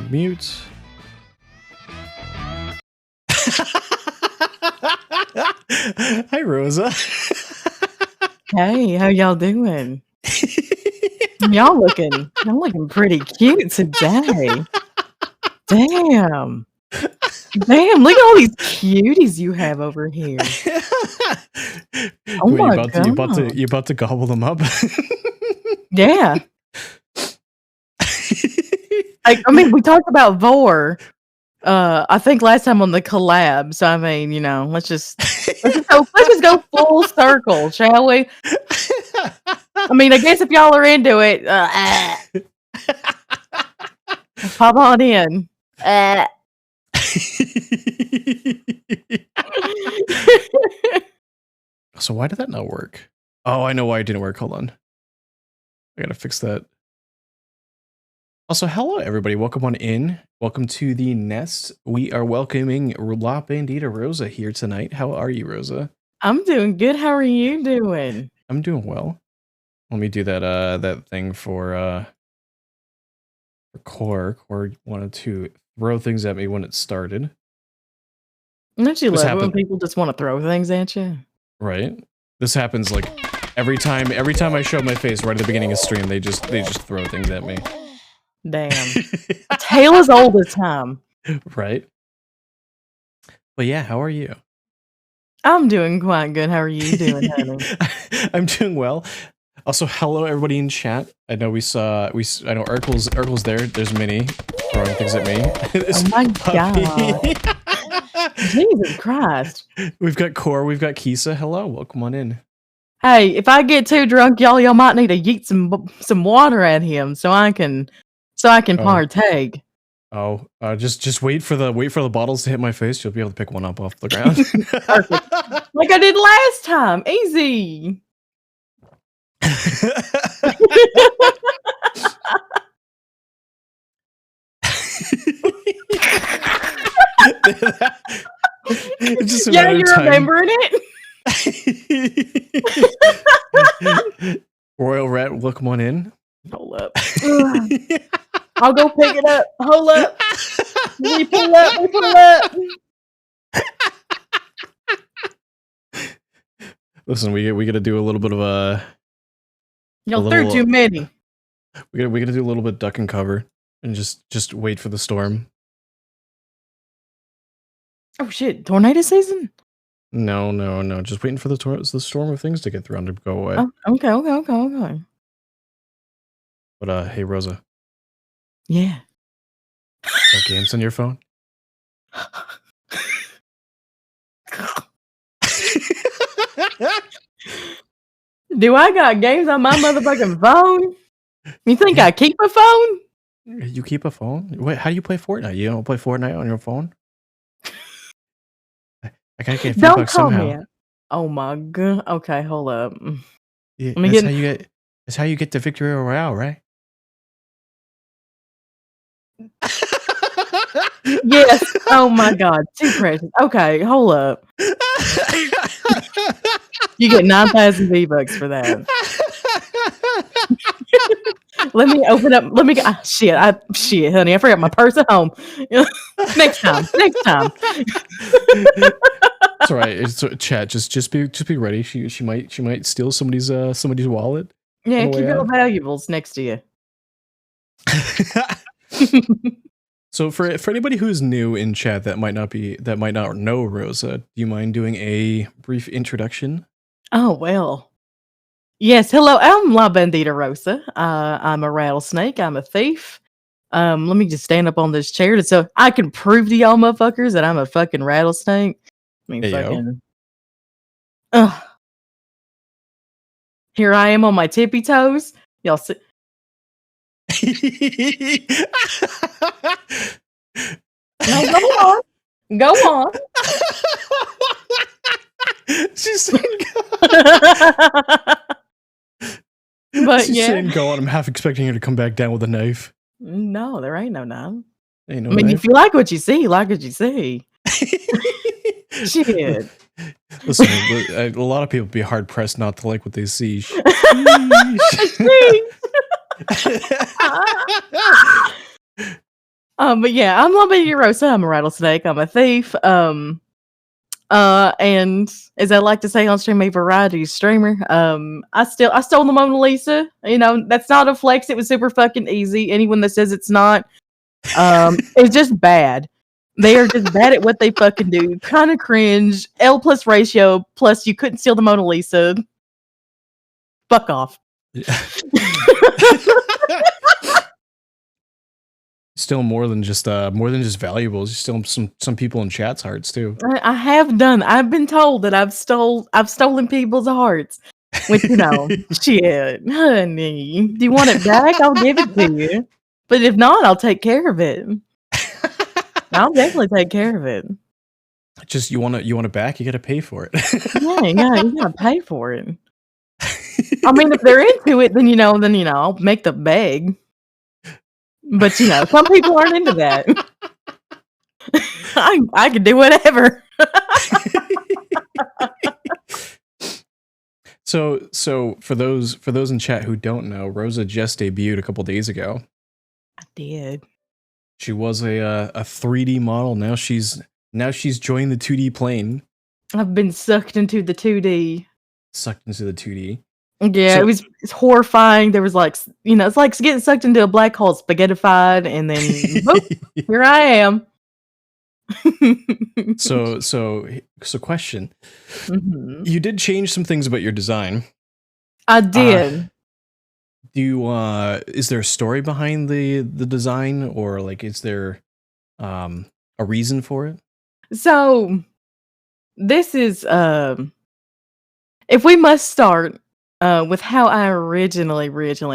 mute. Hi, Rosa. Hey, how y'all doing? I'm looking pretty cute today. Damn, look at all these cuties you have over here. Oh my god. You about to gobble them up? Yeah. I mean, we talked about Vor. I think last time on the collab. So I mean, you know, let's just go full circle, shall we? I mean, I guess if y'all are into it, pop on in. So why did that not work? Oh, I know why it didn't work. Hold on. I gotta fix that. Also, hello everybody. Welcome on in. Welcome to the nest. We are welcoming LabandidaRosa here tonight. How are you, Rosa? I'm doing good. How are you doing? I'm doing well. Let me do that thing for Core. Core wanted to throw things at me when it started. Don't you love it when people just want to throw things at you? Right. This happens like every time I show my face right at the beginning of stream, they just throw things at me. Damn. Tale as old as time. Right. But yeah, how are you? I'm doing quite good. How are you doing, honey? I'm doing well. Also, hello everybody in chat. I know I know Urkel's there. There's Minnie throwing things at me. Oh my god. Jesus Christ. We've got Core, we've got Kisa. Hello, welcome on in. Hey, if I get too drunk, y'all might need to yeet some water at him so I can partake. Oh, just wait for the bottles to hit my face. You'll be able to pick one up off the ground. Perfect. Like I did last time. Easy. It's just yeah, you're remembering it. Royal Rat, welcome on in. Hold up. I'll go pick it up. Hold up. We pull up. Listen, we gotta do a little bit of a. Y'all threw too many. We gotta do a little bit of duck and cover and just wait for the storm. Oh shit! Tornado season? No. Just waiting for the storm of things to get through and to go away. Oh, okay. But hey, Rosa. Yeah. Got games on your phone? Do I got games on my motherfucking phone? You think I keep a phone? You keep a phone? Wait, how do you play Fortnite? You don't play Fortnite on your phone? I gotta get $5 somehow. Me. Oh my god. Okay, hold up. Yeah, that's how you get the victory royale, right? Yes. Oh my god. Too precious. Okay, hold up. You get 9,000 V-Bucks for that. Let me open up. Let me go. Shit, honey. I forgot my purse at home. Next time. That's all right. It's chat. Just be ready. She might steal somebody's wallet. Yeah, keep your valuables next to you. So for anybody who's new in chat that might not know Rosa, do you mind doing a brief introduction? Oh well. Yes, hello. I'm LabandidaRosa. I'm a rattlesnake. I'm a thief. Let me just stand up on this chair so I can prove to y'all motherfuckers that I'm a fucking rattlesnake. I mean, fucking. Here I am on my tippy toes. Y'all see. No, go on. She's saying go. But she's saying go on. I'm half expecting her to come back down with a knife. No, there ain't no knife. Ain't no I mean, knife. if you like what you see, you like what you see. Shit. Listen, a lot of people be hard pressed not to like what they see. But yeah, I'm LabandidaRosa. I'm a rattlesnake. I'm a thief. And as I like to say on stream, a variety streamer. I stole the Mona Lisa. You know, that's not a flex. It was super fucking easy. Anyone that says it's not, it's just bad. They are just bad at what they fucking do. Kind of cringe. L plus ratio. Plus, you couldn't steal the Mona Lisa. Fuck off. Still more than just valuables. You still some people in chat's hearts too. I have done. I've been told that I've stolen people's hearts. Which, you know, shit, honey. Do you want it back? I'll give it to you. But if not, I'll take care of it. I'll definitely take care of it. Just you want it back, you gotta pay for it. Yeah, you gotta pay for it. I mean, if they're into it, then you know, I'll make the beg. But you know, some people aren't into that. I can do whatever. So for those in chat who don't know, Rosa just debuted a couple days ago. I did. She was a 3D model. Now she's joined the 2D plane. I've been sucked into the 2D. Sucked into the 2D. Yeah, So, it's horrifying. There was like, you know, it's like getting sucked into a black hole, spaghettified, and then boop, here I am. so question. Mm-hmm. You did change some things about your design. I did. Do you is there a story behind the design, or like is there a reason for it? So this is if we must start with how I originally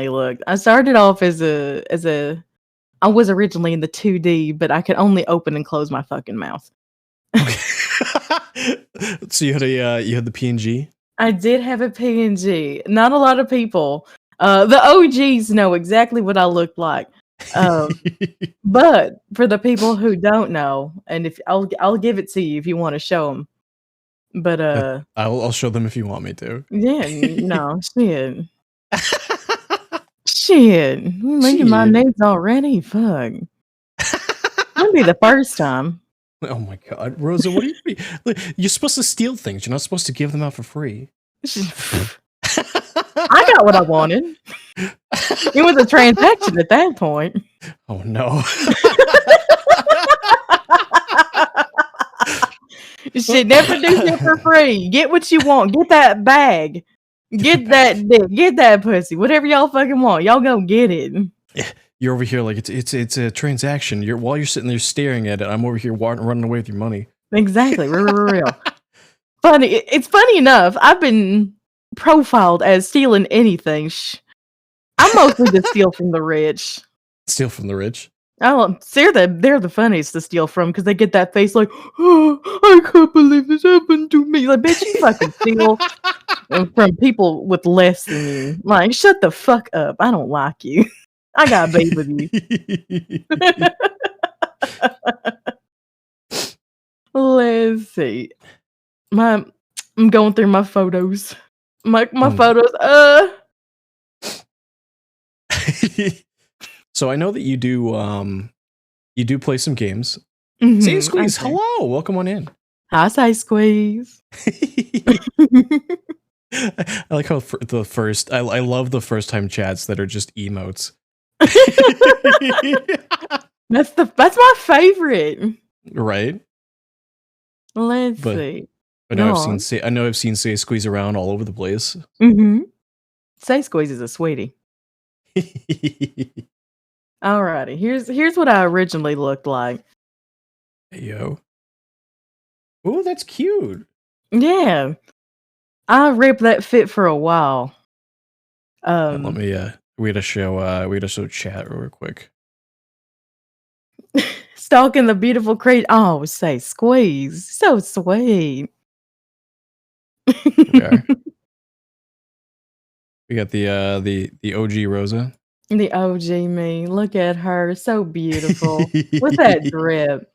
looked. I started off as I was originally in the 2D, but I could only open and close my fucking mouth. Okay. So you had the PNG? I did have a PNG. Not a lot of people. The OGs know exactly what I looked like. But for the people who don't know, and if I'll give it to you if you want to show them. But I'll show them if you want me to. Yeah, no, shit. Shit. Look at my names already. Fuck. That'll be the first time. Oh my god, Rosa, what are you doing? You're supposed to steal things. You're not supposed to give them out for free. I got what I wanted. It was a transaction at that point. Oh no. Shit, never do shit for free. Get what you want. Get that bag. Get that dick. Get that pussy. Whatever y'all fucking want. Y'all go get it. You're over here like it's a transaction. While you're sitting there staring at it, I'm over here running away with your money. Exactly. Real. Funny. It's funny enough. I've been profiled as stealing anything. I'm mostly to steal from the rich. Steal from the rich? Oh, they're the funniest to steal from because they get that face like, oh, I can't believe this happened to me. Like, bitch, you fucking steal from people with less than you. Like, shut the fuck up. I don't like you. I gotta be with you. Let's see. I'm going through my photos. My photos. So I know that you do play some games. Mm-hmm, Say Squeeze, hello, welcome on in. I say Squeeze. I like how the first I love the first time chats that are just emotes. That's my favorite. Right? Let's see. I know I've seen Say Squeeze around all over the place. Mm-hmm. Say Squeeze is a sweetie. Alrighty, here's what I originally looked like. Hey, yo. Oh, that's cute. Yeah. I ripped that fit for a while. Let me we had to show chat real quick. Stalking the beautiful crate. Oh, Say Squeeze. So sweet. We are. We got the OG Rosa. The OG me. Look at her. So beautiful. With that drip.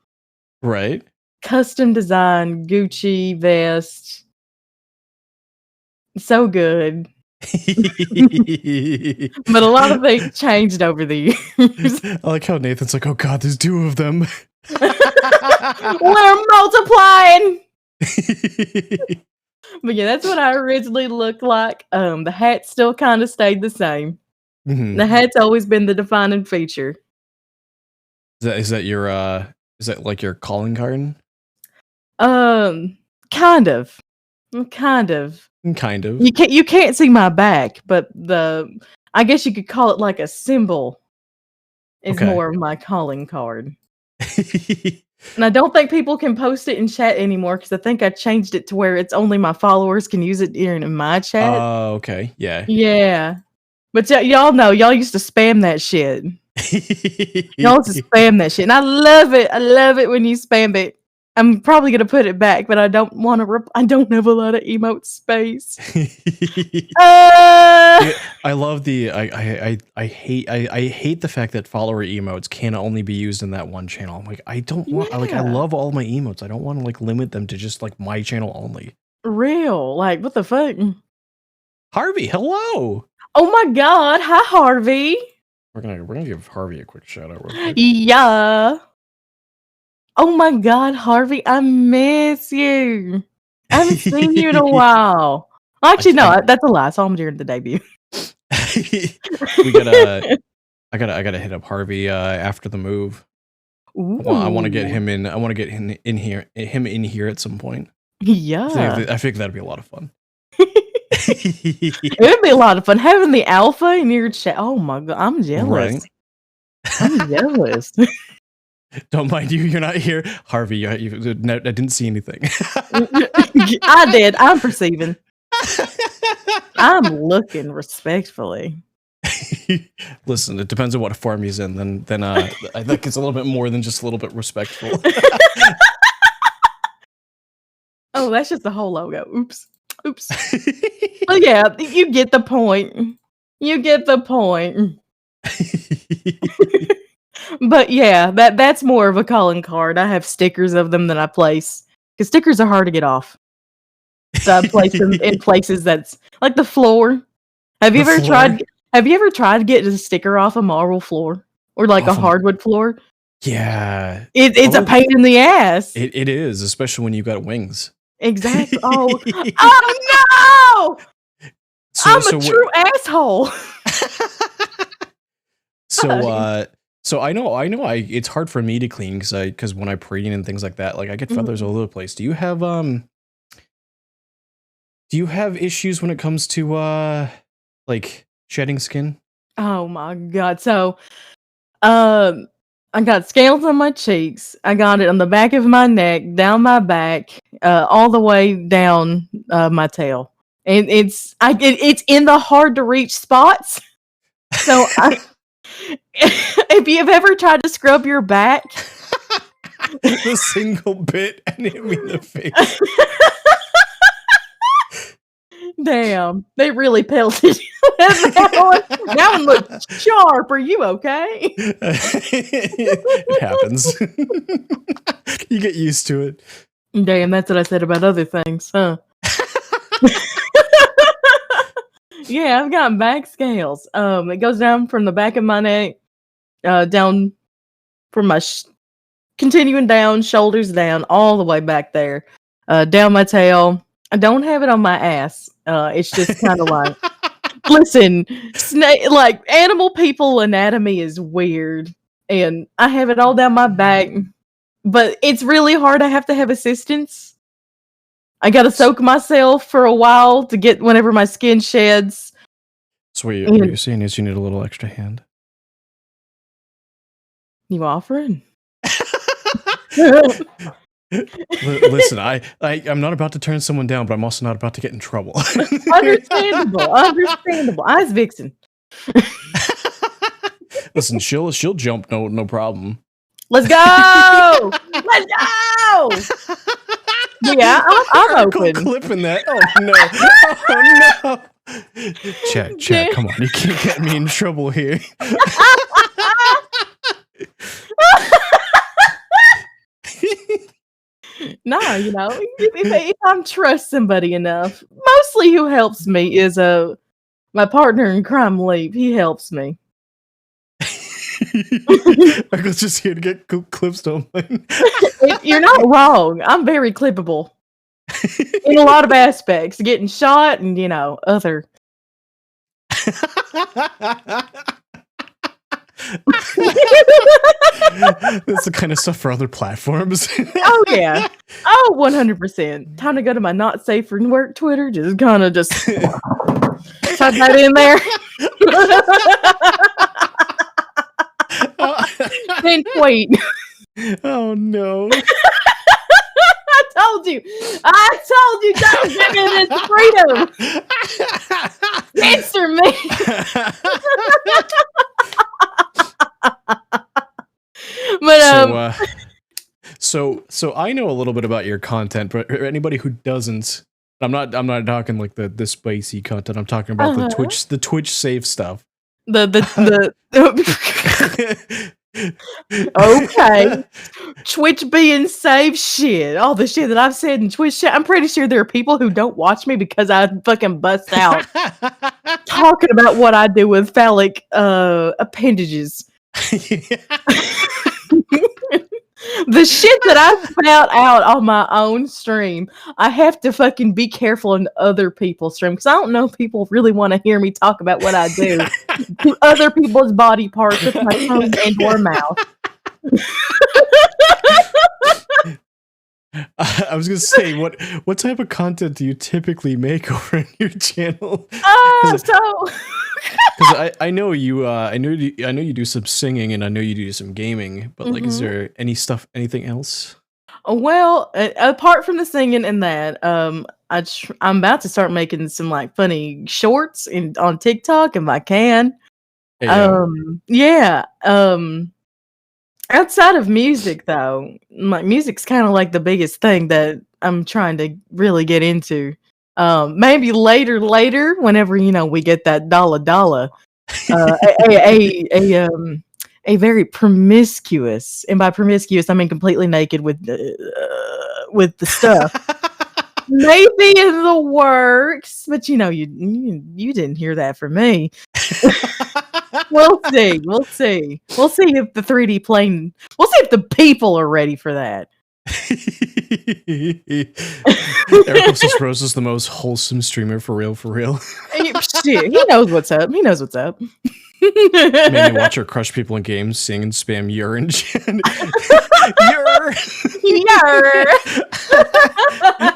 Right? Custom design Gucci vest. So good. But a lot of things changed over the years. I like how Nathan's like, oh god, there's 2 of them. We're multiplying. But yeah, that's what I originally looked like. The hat still kind of stayed the same. The hat's always been the defining feature. Is that your is that like your calling card? Kind of. Kind of. Kind of. You can't see my back, but I guess you could call it like a symbol is more of my calling card. And I don't think people can post it in chat anymore because I think I changed it to where it's only my followers can use it in my chat. Oh, okay. Yeah. Yeah. But y'all know, y'all used to spam that shit. Y'all used to spam that shit. And I love it. I love it when you spam it. I'm probably gonna put it back, but I don't want to. I don't have a lot of emote space. Yeah, I love the. I hate the fact that follower emotes can only be used in that one channel. I'm like, I don't want. I love all my emotes. I don't want to like limit them to just like my channel only. Real, like what the fuck? Harvey, hello. Oh my god, hi Harvey. We're gonna give Harvey a quick shout out real quick. Yeah. Oh my god, Harvey, I miss you. I haven't seen you in a while. Actually, no, that's a lie. I saw him during the debut. I gotta hit up Harvey after the move. Ooh. I want to get him in. I want to get him in here at some point. Yeah, I think that'd be a lot of fun. It would be a lot of fun having the alpha in your chat. Oh my god, I'm jealous. Right? I'm jealous. Don't mind you. You're not here, Harvey. I didn't see anything. I did. I'm perceiving. I'm looking respectfully. Listen, it depends on what form he's in. Then I think it's a little bit more than just a little bit respectful. Oh, that's just the whole logo. Oops. Well, yeah, you get the point. You get the point. But yeah, that's more of a calling card. I have stickers of them that I place because stickers are hard to get off. So I place them in places that's like the floor. Have you ever tried getting a sticker off a marble floor or like a hardwood floor? Yeah, it's a pain in the ass. It is, especially when you got wings. Exactly. Oh no! I'm a true asshole. So I know it's hard for me to clean because when I preen and things like that, like I get feathers all over the place. Do you have issues when it comes to like shedding skin? Oh my god. So I got scales on my cheeks. I got it on the back of my neck, down my back, all the way down my tail. And it's in the hard to reach spots. So if you've ever tried to scrub your back, the single bit and hit me in the face. Damn, they really pelted you. That one looked sharp. Are you okay? It happens. You get used to it. Damn, that's what I said about other things, huh? Yeah, I've got back scales. It goes down from the back of my neck, down from my continuing down, shoulders down, all the way back there, down my tail. I don't have it on my ass. It's just kind of like, listen, like animal people anatomy is weird, and I have it all down my back, but it's really hard. I have to have assistance. I gotta soak myself for a while to get whenever my skin sheds. So what you're saying is you need a little extra hand. You offering? Listen, I'm not about to turn someone down, but I'm also not about to get in trouble. Understandable. I's vixen. Listen, she'll jump, no problem. Let's go! Let's go! Yeah, I'm open. Clipping that. Oh no! Chat, come on! You can't get me in trouble here. No, if I trust somebody enough, mostly who helps me is My partner in crime, Leap, he helps me. Michael's just here to get clips stolen. You're not wrong. I'm very clippable in a lot of aspects. Getting shot and, other. That's the kind of stuff for other platforms. Oh, yeah. Oh, 100%. Time to go to my not safe for work Twitter. Just kind of just type that in there. Then tweet. Oh, no. I told you, don't give me this freedom. Answer me. But so I know a little bit about your content, but anybody who doesn't, I'm not talking like the spicy content. I'm talking about the Twitch safe stuff. Okay. Twitch being safe shit. All the shit that I've said in Twitch chat. I'm pretty sure there are people who don't watch me because I fucking bust out talking about what I do with phallic appendages. The shit that I spout out on my own stream, I have to fucking be careful in other people's stream because I don't know if people really want to hear me talk about what I do to other people's body parts with my tongue and or mouth. I was gonna say, what type of content do you typically make over on your channel? Because I know you do some singing and I know you do some gaming, but like, is there anything else? Well, apart from the singing and that, I'm about to start making some like funny shorts on TikTok if I can. Yeah. Outside of music, though, like music's kind of like the biggest thing that I'm trying to really get into. Maybe later, whenever we get that dollar, a very promiscuous, and by promiscuous I mean completely naked with the stuff. Maybe in the works, but you didn't hear that from me. We'll see. We'll see if the 3D plane. We'll see if the people are ready for that. LabandidaRosa is the most wholesome streamer for real. Shit, he knows what's up. Man, you watch her crush people in games, sing and spam urine.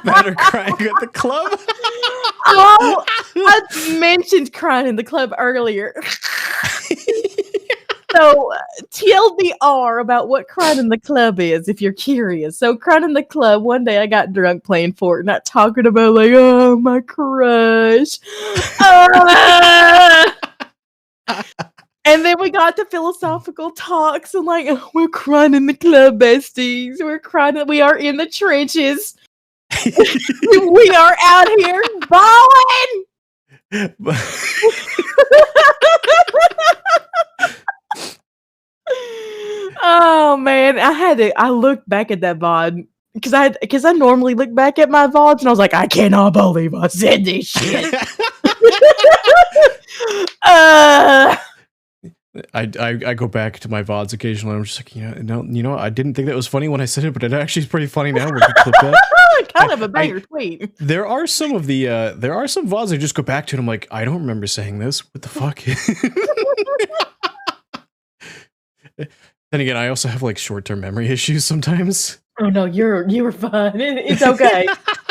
Matter crying at the club. Oh, I mentioned crying in the club earlier. So, TLDR about what crying in the club is, if you're curious. So, crying in the club, one day I got drunk playing Fortnite, talking about like, oh, my crush. And then we got to philosophical talks and like, oh, we're crying in the club, besties. We're crying that we are in the trenches. We are out here balling. Oh man, I looked back at that VOD because I normally look back at my VODs and I was like, I cannot believe I said this shit. I go back to my VODs occasionally. I'm just like, I didn't think that was funny when I said it, but it actually is pretty funny now. We can clip that. Kind of a banger tweet. There are some VODs I just go back to and I'm like, I don't remember saying this. What the fuck? Then again, I also have like short-term memory issues sometimes. Oh no, you were fine. It's okay.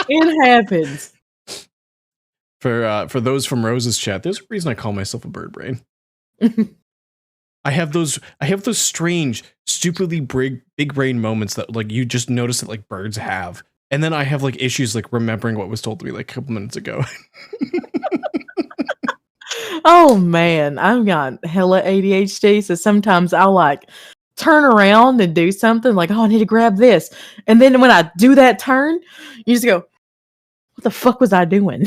It happens. For those from Rose's chat, there's a reason I call myself a bird brain. I have those strange, stupidly big brain moments that like you just notice that like birds have. And then I have like issues like remembering what was told to me like a couple minutes ago. Oh man, I've got hella ADHD, so sometimes I'll like turn around and do something like, oh, I need to grab this. And then when I do that turn, you just go, what the fuck was I doing?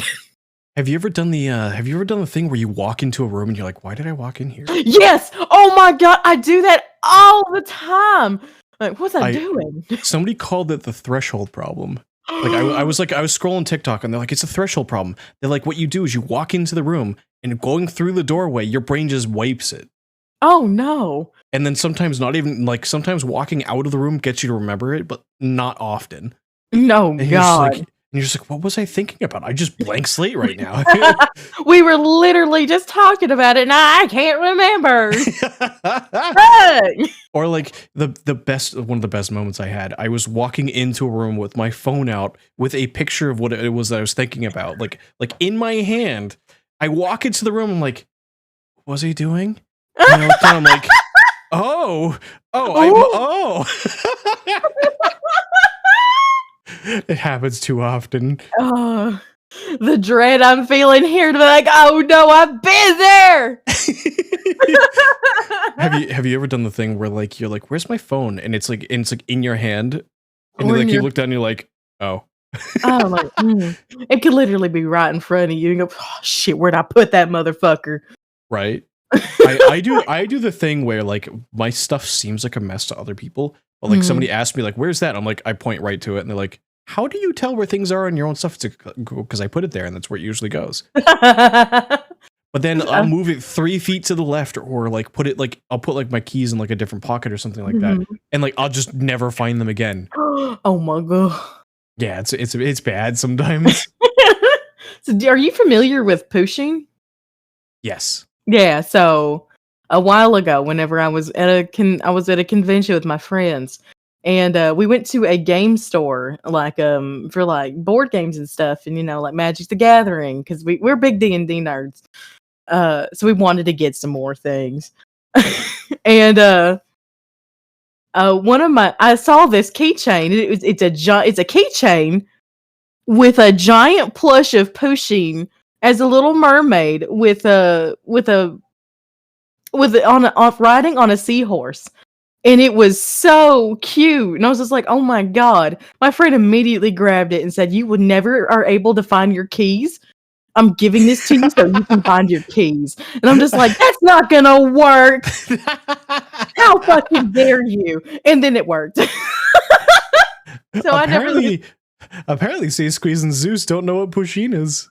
Have you ever done the thing where you walk into a room and you're like, why did I walk in here? Yes. Oh my god, I do that all the time. Like, what's I doing? Somebody called it the threshold problem. Like I was scrolling TikTok and they're like, it's a threshold problem. They're like, what you do is you walk into the room and going through the doorway, your brain just wipes it. Oh no. And then sometimes not even like sometimes walking out of the room gets you to remember it, but not often. No, And God. you're just like, what was I thinking about? I just blank slate right now. We were literally just talking about it and I can't remember. Fuck. Or like one of the best moments I had. I was walking into a room with my phone out with a picture of what it was that I was thinking about, like in my hand. I walk into the room. I'm like, what was he doing? And I look down, I'm like, oh. It happens too often. Oh, the dread I'm feeling here to be like, oh no, I've been there. Have you ever done the thing where like you're like, where's my phone? And it's like in your hand, and like you look down and you're like, oh. Oh, like, it could literally be right in front of you. And go, oh, shit, where'd I put that motherfucker? Right. I do the thing where like my stuff seems like a mess to other people, but like somebody asks me like, where's that? I'm like, I point right to it, and they're like, how do you tell where things are on your own stuff? Because I put it there, and that's where it usually goes. But then I'll move it 3 feet to the left, or like I'll put like my keys in like a different pocket or something like that, and like I'll just never find them again. Oh my God. Yeah, it's bad sometimes. So, are you familiar with pushing? Yes. Yeah. So a while ago, whenever I was at a convention with my friends, and we went to a game store, like for like board games and stuff, and like Magic the Gathering, because we're big D&D nerds. So we wanted to get some more things, and I saw this keychain. It's a keychain with a giant plush of Pusheen as a little mermaid riding on a seahorse. And it was so cute. And I was just like, oh my God. My friend immediately grabbed it and said, you would never are able to find your keys. I'm giving this to you so you can find your keys. And I'm just like, that's not gonna work. How fucking dare you? And then it worked. So apparently Say Squeeze and Zeus don't know what Pusheen is.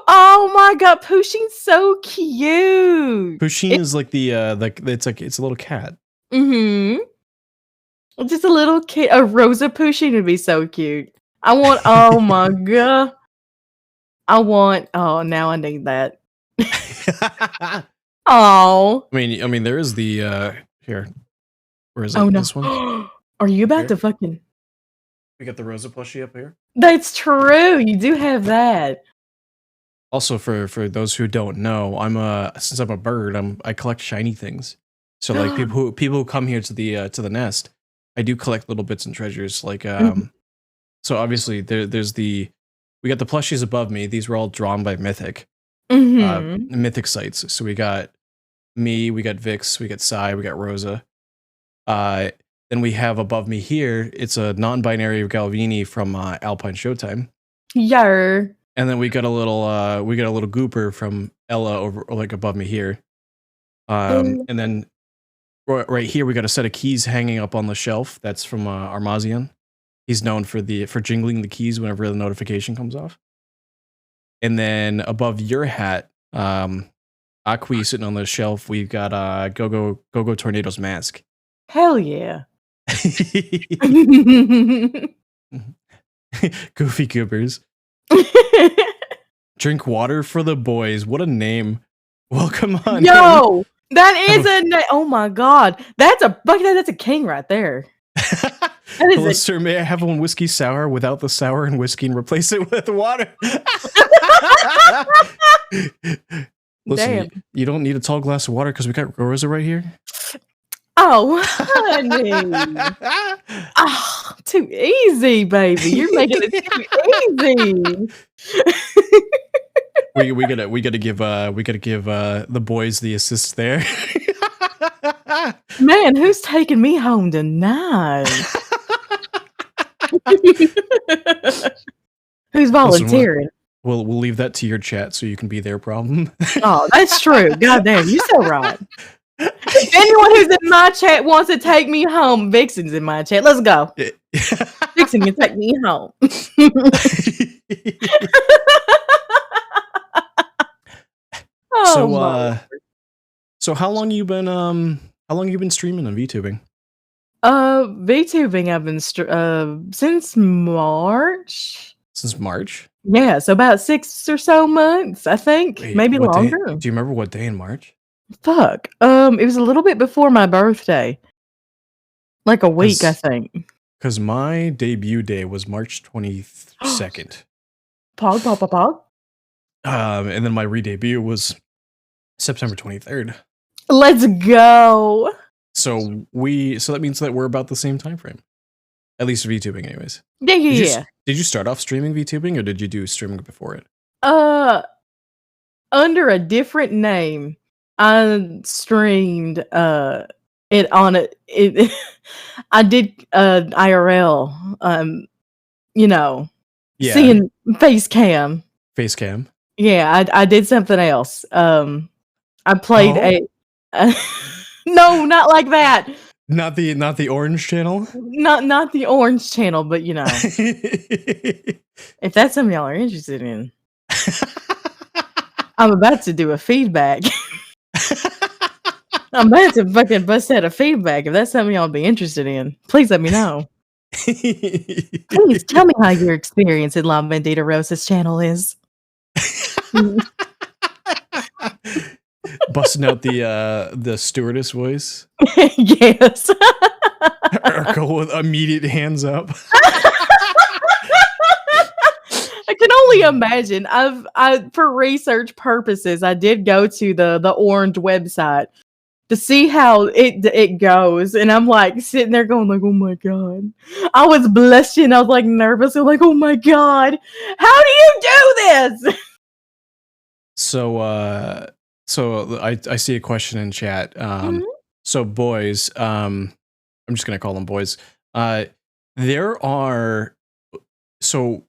Oh my God, Pusheen's so cute. Pusheen is like it's a little cat. Just a little kid. A Rosa Pusheen would be so cute. Oh my God. Oh, now I need that. Oh. I mean, there is the here. Where is it? Oh no. This one? Are you about to fucking? We got the Rosa plushie up here. That's true. You do have that. Also, for those who don't know, since I'm a bird, I collect shiny things. So like people who come here to the nest, I do collect little bits and treasures. Like so obviously we got the plushies above me. These were all drawn by Mythic. Mythic sites. So we got me, we got Vix, we got Sai, we got Rosa. Then we have above me here, it's a non-binary Galvini from Alpine Showtime. Yar. And then we got a little gooper from Ella over like above me here. And then right here we got a set of keys hanging up on the shelf. That's from Armazian. He's known for jingling the keys whenever the notification comes off. And then above your hat, Aqui sitting on the shelf, we've got Go Tornado's mask. Hell yeah. Goofy Goobers. Drink water for the boys. What a name. Welcome on. Yo, that is a name. Oh my God. That's a king right there. Hello, sir. May I have one whiskey sour without the sour and whiskey and replace it with water? Listen, you don't need a tall glass of water because we got Rosa right here. Oh, honey. Oh, too easy, baby. You're making it too easy. we gotta give the boys the assist there. Man, who's taking me home tonight? Who's volunteering? Listen, we'll leave that to your chat so you can be their problem. Oh, that's true. God damn, you're so right. If anyone who's in my chat wants to take me home, Vixen's in my chat. Let's go. fixing to take me home. Oh So my so how long you been streaming on VTubing? VTubing, I've been since March. Since March? Yeah, so about 6 or so months, I think, Wait, maybe what day? longer. Do you remember what day in March? Fuck. It was a little bit before my birthday. Like a week, I think. Because my debut day was March 22nd. Pog, pog, pog, pog. And then my re-debut was September 23rd. Let's go. So that means that we're about the same time frame. At least VTubing anyways. Yeah. Did you start off streaming VTubing or did you do streaming before it? Under a different name. I streamed it on it I did IRL seeing face cam. Face cam. Yeah, I did something else. I played a no, not like that. Not the orange channel? Not the orange channel, but if that's something y'all are interested in. I'm about to do a feedback. I'm about to fucking bust out a feedback. If that's something y'all be interested in, please let me know. Please tell me how your experience in LabandidaRosa's channel is. Busting out the stewardess voice. Yes. Urkel with immediate hands up. I can only imagine. I for research purposes, I did go to the Orange website to see how it goes, and I'm like sitting there going like, oh my god. I was blushing. I was like nervous. I'm like, oh my god, how do you do this? So I see a question in chat. So boys, I'm just gonna call them boys. There are, so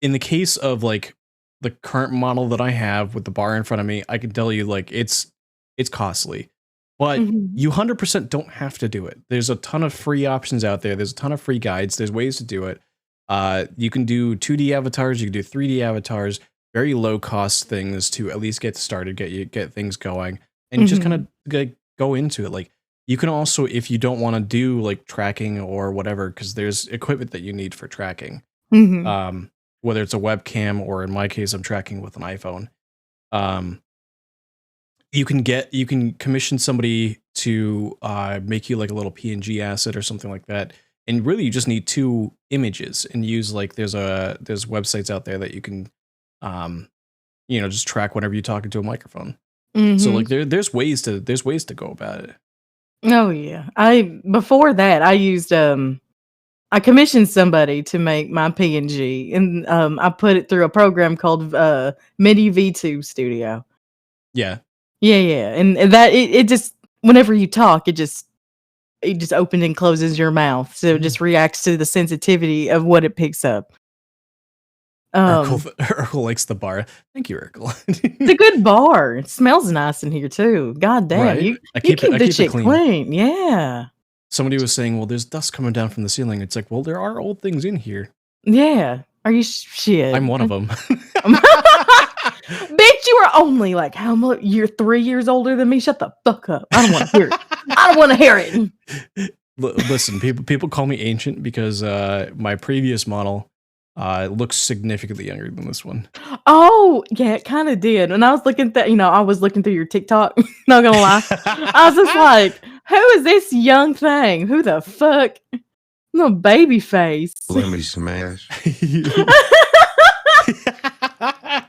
in the case of like the current model that I have with the bar in front of me, I can tell you like it's costly, but you 100% don't have to do it. There's a ton of free options out there. There's a ton of free guides. There's ways to do it. You can do 2D avatars. You can do 3D avatars. Very low cost things to at least get started, get things going, and just kind of go into it. Like you can also, if you don't want to do like tracking or whatever, because there's equipment that you need for tracking. Whether it's a webcam or in my case, I'm tracking with an iPhone. You can commission somebody to make you like a little PNG asset or something like that. And really you just need 2 images and use like there's websites out there that you can just track whenever you talk into a microphone. So like there's ways to go about it. Oh yeah. Before that I used I commissioned somebody to make my PNG, and I put it through a program called MIDI VTube Studio. Yeah. Yeah. And that it just whenever you talk, it just opens and closes your mouth. So it just reacts to the sensitivity of what it picks up. Urkel likes the bar. Thank you, Urkel. It's a good bar. It smells nice in here too. God damn, right? you keep this shit clean. Yeah. Somebody was saying, well, there's dust coming down from the ceiling. It's like, well, there are old things in here. Yeah. Are you shit? I'm one of them. Bitch, you are only like how much? You're 3 years older than me. Shut the fuck up. I don't want to hear it. I don't want to hear it. Listen, people call me ancient because my previous model looks significantly younger than this one. Oh, yeah, it kind of did. And I was looking I was looking through your TikTok. Not gonna lie, I was just like, who is this young thing? Who the fuck? No baby face. Let me smash.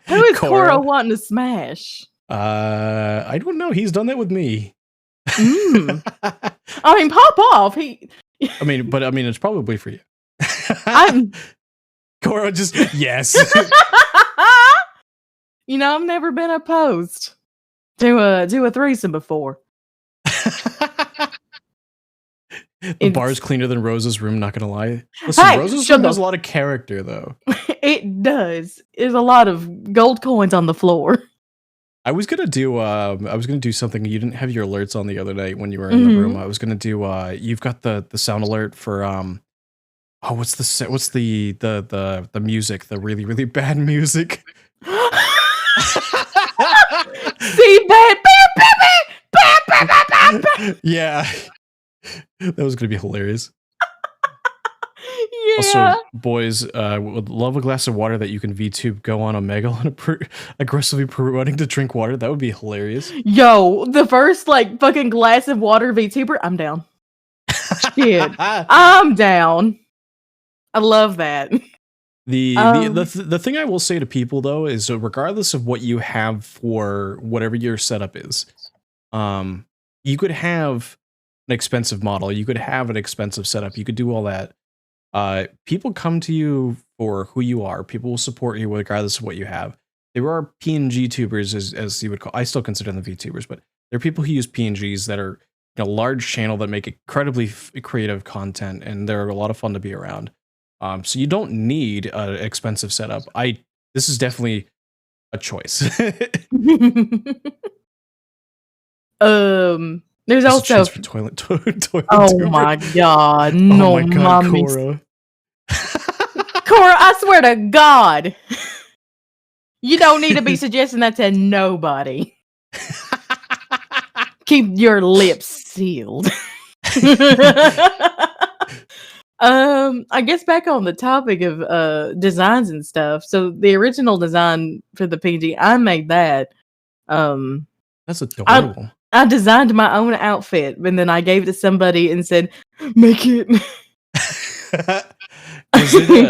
Who is Cora wanting to smash? I don't know. He's done that with me. I mean, pop off. I mean, it's probably for you. Cora just yes. I've never been opposed to a threesome before. The bar's cleaner than Rosa's room, not gonna lie. Listen, Rosa's room has a lot of character though. It does. There's a lot of gold coins on the floor. I was gonna do something. You didn't have your alerts on the other night when you were in the room. I was gonna do you've got the sound alert for Oh, what's the music? The really, really bad music. See bad. Yeah. That was gonna be hilarious. Yeah. Also, boys, would love a glass of water that you can VTube go on Omegle and aggressively promoting to drink water. That would be hilarious. Yo, the first like fucking glass of water VTuber, I'm down. Shit. I'm down. I love that. The thing I will say to people though is regardless of what you have for whatever your setup is, you could have an expensive model, you could have an expensive setup, you could do all that. People come to you for who you are. People will support you regardless of what you have. There are PNG tubers, as you would call. I still consider them VTubers, but there are people who use PNGs that are a large channel that make incredibly creative content, and they're a lot of fun to be around. So you don't need an expensive setup. This is definitely a choice. There's Just a also choice for toilet oh tuber. my god, Oh no, my god, mommy. Cora. Cora, I swear to God, you don't need to be suggesting that to nobody. Keep your lips sealed. I guess back on the topic of designs and stuff. So the original design for the PG, I made that. That's adorable. I designed my own outfit, and then I gave it to somebody and said, "Make it."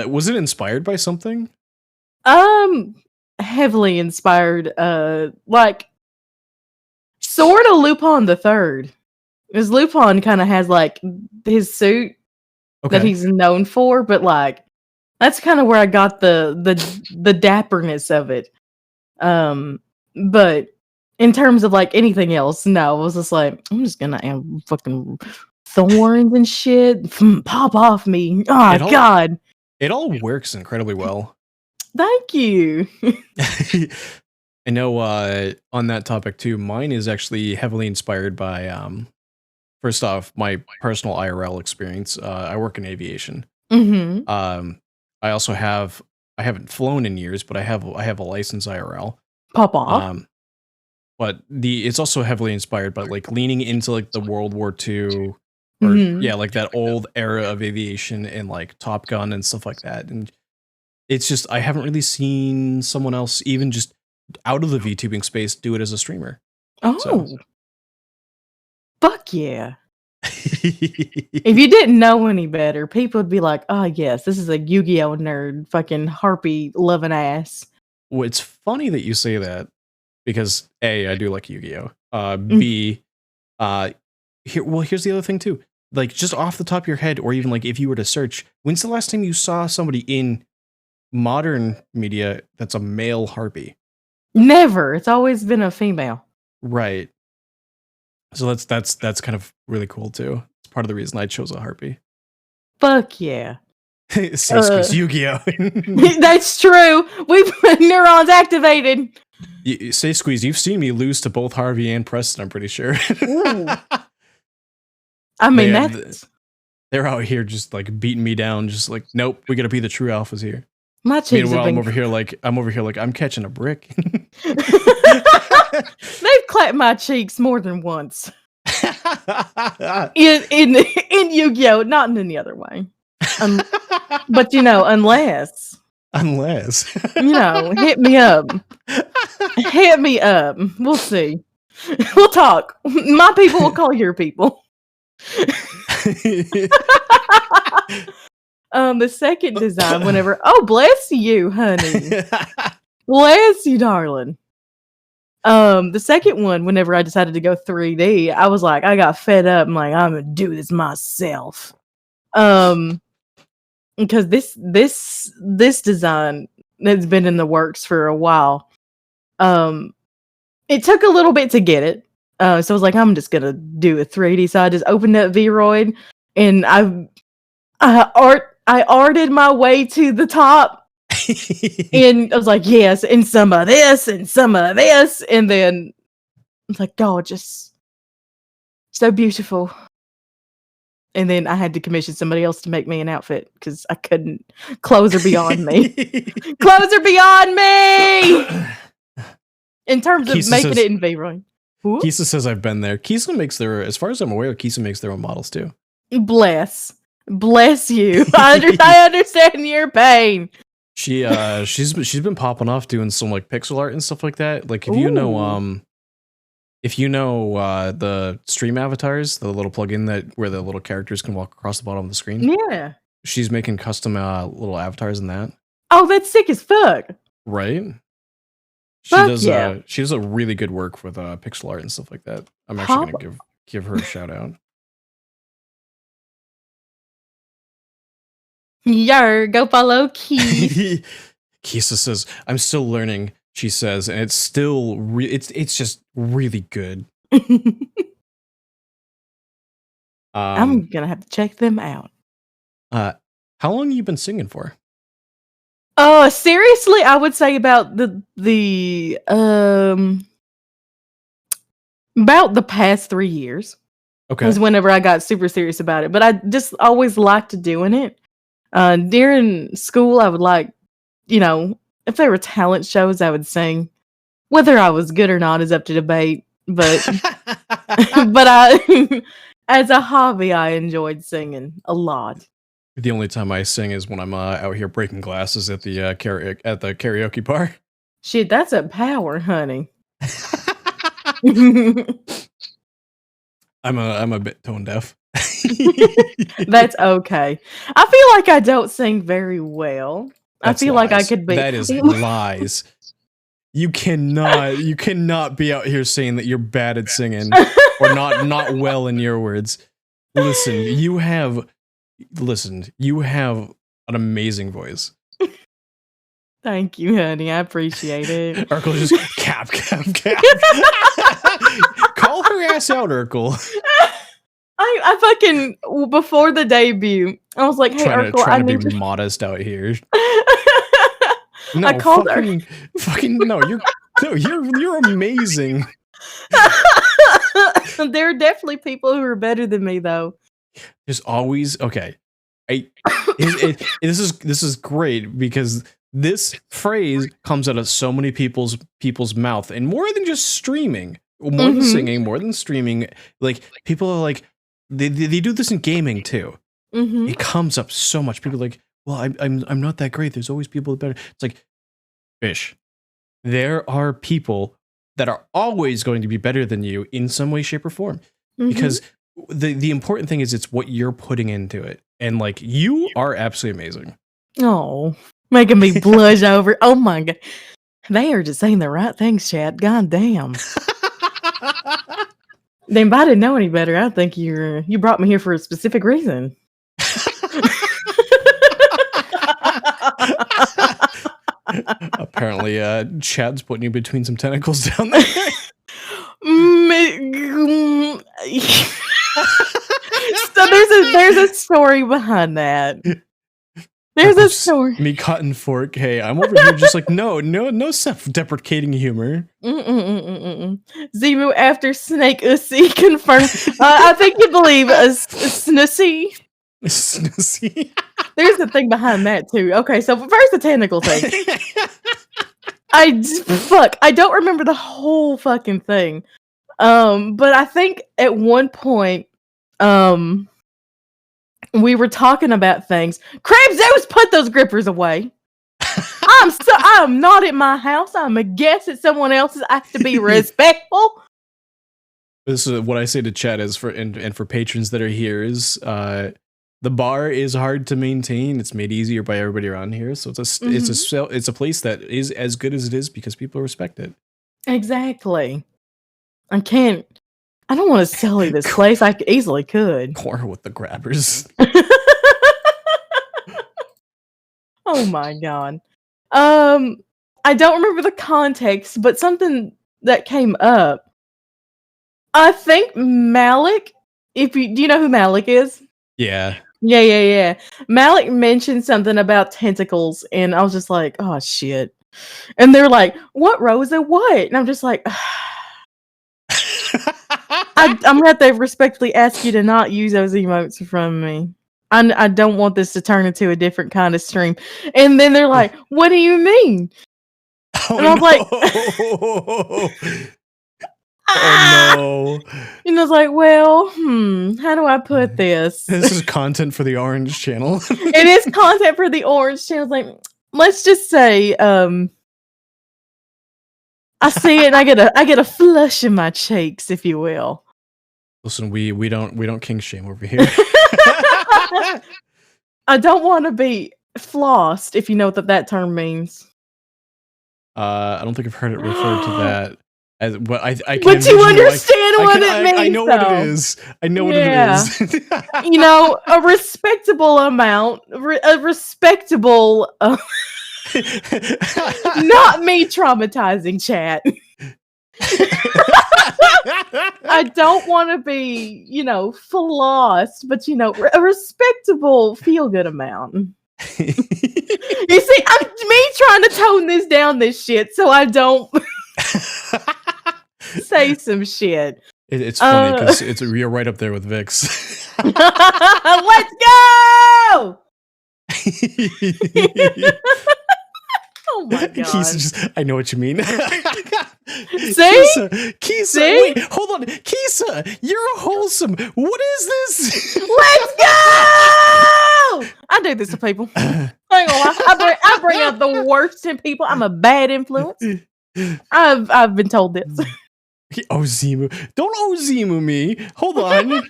Was it inspired by something? Heavily inspired. Like sort of Lupin the Third, because Lupin kind of has like his suit that he's known for, but like that's kind of where I got the dapperness of it. But in terms of like anything else, no, I was just like, I'm just gonna add fucking thorns and shit pop off me. Oh God. It all works incredibly well. Thank you. I know on that topic too, mine is actually heavily inspired by first off, my personal IRL experience. I work in aviation. Mm-hmm. I also I haven't flown in years, but I have a license IRL. Pop off. But it's also heavily inspired by like leaning into like the World War II or like that old era of aviation and like Top Gun and stuff like that. And it's just I haven't really seen someone else even just out of the VTubing space do it as a streamer. Oh. So. Fuck yeah. If you didn't know any better, people would be like, oh yes, this is a Yu-Gi-Oh nerd, fucking harpy loving ass. Well, it's funny that you say that because A, I do like Yu-Gi-Oh. B, here's the other thing too. Like just off the top of your head, or even like if you were to search, when's the last time you saw somebody in modern media that's a male harpy? Never. It's always been a female. Right. So that's kind of really cool too. It's part of the reason I chose a harpy. Fuck yeah. Squeeze Yu-Gi-Oh. That's true. We've neurons activated. Say Squeeze, you've seen me lose to both Harvey and Preston, I'm pretty sure. I mean, they're out here just like beating me down, just like, nope, we gotta be the true alphas here. My cheeks Meanwhile, I'm over here like I'm catching a brick. They've clapped my cheeks more than once. in Yu-Gi-Oh, not in any other way. But you know, unless you know, hit me up. Hit me up. We'll see. We'll talk. My people will call your people. The second design, whenever bless you, honey. Bless you, darling. The second one, whenever I decided to go 3D, I was like, I got fed up. I'm like, I'm gonna do this myself. Because this design has been in the works for a while. It took a little bit to get it. So I was like, I'm just gonna do a 3D. So I just opened up Vroid and I arted my way to the top. And I was like, yes, and some of this, and some of this, and then it's like, gorgeous, so beautiful. and then I had to commission somebody else to make me an outfit because I couldn't. Clothes are beyond me. Clothes are beyond me! In terms of making it in V-Run. Kisa says I've been there. Kisa makes as far as I'm aware, Kisa makes their own models too. Bless you. I understand your pain. She's been popping off doing some like pixel art and stuff like that. Like if you know the stream avatars, the little plugin where the little characters can walk across the bottom of the screen. Yeah. She's making custom little avatars in that. Oh, that's sick as fuck. Right? She does a really good work with pixel art and stuff like that. I'm actually gonna give her a shout out. Yar, go follow Keith. Kisa says, I'm still learning, she says, and it's still it's just really good. I'm gonna have to check them out. How long have you been singing for? Seriously, I would say about about the past 3 years. Okay. Was whenever I got super serious about it. But I just always liked doing it. During school, I would like, if there were talent shows, I would sing. Whether I was good or not is up to debate. But but as a hobby, I enjoyed singing a lot. The only time I sing is when I'm out here breaking glasses at the karaoke bar. Shit, that's a power, honey. I'm a bit tone deaf. That's okay. I feel like I don't sing very well. That's I feel lies. like I could be. That is lies. You cannot be out here saying that you're bad at singing or not well in your words. Listen, you have an amazing voice. Thank you, honey. I appreciate it. Urkel just cap. Call her ass out, Urkel. I fucking before the debut, I was like, "Hey, Urkel, trying to be modest out here." No, I called her. You're amazing. There are definitely people who are better than me, though. There's always okay. This is great because this phrase comes out of so many people's mouth, and more than just streaming, more than singing, more than streaming. Like people are like, they do this in gaming too. It comes up so much. People are like, well, I'm not that great. There's always people better. It's like, fish. There are people that are always going to be better than you in some way, shape, or form. Because the important thing is it's what you're putting into it. And like you are absolutely amazing. Oh, making me blush over. Oh my god. They are just saying the right things, chat. God damn. Then if I didn't know any better, I think you brought me here for a specific reason. Apparently, Chad's putting you between some tentacles down there. So there's a story behind that. There's a story. Me cutting fork. Hey, I'm over here just like no self-deprecating humor. Zimu after Snake Ussy confirmed. I think you believe a Snussy. Snussy. There's a thing behind that too. Okay, so first the technical thing. I don't remember the whole fucking thing. But I think at one point, we were talking about things. Crab Zeus, put those grippers away. I'm not at my house. I'm a guest at someone else's. I have to be respectful. This is what I say to chat is for patrons that are here is the bar is hard to maintain. It's made easier by everybody around here, so it's a place that is as good as it is because people respect it. Exactly. I don't want to sell you this place. I easily could. Corner with the grabbers. Oh my god. I don't remember the context, but something that came up. I think Malik. Do you know who Malik is? Yeah. Yeah. Malik mentioned something about tentacles, and I was just like, "Oh shit!" And they're like, "What, Rosa? What?" And I'm just like, I'm gonna have to respectfully ask you to not use those emotes from me. I don't want this to turn into a different kind of stream. And then they're like, "What do you mean?" Oh, And I was like, oh no. And I was like, well, how do I put this? This is content for the Orange channel. It is content for the Orange channel. Like, let's just say, I see it and I get a flush in my cheeks, if you will. Listen, we don't king shame over here. I don't want to be flossed, if you know what that term means. I don't think I've heard it referred to that as, but I can. But you understand what it means. I know what it is. I know what it is. You know, a respectable amount, a respectable. Not me traumatizing, chat. I don't want to be, flossed, but a respectable feel-good amount. You see, I'm me trying to tone this shit so I don't say some shit. It's funny because you're right up there with Vix. Let's go! Oh my god! Kisa I know what you mean. See? Kisa, See? wait, hold on, Kisa, you're wholesome. What is this? Let's go! I do this to people. I ain't gonna lie. I bring out the worst in people. I'm a bad influence. I've been told this. Ozimu, don't Ozimu me. Hold on.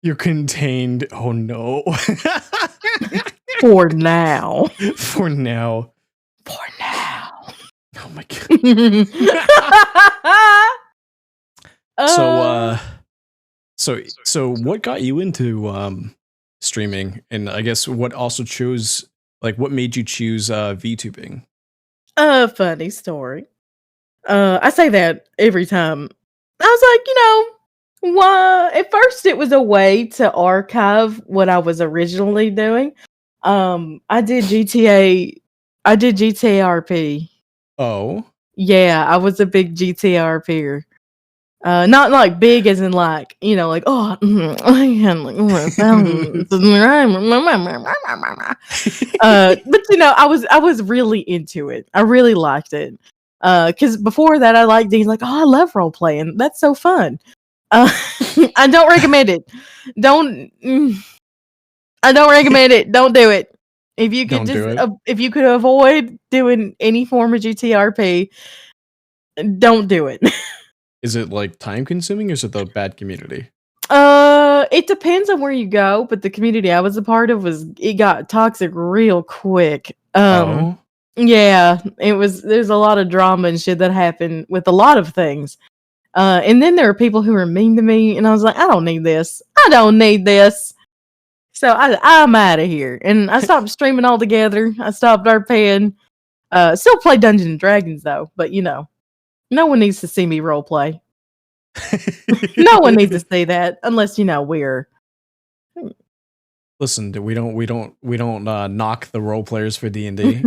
You're contained. Oh no. For now. For now. For now. Oh my god. So what got you into streaming, and I guess what also what made you choose VTubing? A funny story. I say that every time. I was like, why? At first, it was a way to archive what I was originally doing. I did GTA RP. Oh. Yeah, I was a big GTA RPer. Not like big as in like, like, oh, I had like but I was really into it. I really liked it. Because before that I liked these like, oh, I love role playing. That's so fun. I don't recommend it. I don't recommend it. Don't do it. If you could if you could avoid doing any form of GTRP, don't do it. Is it like time consuming, or is it the bad community? It depends on where you go, but the community I was a part of it got toxic real quick. Yeah, there's a lot of drama and shit that happened with a lot of things. And then there are people who are mean to me, and I was like, I don't need this. So I'm out of here. And I stopped streaming altogether. I stopped RPing. Still play Dungeons and Dragons though, but no one needs to see me role play. No one needs to see that unless we're. Listen, we don't knock the role players for D&D.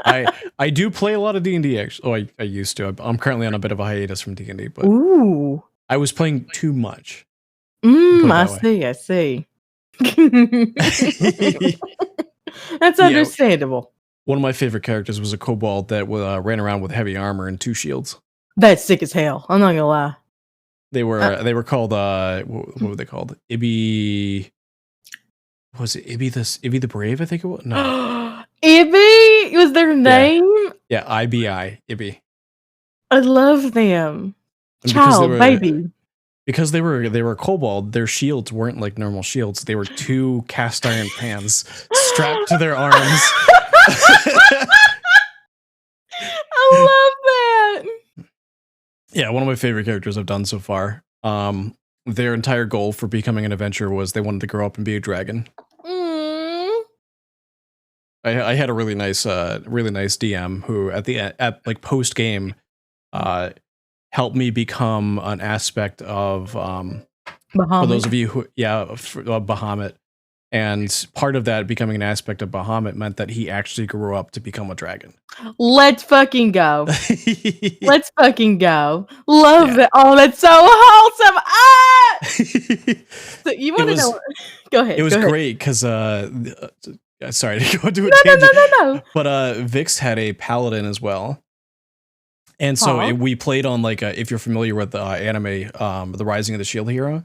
I do play a lot of D&D actually. Oh, I used to. I'm currently on a bit of a hiatus from D&D, but ooh, I was playing too much. I see. That's understandable. One of my favorite characters was a kobold that ran around with heavy armor and 2 shields. That's sick as hell. I'm not gonna lie. They were called what were they called? Ibby. Was it Ibby the Brave? I think it was. No. Ibby was their name. Yeah, IBI Ibby. I love them. Child, baby. Because they were kobold, their shields weren't like normal shields. They were 2 cast iron pans strapped to their arms. I love that. Yeah, one of my favorite characters I've done so far. Their entire goal for becoming an adventurer was they wanted to grow up and be a dragon. I had a really nice DM who at like post game helped me become an aspect of for those of you who Bahamut. And part of that becoming an aspect of Bahamut meant that he actually grew up to become a dragon. Let's fucking go. Let's fucking go. Love that. Oh, that's so wholesome. So you want to know? Go ahead. It was great because sorry to go into a tangent. No. But Vix had a paladin as well. And so we played on like if you're familiar with the anime, The Rising of the Shield Hero,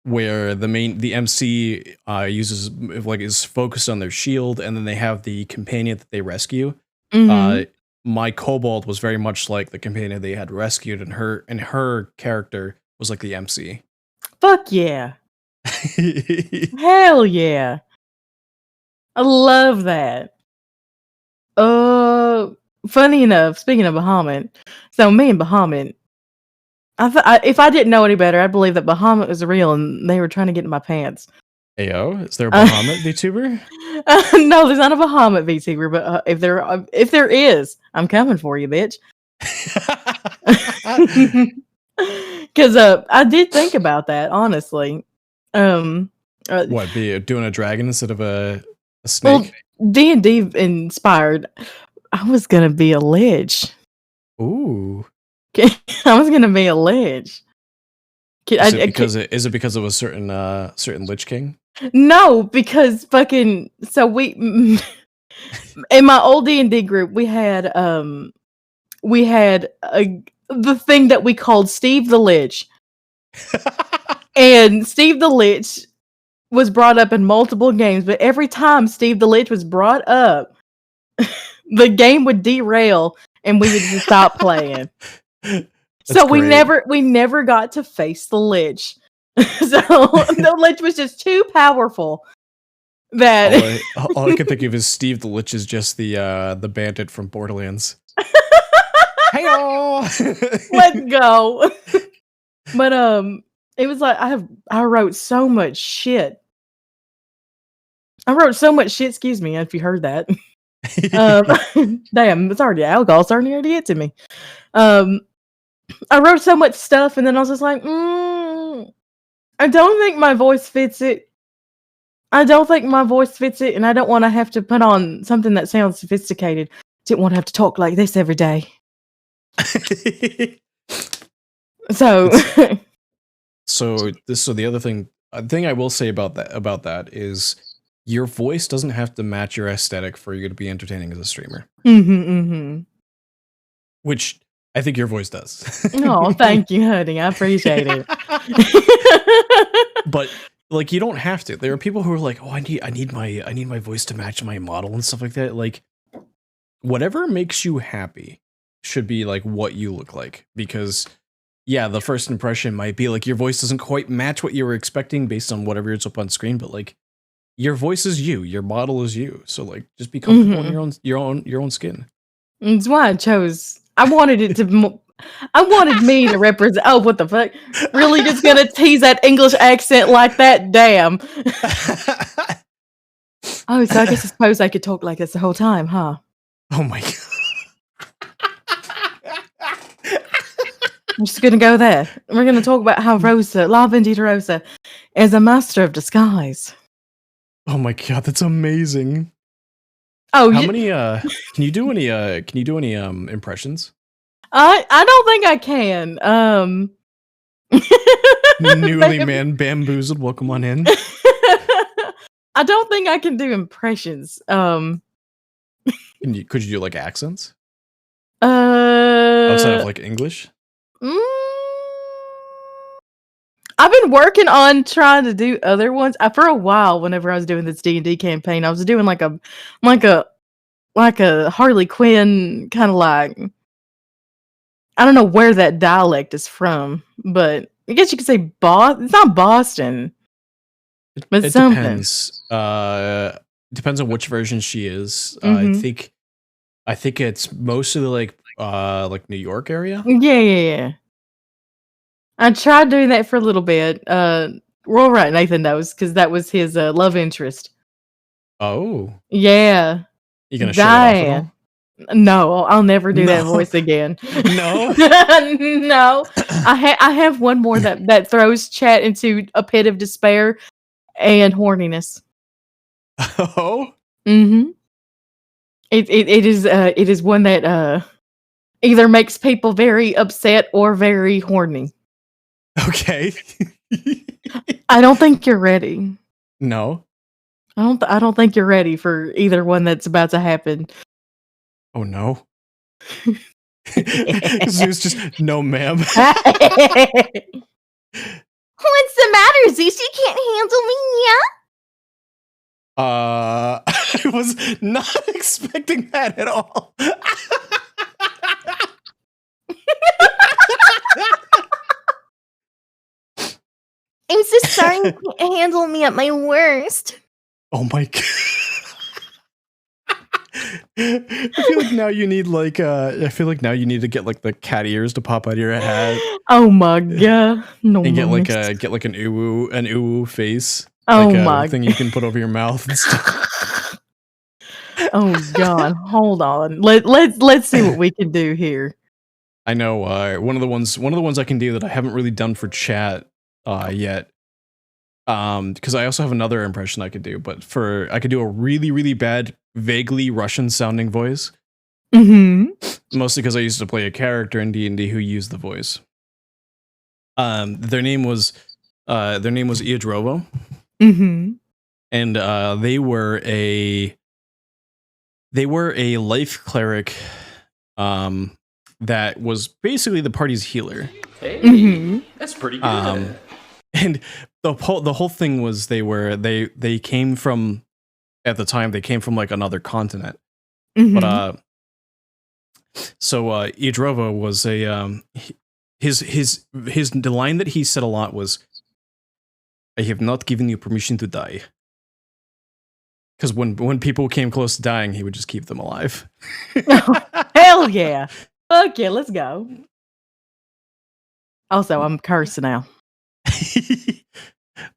where the MC uses like is focused on their shield, and then they have the companion that they rescue. My kobold was very much like the companion they had rescued, and her character was like the MC. Fuck yeah! Hell yeah! I love that. Funny enough, speaking of Bahamut, so me and Bahamut, if I didn't know any better, I'd believe that Bahamut was real and they were trying to get in my pants. Ayo, is there a Bahamut VTuber? No, there's not a Bahamut VTuber, but if there is, I'm coming for you, bitch. Because I did think about that, honestly. What, be doing a dragon instead of a snake? Well, D&D inspired. I was gonna be a lich. Ooh. I was gonna be a lich. Is it because of a certain Lich King? No, because fucking we in my old D&D group we had the thing that we called Steve the Lich. And Steve the Lich was brought up in multiple games, but every time Steve the Lich was brought up, the game would derail and we would just stop playing. So we never got to face the Lich. So the Lich was just too powerful that all I can think of is Steve the Lich is just the bandit from Borderlands. Hey-o! Let's go. But it was like I wrote so much shit. Excuse me if you heard that. Damn, it's already alcohol starting to get to me. I wrote so much stuff and then I was just like, I don't think my voice fits it. And I don't want to have to put on something that sounds sophisticated. Didn't want to have to talk like this every day. So the other thing I will say about that is your voice doesn't have to match your aesthetic for you to be entertaining as a streamer. Which I think your voice does. Oh, thank you, honey. I appreciate it. But like, you don't have to. There are people who are like, "Oh, I need my voice to match my model and stuff like that." Like, whatever makes you happy should be like what you look like. Because yeah, the first impression might be like your voice doesn't quite match what you were expecting based on whatever it's up on screen, but like your voice is you, your model is you. So like, just be comfortable in your own skin. That's why I wanted me to represent. Oh, what the fuck? Really, just gonna tease that English accent like that? Damn. Oh, so I suppose I could talk like this the whole time, huh? Oh my god. I'm just gonna go there. We're gonna talk about how LabandidaRosa is a master of disguise. Oh my god, that's amazing. Oh, how many? Can you do any impressions? I don't think I can. Newly man bamboozled. Welcome on in. I don't think I can do impressions. Could you do like accents? Outside of like English. I've been working on trying to do other ones. For a while, whenever I was doing this D&D campaign, I was doing like a Harley Quinn kind of like. I don't know where that dialect is from, but I guess you could say It's not Boston. But it depends. Depends on which version she is. I think it's mostly like New York area. Yeah. I tried doing that for a little bit. We're all right, Nathan knows, because that was his love interest. Oh. Yeah. You gonna show it off at all? No, I'll never do that voice again. No. No. I have one more that throws chat into a pit of despair. and horniness. Oh, Mm-hmm. It is one that either makes people very upset or very horny. okay. I don't think you're ready. No. I don't think you're ready for either one that's about to happen. Oh no. Zeus just no, ma'am. What's the matter, Zeus? You can't handle me yet? I was not expecting that at all. I'm so sorry you can't handle me at my worst. Oh my god. I feel like now you need like I feel like now you need to get like the cat ears to pop out of your head Oh my god. No and get like nice. an ooh face. Oh Like my thing you can put over your mouth and stuff. Oh god. Hold on. Let's see what we can do here. I know one of the ones I can do that I haven't really done for chat yet. Because I also have another impression I could do, but I could do a really, really bad, vaguely Russian sounding voice. Mm-hmm. Mostly because I used to play a character in D&D who used the voice. Their name was Iadrovo. Mm-hmm. And they were a life cleric that was basically the party's healer. Hey, that's pretty good. And the whole thing was they came from, at the time, they came from like another continent. Mm-hmm. But so Iadrovo was the line that he said a lot was, "I have not given you permission to die." Because when people came close to dying, he would just keep them alive. Hell yeah. Fuck yeah, let's go. Also, I'm cursed now.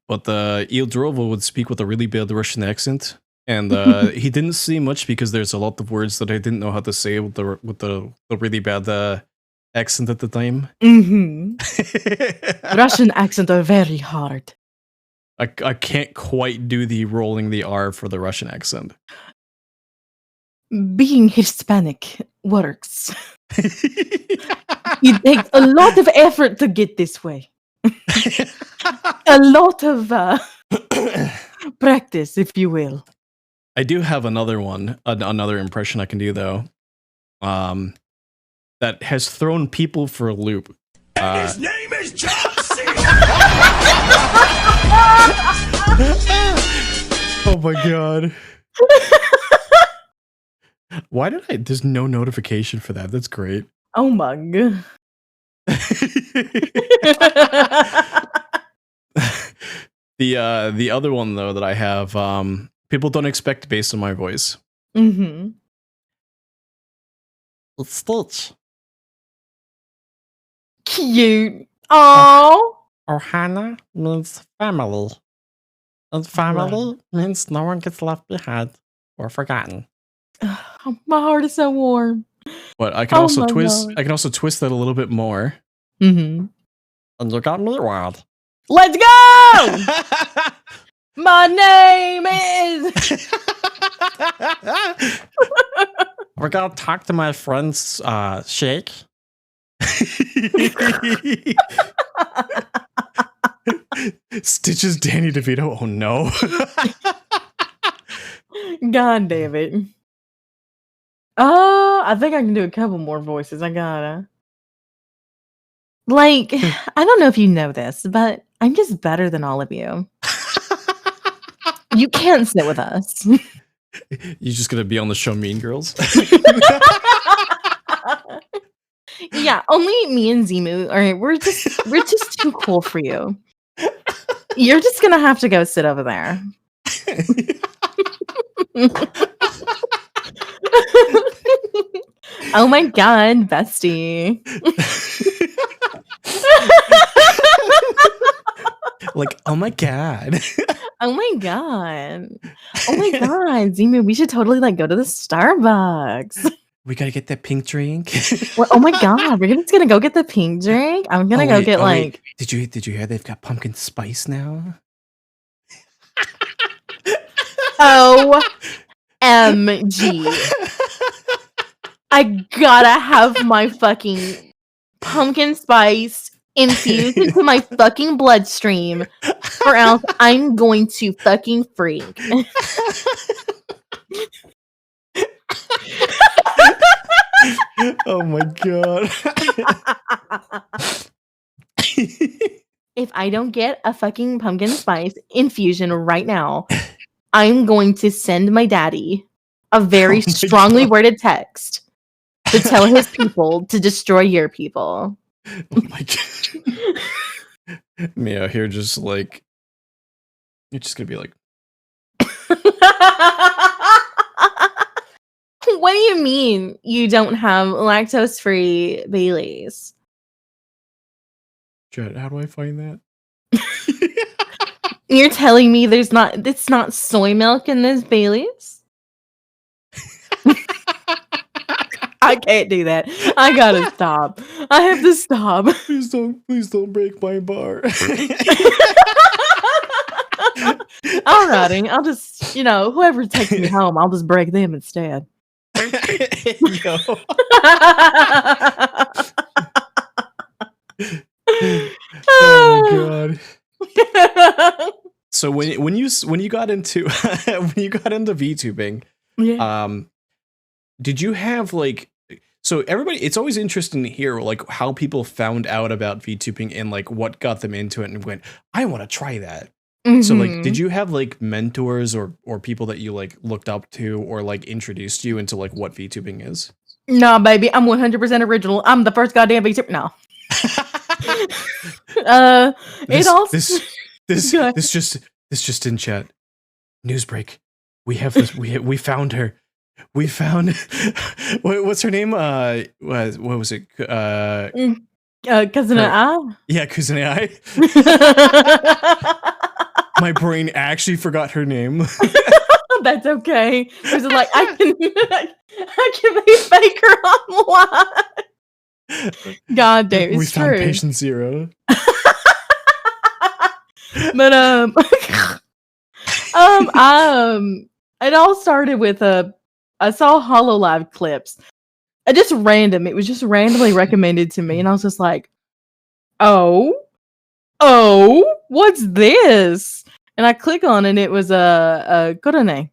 But Iadrovo would speak with a really bad Russian accent, and he didn't say much because there's a lot of words that I didn't know how to say with the really bad accent at the time. Mm-hmm. Russian accents are very hard. I can't quite do the rolling the R for the Russian accent. Being Hispanic works. It takes a lot of effort to get this way. A lot of practice, if you will. I do have another one, another impression I can do though, that has thrown people for a loop. His name is John C. Oh my god! Why did I? There's no notification for that. That's great. Oh my god. The other one though that I have, people don't expect based on my voice. Mm-hmm. It's Stitch. Cute. Oh. Ohana means family. And family means no one gets left behind or forgotten. My heart is so warm. But I can also twist. God. I can also twist that a little bit more. Mm-hmm. And you got me wild. Let's go! My name is. We're gonna talk to my friends, Shake. Stitches Danny DeVito. Oh no. God damn it. I think I can do a couple more voices. I gotta. Like, I don't know if you know this, but I'm just better than all of you. You can't sit with us. You just gonna be on the show Mean Girls? Yeah, only me and Zimu. All right, we're just too cool for you. You're just gonna have to go sit over there. Oh my god, bestie. Like, oh my god. Oh my god. Oh my god, Zimu, we should totally like go to the Starbucks. We gotta get that pink drink. Well, oh my god, we're just gonna go get the pink drink. I'm gonna go get like. Did you hear they've got pumpkin spice now? OMG. I gotta have my fucking pumpkin spice infused into my fucking bloodstream, or else I'm going to fucking freak. Oh my god. If I don't get a fucking pumpkin spice infusion right now, I'm going to send my daddy a very strongly worded text to tell his people to destroy your people. Oh my god. Mia here just like, you're just gonna be like, what do you mean you don't have lactose-free Baileys? Jed, how do I find that? You're telling me it's not soy milk in this Baileys? I can't do that. I gotta stop. I have to stop. Please don't break my bar. Alrighty, I'll just, whoever takes me home, I'll just break them instead. Yo. Oh my god. So when you got into VTubing, Yeah. did you have like, so everybody, it's always interesting to hear like how people found out about VTubing and like what got them into it and went, I want to try that. So like, did you have like mentors or people that you like looked up to or like introduced you into like what VTubing is? No, baby, I'm 100% original. I'm the first goddamn VTuber. No. This just in chat. Newsbreak. We have this. We found her. We found. What's her name? What was it? Cousin I. Yeah, Cousin I. My brain actually forgot her name. That's okay. Because like I can be faker online. God damn, it's we true. found patient zero. But it all started with I saw HoloLive clips. It was just randomly recommended to me, and I was just like, oh, what's this? And I click on it, and it was a Korone.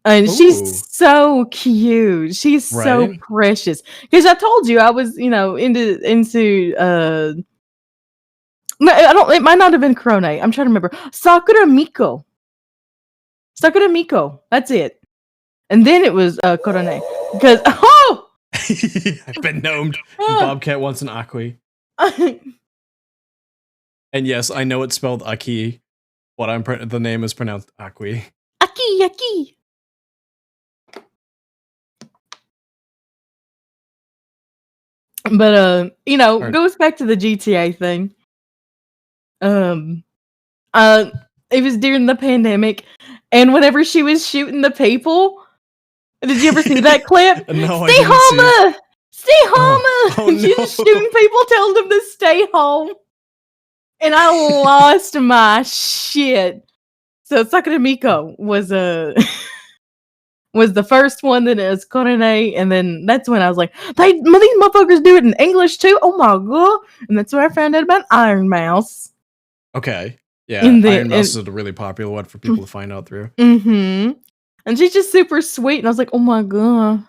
And she's so cute. She's so precious. Because I told you I was, into it might not have been Korone. I'm trying to remember. Sakura Miko. That's it. And then it was Korone. Because I've been gnomed. Bobcat wants an Akui. And yes, I know it's spelled Aki, but the name is pronounced Akui. Aki. But goes back to the GTA thing. It was during the pandemic, and whenever she was shooting the people, did you ever see that clip? No, stay home! Stay home! No. She's shooting people, telling them to stay home. And I lost my shit. So Sakura Miko was was the first one that is Korone, and then that's when I was like, these motherfuckers do it in English too? Oh my god. And that's when I found out about Iron Mouse. Okay. Yeah, Iron Mouse is a really popular one for people to find out through. Mm-hmm. And she's just super sweet, and I was like, oh my god.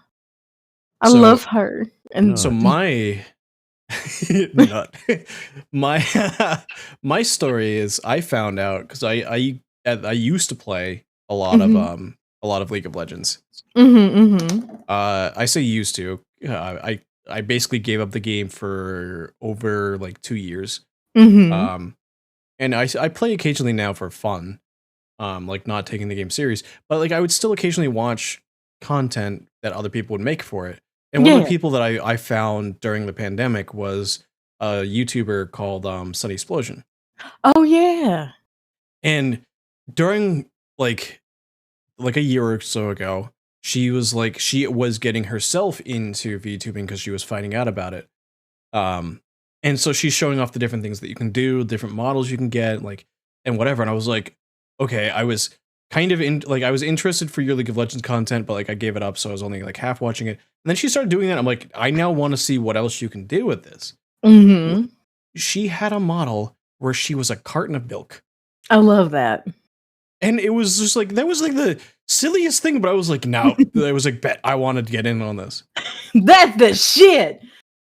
I love her. And so my my story is I found out because I used to play a lot of League of Legends. I say used to. I basically gave up the game for over like 2 years. And I play occasionally now for fun, like not taking the game serious. But like I would still occasionally watch content that other people would make for it. And one of the people that I found during the pandemic was a YouTuber called Sunny Explosion. Oh yeah. And during like a year or so ago, she was getting herself into VTubing because she was finding out about it. And so she's showing off the different things that you can do, different models you can get, like, and whatever. And I was like, okay, I was kind of I was interested for your League of Legends content, but like I gave it up, so I was only like half watching it. And then she started doing that. I'm like, I now want to see what else you can do with this. Mm-hmm. She had a model where she was a carton of milk. I love that. And it was just like, that was like the silliest thing, but I was like, no, I was like, bet I wanted to get in on this. That's the shit.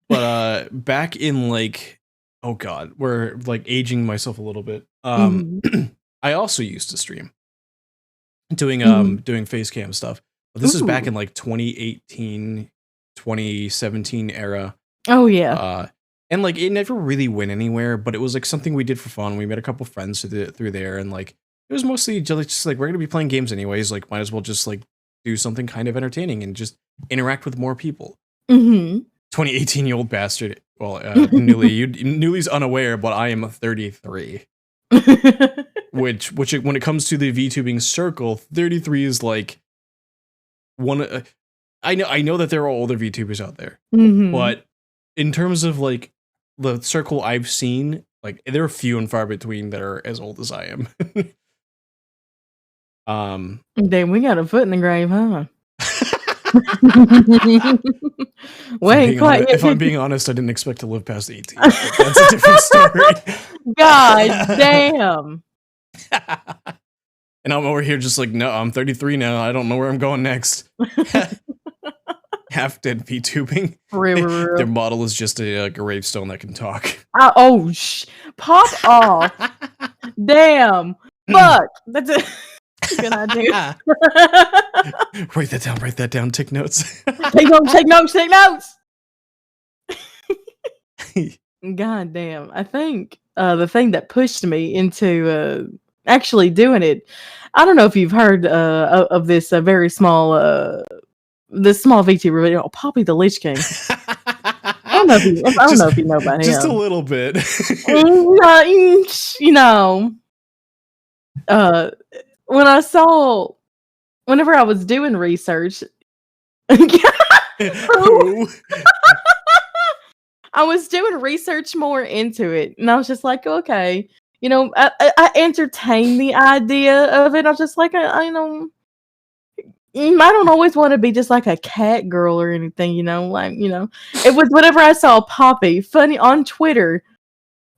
But back in like, oh god, we're like aging myself a little bit. I also used to stream doing face cam stuff. But this is back in like 2018, 2017 era. Oh yeah. And like it never really went anywhere, but it was like something we did for fun. We met a couple friends through there, and like it was mostly just like we're gonna be playing games anyways. Like might as well just like do something kind of entertaining and just interact with more people. 2018-year-old bastard. Well, Newly's unaware, but I am 33. which when it comes to the VTubing circle, 33 is like one. I know that there are older VTubers out there, but in terms of like the circle I've seen, like there are few and far between that are as old as I am. Damn, we got a foot in the grave, huh? Wait, if I'm being honest, I didn't expect to live past 18. That's a different story. God damn. And I'm over here just like, no, I'm 33 now. I don't know where I'm going next. Half dead VTubing. Their model is just a gravestone that can talk. Pop off. Damn. Fuck. That's a good idea. Write that down. Take notes. Take notes. God damn. I think the thing that pushed me into actually doing it, I don't know if you've heard of this very small VTuber, you know, Poppy the Lich King. I don't know if you know about him. Just a little bit. You know, whenever I was doing research, I was doing research more into it, and I was just like, okay, you know, I entertained the idea of it. I was just like, I know, I don't always want to be just like a cat girl or anything, you know, like, you know, it was whenever I saw Poppy funny on Twitter.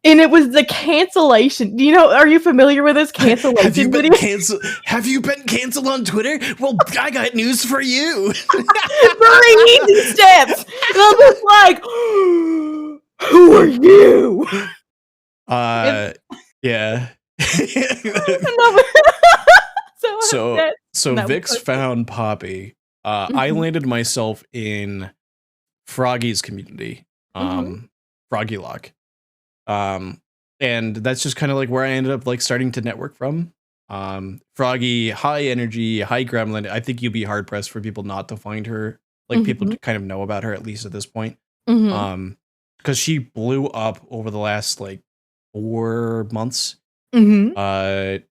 And it was the cancellation. You know, are you familiar with this cancellation video? Have you been canceled on Twitter? Well, I got news for you. 3 easy steps. And I'm just like, who are you? Yeah. So Vix found Poppy. I landed myself in Froggy's community. Froggy Lock. And that's just kind of like where I ended up like starting to network from. Froggy, high energy, high gremlin. I think you'd be hard pressed for people not to find her. Like people kind of know about her, at least at this point. Because she blew up over the last like 4 months. Like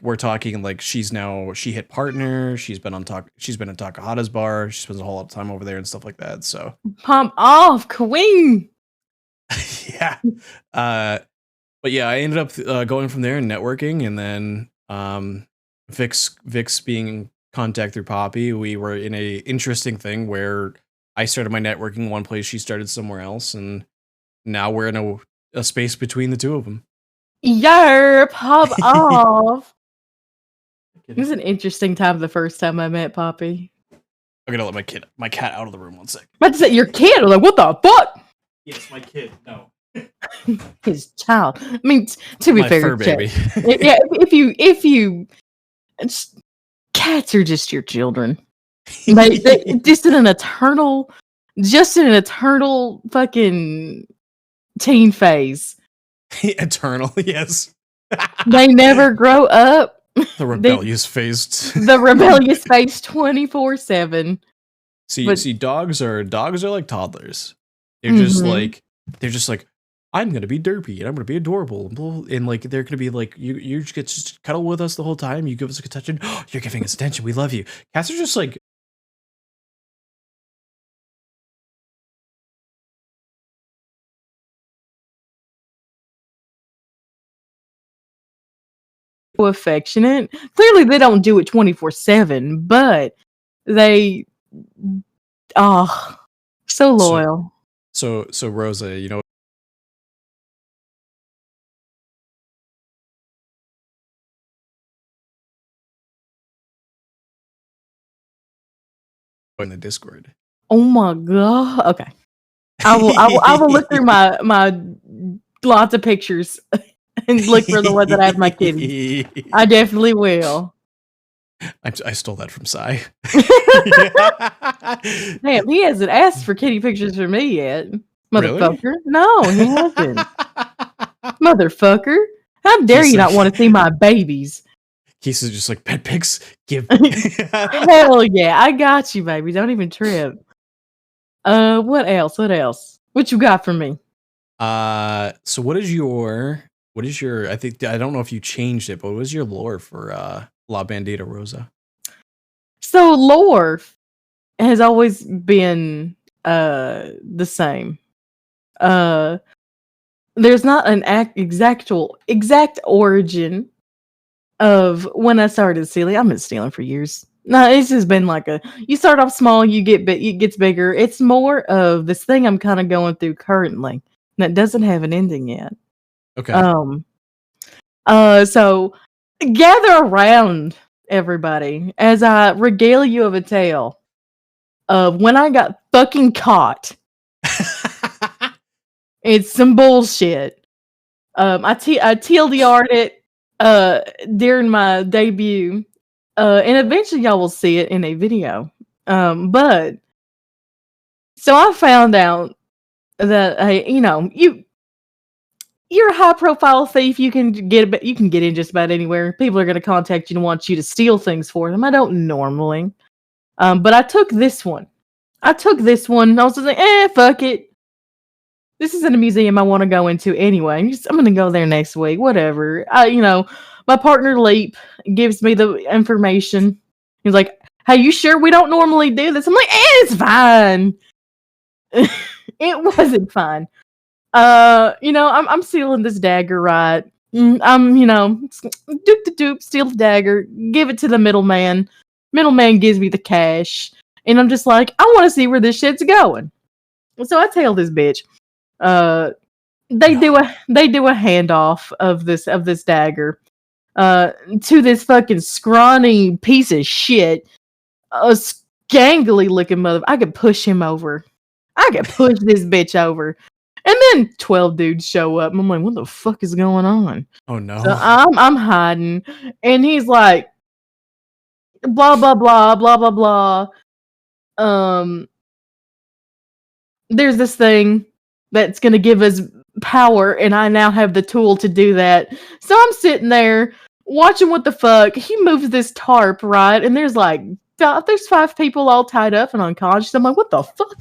we're talking like she hit partner. She's been in Takahata's bar. She spends a whole lot of time over there and stuff like that. So pump off, queen. Yeah. But yeah, I ended up going from there and networking, and then Vix being in contact through Poppy, we were in a interesting thing where I started my networking one place, she started somewhere else, and now we're in a space between the two of them. Yo, pop off. It was an interesting time the first time I met Poppy. I'm gonna let my cat out of the room 1 sec. About to say your kid. I'm like, what the fuck? Yes, my kid. No. His child. I mean, to be fair, fur baby. Yeah, if you, cats are just your children. They just in an eternal fucking teen phase. Eternal, yes. They never grow up. The rebellious phase. The rebellious phase 24/7. See, dogs are like toddlers. They're just like, I'm gonna be derpy and I'm gonna be adorable, and like they're gonna be like, you get to cuddle with us the whole time. You give us attention. Oh, you're giving us attention. We love you. Cats are just like. affectionate. Clearly, they don't do it 24/7, but they, oh, so loyal. So Rosa, in the Discord. Oh my god. Okay. I will look through my lots of pictures and look for the one that I have my kitties. I definitely will. I stole that from Sai. Damn, he hasn't asked for kitty pictures from me yet. Motherfucker. Really? No, he hasn't. Motherfucker. How dare He's you like- not want to see my babies? He's just like, pet pics, give. Hell yeah, I got you, baby. Don't even trip. What else? What you got for me? So what is your, I don't know if you changed it, but what was your lore for LabandidaRosa? So lore has always been the same. There's not an exact origin of when I started stealing. I've been stealing for years. No, it's just been like you start off small, it gets bigger. It's more of this thing I'm kind of going through currently that doesn't have an ending yet. Okay. So gather around, everybody, as I regale you of a tale of when I got fucking caught. It's some bullshit. I TLDR'd it during my debut, and eventually y'all will see it in a video. But so I found out that you're a high profile thief. You can get in just about anywhere. People are going to contact you and want you to steal things for them. I don't normally, but I took this one. I was just like, fuck it. This isn't a museum I want to go into anyway. I'm going to go there next week. Whatever. My partner Leap gives me the information. He's like, "Hey, you sure we don't normally do this?" I'm like, it's fine. It wasn't fine. I'm stealing this dagger, right? I'm, doop, steal the dagger, give it to the middleman. Middleman gives me the cash. And I'm just like, I want to see where this shit's going. So I tell this bitch. They do a handoff of this dagger to this fucking scrawny piece of shit, a scangly looking mother. I could push him over. I could push this bitch over, and then 12 dudes show up, and I'm like, what the fuck is going on? Oh no! So I'm hiding, and he's like, blah blah blah blah blah blah. There's this thing that's going to give us power, and I now have the tool to do that. So I'm sitting there watching what the fuck. He moves this tarp, right? And there's 5 people all tied up and unconscious. I'm like, what the fuck?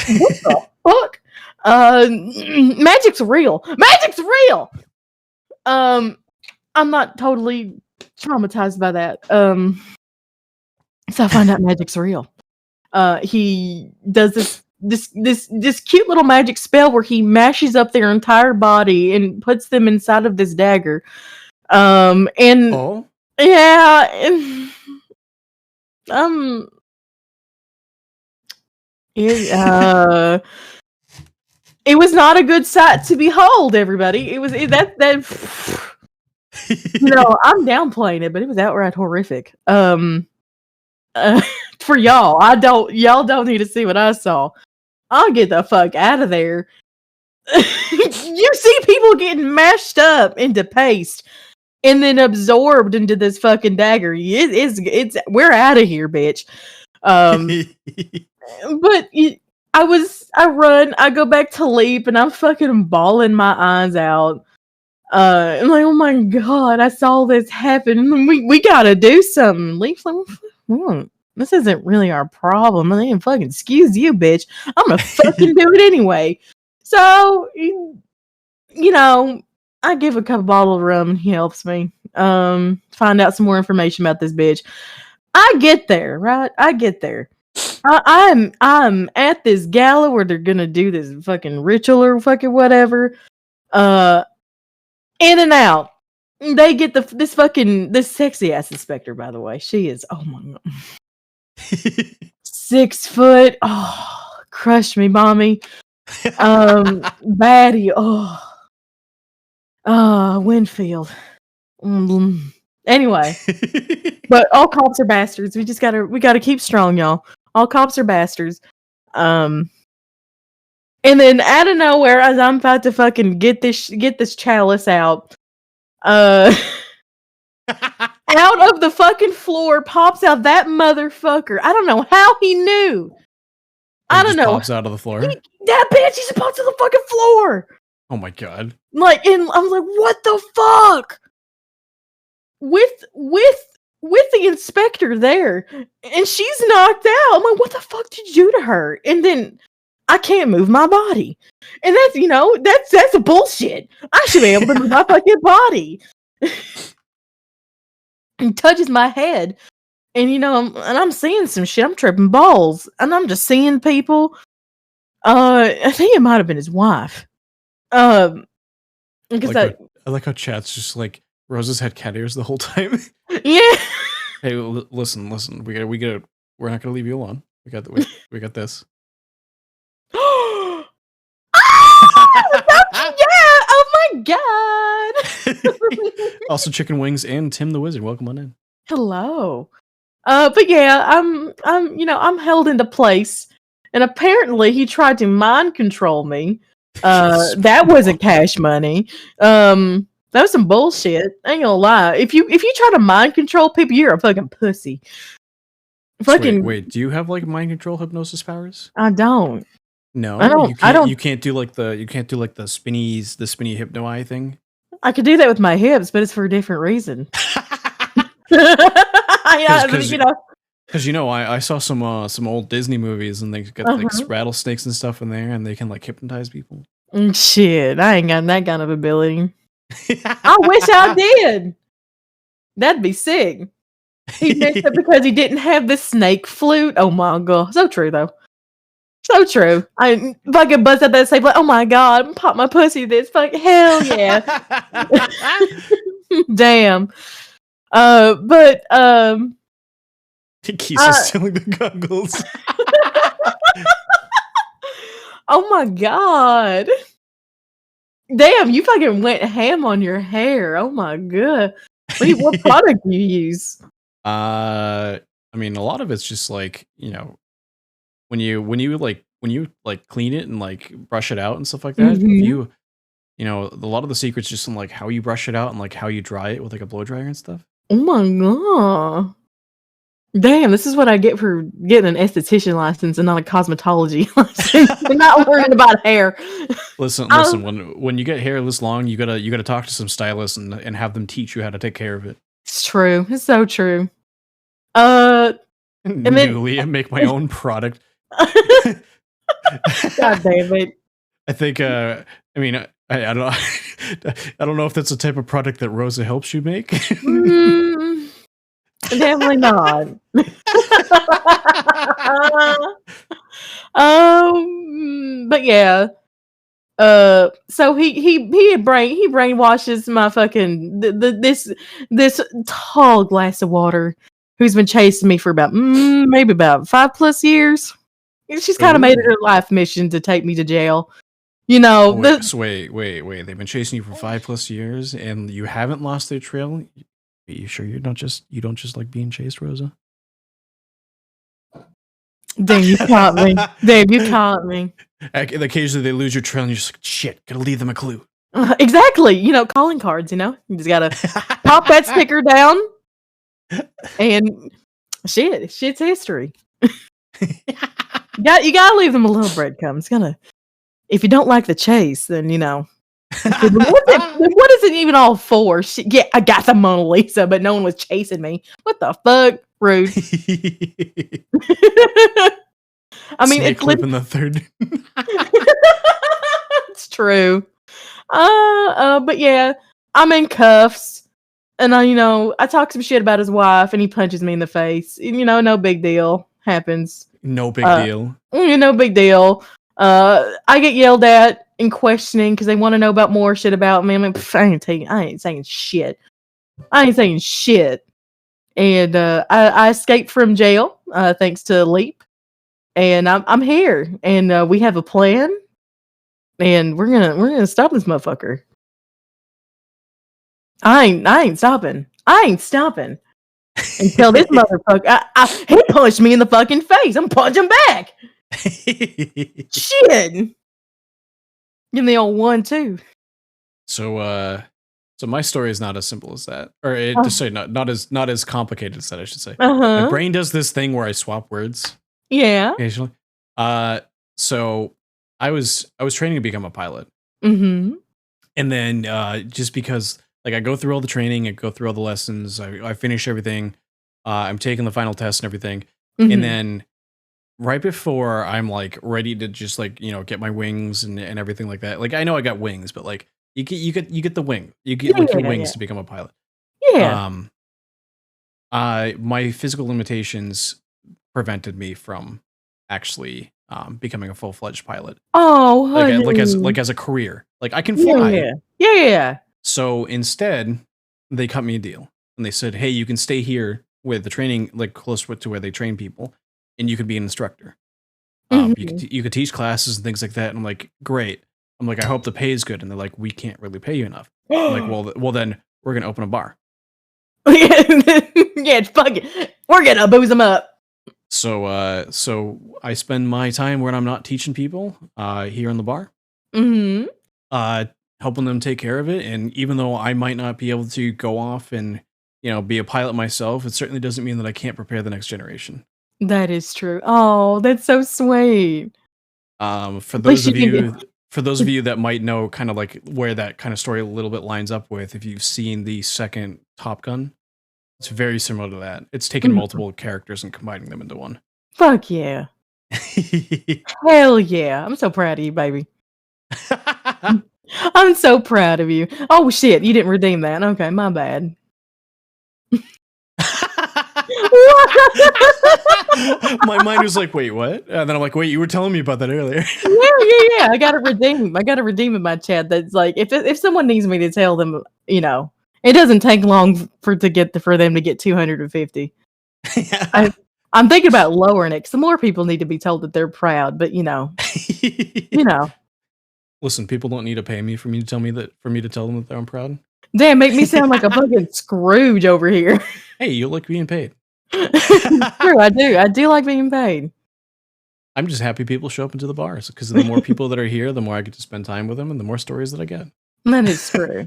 What the fuck? Magic's real. Magic's real! I'm not totally traumatized by that. So I find out magic's real. He does this cute little magic spell where he mashes up their entire body and puts them inside of this dagger. And yeah, and, it was not a good sight to behold, everybody. I'm downplaying it, but it was outright horrific. For y'all don't need to see what I saw. I'll get the fuck out of there. You see people getting mashed up into paste and then absorbed into this fucking dagger. It's we're out of here, bitch. But I run, I go back to Leap, and I'm fucking bawling my eyes out. I'm like, oh my god, I saw this happen. We gotta do something. Leap's like, this isn't really our problem. I didn't fucking excuse you, bitch. I'm gonna fucking do it anyway. So, I give a cup of bottle of rum and he helps me find out some more information about this bitch. I get there, right? I'm at this gala where they're gonna do this fucking ritual or fucking whatever. In and out. they get this sexy ass inspector, by the way. She is, oh my god. 6 foot. Oh, crush me, mommy. Baddie. Winfield. Anyway, but all cops are bastards. We gotta keep strong, y'all. All cops are bastards. And then out of nowhere, as I'm about to fucking get this chalice out, out of the fucking floor pops out that motherfucker. I don't know how he knew. I don't know. Pops out of the floor. That bitch, he's popped to the fucking floor. Oh my god! Like, and I was like, what the fuck? With the inspector there, and she's knocked out. I'm like, what the fuck did you do to her? And then I can't move my body, and that's a bullshit. I should be able to move my fucking body. And touches my head, and I'm seeing some shit. I'm tripping balls, and I'm just seeing people. I think it might have been his wife. Because I like how chat's just like Rosa's had cat ears the whole time. Yeah. Hey, listen. We're not gonna leave you alone. We got this. Yeah! Oh my god! Also, chicken wings and Tim the Wizard. Welcome on in. Hello. But yeah, I'm held into place, and apparently he tried to mind control me. That wasn't cash money. That was some bullshit. I ain't gonna lie. If you try to mind control people, you're a fucking pussy. Fucking wait. Do you have like mind control hypnosis powers? I don't. No, I don't. You can't do like the spinny hypno eye thing. I could do that with my hips, but it's for a different reason. Because I saw some old Disney movies, and they got like rattlesnakes and stuff in there, and they can like hypnotize people. Shit, I ain't got that kind of ability. I wish I did. That'd be sick. He messed up because he didn't have the snake flute. Oh my god, so true though. So true. I fucking bust out that safe like, oh my god, pop my pussy. This fuck, hell yeah. Damn. But Keys is stealing the goggles. Oh my god. Damn, you fucking went ham on your hair. Oh my god. What product do you use? I mean, a lot of it's just like, when you clean it and like brush it out and stuff like that, a lot of the secrets just in like how you brush it out and like how you dry it with like a blow dryer and stuff. Oh my god. Damn, this is what I get for getting an esthetician license and not a cosmetology license. I'm not learning about hair. Listen, when you get hair this long, you gotta talk to some stylists and have them teach you how to take care of it. It's true. It's so true. Newly, I make my own product. God damn it. I think I don't I don't know if that's the type of product that Rosa helps you make. Definitely not. But yeah. So he brainwashes my fucking this tall glass of water, who's been chasing me for about maybe about 5+ years. She's kind of made it her life mission to take me to jail. Wait. They've been chasing you for 5+ years, and you haven't lost their trail. Are you sure you don't just like being chased, Rosa? Damn, you caught me. Occasionally they lose your trail, and you're just like, shit, gotta leave them a clue. Exactly. Calling cards. You just gotta pop that sticker down, and shit's history. You gotta leave them a little breadcrumb. It's gonna. If you don't like the chase, then what is it even all for? Yeah, I got the Mona Lisa, but no one was chasing me. What the fuck? Rude. I mean, it's clipping the third. It's true. But yeah, I'm in cuffs, and I talk some shit about his wife, and he punches me in the face. No big deal happens. No big deal. No big deal. I get yelled at and questioning because they want to know about more shit about me. I'm like, I ain't saying shit. I ain't saying shit. And I escaped from jail thanks to Leap, and I'm here, and we have a plan, and we're gonna stop this motherfucker. I ain't stopping. I ain't stopping until this motherfucker. He punched me in the fucking face. I'm punching back. Shit. Give me the old 1-2. So my story is not as simple as that, or to say not as complicated as that, I should say. My brain does this thing where I swap words. Yeah. Occasionally. So I was training to become a pilot, Mm-hmm. and then just because like I go through all the training, I go through all the lessons, I finish everything. I'm taking the final test and everything, and then right before I'm like ready to just like get my wings and everything like that. Like I know I got wings, but like you get the wing. You get like your wings to become a pilot. Yeah. My physical limitations prevented me from actually becoming a full-fledged pilot. Oh, honey. Like as a career. Like I can fly. Yeah. So instead, they cut me a deal and they said, "Hey, you can stay here with the training, like close to where they train people, and you could be an instructor. You could teach classes and things like that." And I'm like, "Great." I'm like, "I hope the pay is good." And they're like, "We can't really pay you enough." I'm like, "Well, then we're gonna open a bar." Yeah, fuck it. We're gonna booze them up. So I spend my time when I'm not teaching people here in the bar, helping them take care of it. And even though I might not be able to go off and be a pilot myself, it certainly doesn't mean that I can't prepare the next generation. That is true. Oh, that's so sweet. For those of you that might know kind of like where that kind of story a little bit lines up with, if you've seen the second Top Gun, it's very similar to that. It's taking multiple characters and combining them into one. Fuck yeah. Hell yeah. I'm so proud of you, baby. I'm so proud of you. Oh shit, you didn't redeem that. Okay, my bad. My mind was like, wait, what? And then I'm like, wait, you were telling me about that earlier. Yeah. I gotta redeem in my chat. That's like if someone needs me to tell them, it doesn't take long for them to get 250. I'm thinking about lowering it. Some more people need to be told that they're proud, but Listen, people don't need to pay me for me to tell them that I'm proud. Damn, make me sound like a fucking Scrooge over here. Hey, you like being paid. True, I do. I do like being paid. I'm just happy people show up into the bars because the more people that are here, the more I get to spend time with them and the more stories that I get. That is true.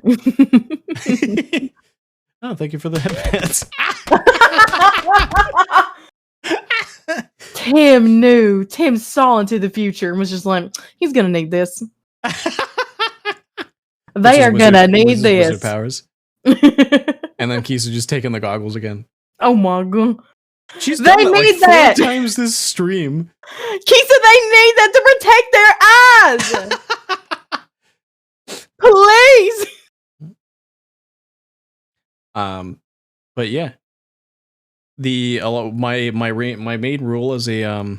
Oh, thank you for the headbands. Tim saw into the future and was just like, he's gonna need this. They are gonna need this. Wizard powers. And then Kisa just taking the goggles again. Oh my god. She's done that like 4 times this stream. Kisa, they need that to protect their eyes. Please. But yeah. My main rule as a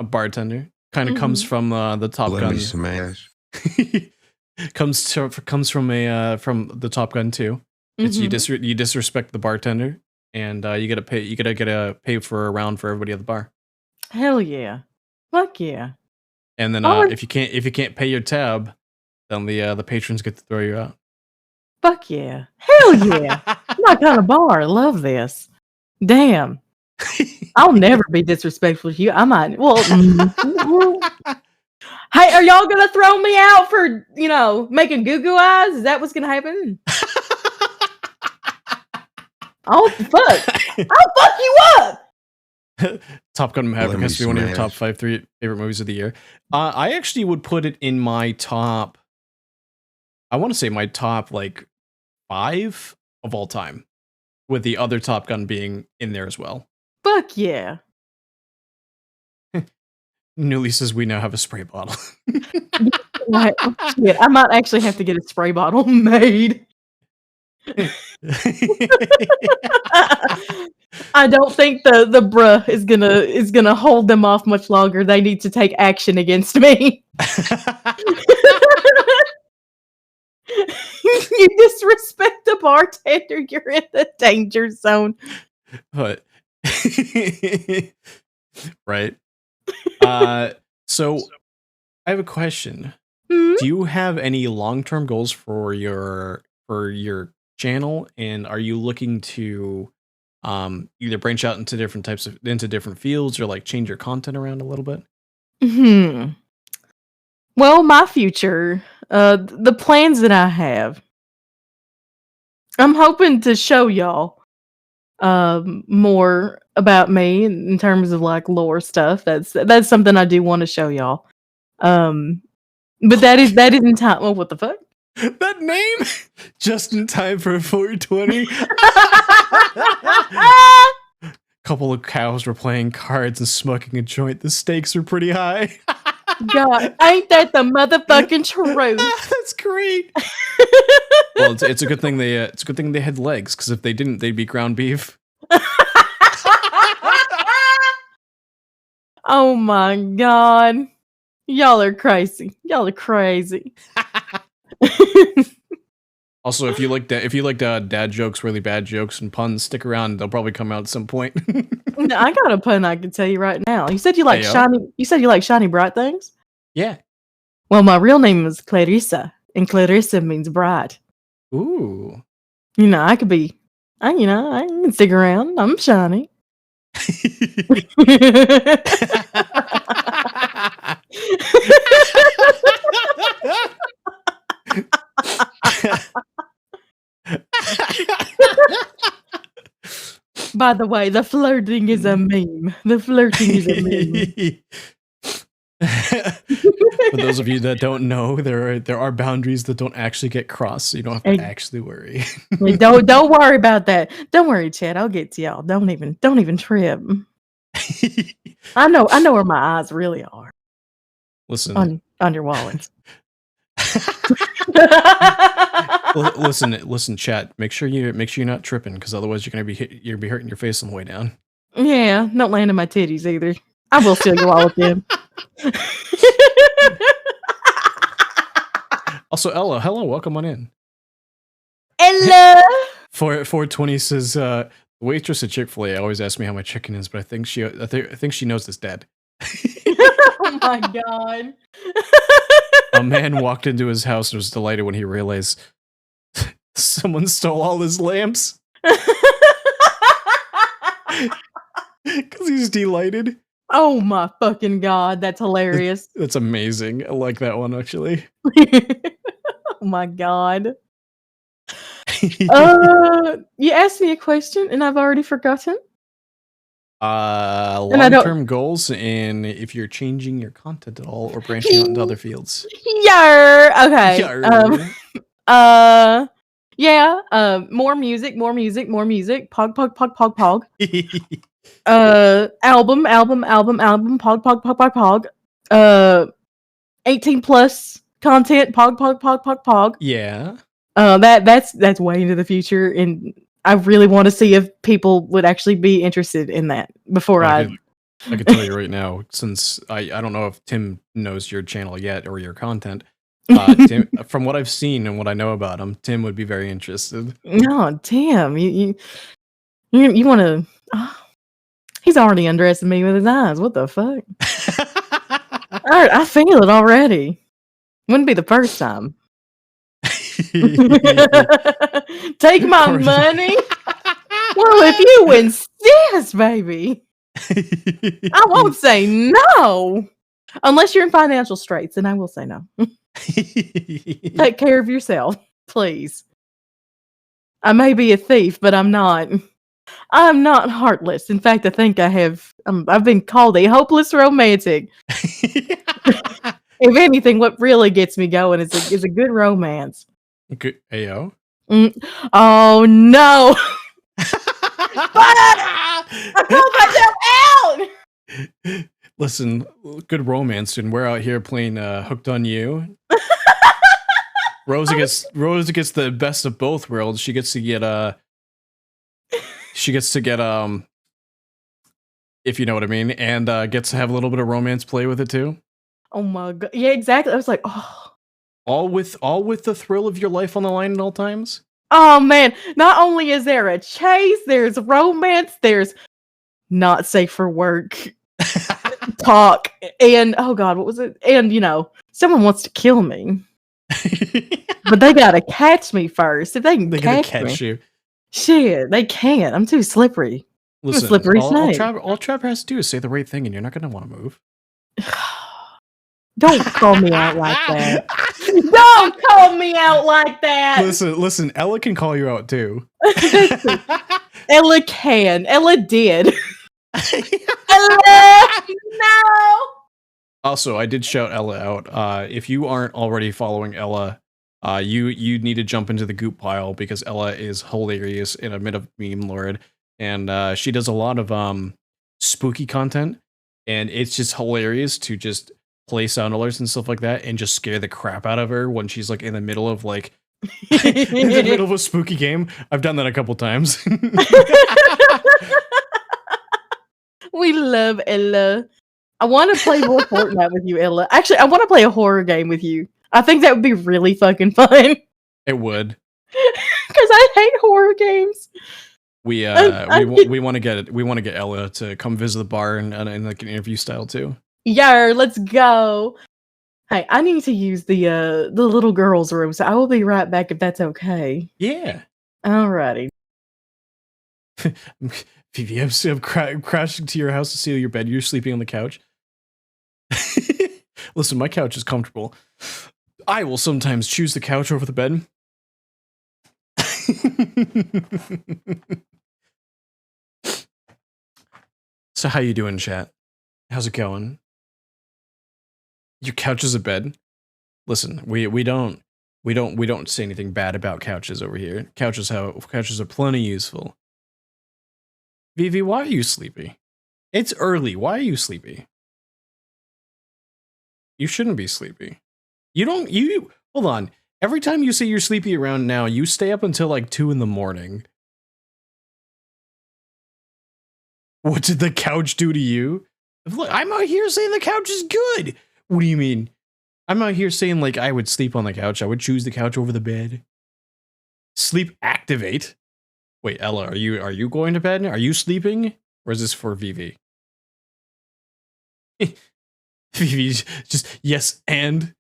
bartender kind of comes from the Top Gun. Smash. comes from the Top Gun 2. It's you disrespect the bartender, and you gotta pay for a round for everybody at the bar. Hell yeah. Fuck yeah. And then if you can't pay your tab, then the patrons get to throw you out. Fuck yeah. Hell yeah. My kind of bar. Love this. Damn. I'll never be disrespectful to you. I might. Well, hey, are y'all gonna throw me out for making goo eyes? Is that what's gonna happen? Oh fuck! I'll fuck you up. Top Gun Maverick has to be one of your top 3 favorite movies of the year. I actually would put it in my top. I want to say my top like 5 of all time, with the other Top Gun being in there as well. Fuck yeah. Newly says we now have a spray bottle. Shit, I might actually have to get a spray bottle made. I don't think the bruh is gonna hold them off much longer. They need to take action against me. You disrespect the bartender, you're in the danger zone. But right. So I have a question. Hmm? Do you have any long-term goals for your channel, and are you looking to either branch out into different fields or like change your content around a little bit? Well, my future, the plans that I have, I'm hoping to show y'all more about me in terms of like lore stuff. That's something I do want to show y'all. But that is in time. Oh, what the fuck? That name just in time for 420. Couple of cows were playing cards and smoking a joint. The stakes are pretty high. God, ain't that the motherfucking truth? That's great. Well, it's a good thing they had legs, because if they didn't, they'd be ground beef. Oh my god, y'all are crazy. Y'all are crazy. Also, if you like dad jokes, really bad jokes, and puns, stick around. They'll probably come out at some point. No, I got a pun I can tell you right now. You said you like Heyo. shiny. You said you like shiny bright things. Yeah. Well, my real name is Clarissa, and Clarissa means bright. Ooh. You know, I can stick around. I'm shiny. By the way, the flirting is a meme. The flirting is a meme. For those of you that don't know, there are boundaries that don't actually get crossed, so you don't have to actually worry. Don't worry about that. Don't worry, Chad. I'll get to y'all. Don't even trip. I know where my eyes really are. Listen. On your wallets. Listen, chat. Make sure you're not tripping, because otherwise you're gonna be hurting your face on the way down. Yeah, don't land on my titties either. I will steal your wallet then. Also, Ella, hello, welcome on in. Hello. 420 says, the waitress at Chick-fil-A always asks me how my chicken is, but I think she knows it's dead. Oh my god. A man walked into his house and was delighted when he realized someone stole all his lamps. Because he's delighted. Oh my fucking god, that's hilarious. That's amazing. I like that one, actually. Oh my god. You asked me a question and I've already forgotten. Long-term goals, and if you're changing your content at all or branching out into other fields. Yar. Okay. Yar. Yeah. More music. Pog. Album. Pog. 18 plus content. Pog. Yeah. That's way into the future, and I really want to see if people would actually be interested in that before I could tell you right now, since I don't know if Tim knows your channel yet or your content. Tim, from what I've seen and what I know about him, Tim would be very interested. No, damn, you want to? Oh, he's already underestimated me with his eyes. What the fuck? I feel it already. Wouldn't be the first time. Take my money. Well, if you insist, baby, I won't say no. Unless you're in financial straits, then I will say no. Take care of yourself, please. I may be a thief, but I'm not. I'm not heartless. In fact, I think I've been called a hopeless romantic. If anything, what really gets me going is a good romance. Good. Ayo. Oh no! I called myself out. Listen, good romance, and we're out here playing Hooked on You. Rosa gets the best of both worlds. She gets to get if you know what I mean, and gets to have a little bit of romance play with it too. Oh my god. Yeah, exactly. I was like, all with the thrill of your life on the line at all times. Oh man, not only is there a chase, there's romance, there's not safe for work talk, and oh god, what was it? And someone wants to kill me. But they gotta catch me first. If they can catch you. Shit, they can't. I'm too slippery. Listen, I'm a slippery snake. All Trapper has to do is say the right thing, and you're not going to want to move. Don't call me out like that. Don't call me out like that. Listen. Ella can call you out too. Ella can. Ella did. Ella, no. Also, I did shout Ella out. If you aren't already following Ella, you need to jump into the goop pile because Ella is hilarious in a bit of meme lord, and she does a lot of spooky content, and it's just hilarious to just play sound alerts and stuff like that and just scare the crap out of her when she's like in the middle of like in the middle of a spooky game. I've done that a couple times. We love Ella. I want to play more Fortnite with you, Ella. Actually, I want to play a horror game with you. I think that would be really fucking fun. It would. Because I hate horror games. We want to get Ella to come visit the bar and like an interview style too. Yeah, let's go. Hey, I need to use the little girls' room, so I will be right back if that's okay. Yeah. Alrighty. Vivi, I'm crashing to your house to steal your bed. You're sleeping on the couch. Listen, my couch is comfortable. I will sometimes choose the couch over the bed. So how you doing, chat? How's it going? Your couch is a bed. Listen, we don't say anything bad about couches over here. Couches are plenty useful. Vivi, why are you sleepy? It's early. Why are you sleepy? You shouldn't be sleepy. Hold on. Every time you say you're sleepy around now, you stay up until like 2 a.m. What did the couch do to you? I'm out here saying the couch is good. What do you mean? I'm out here saying like I would sleep on the couch. I would choose the couch over the bed. Sleep activate. Wait, Ella, are you going to bed? Are you sleeping? Or is this for Vivi? Vivi's just yes and.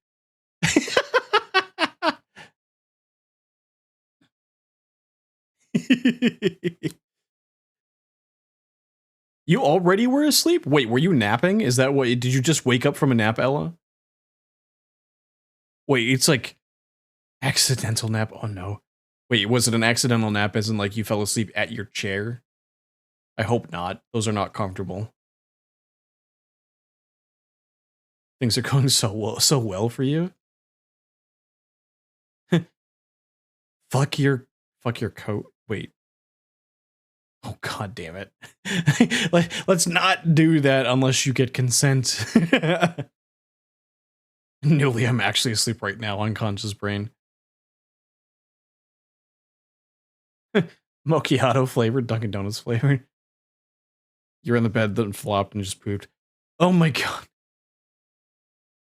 You already were asleep? Wait, were you napping? Is that what? Did you just wake up from a nap, Ella? Wait, it's like accidental nap. Oh no. Wait, was it an accidental nap as in like you fell asleep at your chair? I hope not. Those are not comfortable. Things are going so well for you. Fuck your coat. Wait. Oh god damn it. Let's not do that unless you get consent. Newly, I'm actually asleep right now, unconscious brain. Macchiato flavored, Dunkin' Donuts flavored. You're in the bed that flopped and just pooped. Oh my god.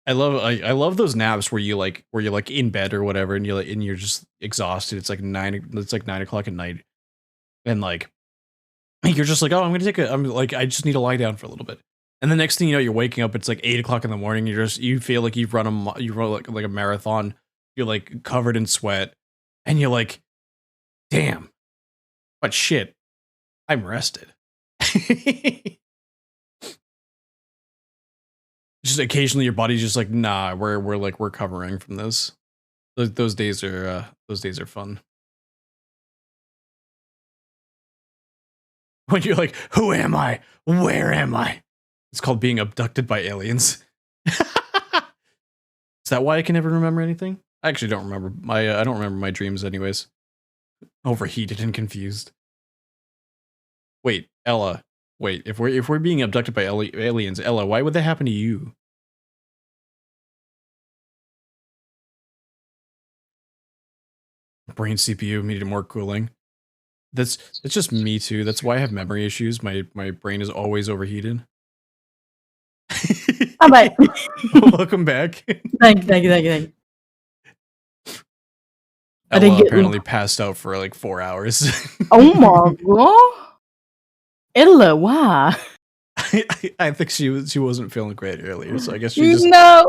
I love those naps where you're like in bed or whatever and you're just exhausted. It's like 9 o'clock at night. And like you're just like, oh, I just need to lie down for a little bit. And the next thing you know, you're waking up, it's like 8 o'clock in the morning. You feel like you run like a marathon. You're like covered in sweat. And you're like, damn. But shit, I'm rested. Just occasionally your body's just like, nah, we're covering from this. Those days are fun. When you're like, who am I? Where am I? It's called being abducted by aliens. Is that why I can never remember anything? I actually don't remember. I don't remember my dreams anyways. Overheated and confused. Wait, Ella. Wait, if we're being abducted by aliens, Ella, why would that happen to you? brain CPU needed more cooling. It's just me too. That's why I have memory issues. My brain is always overheated. I'm back. Welcome back. Thank you. I didn't Ella get apparently passed out for like 4 hours. Oh my god. Ella, why? I think she wasn't feeling great earlier, so I guess she just No.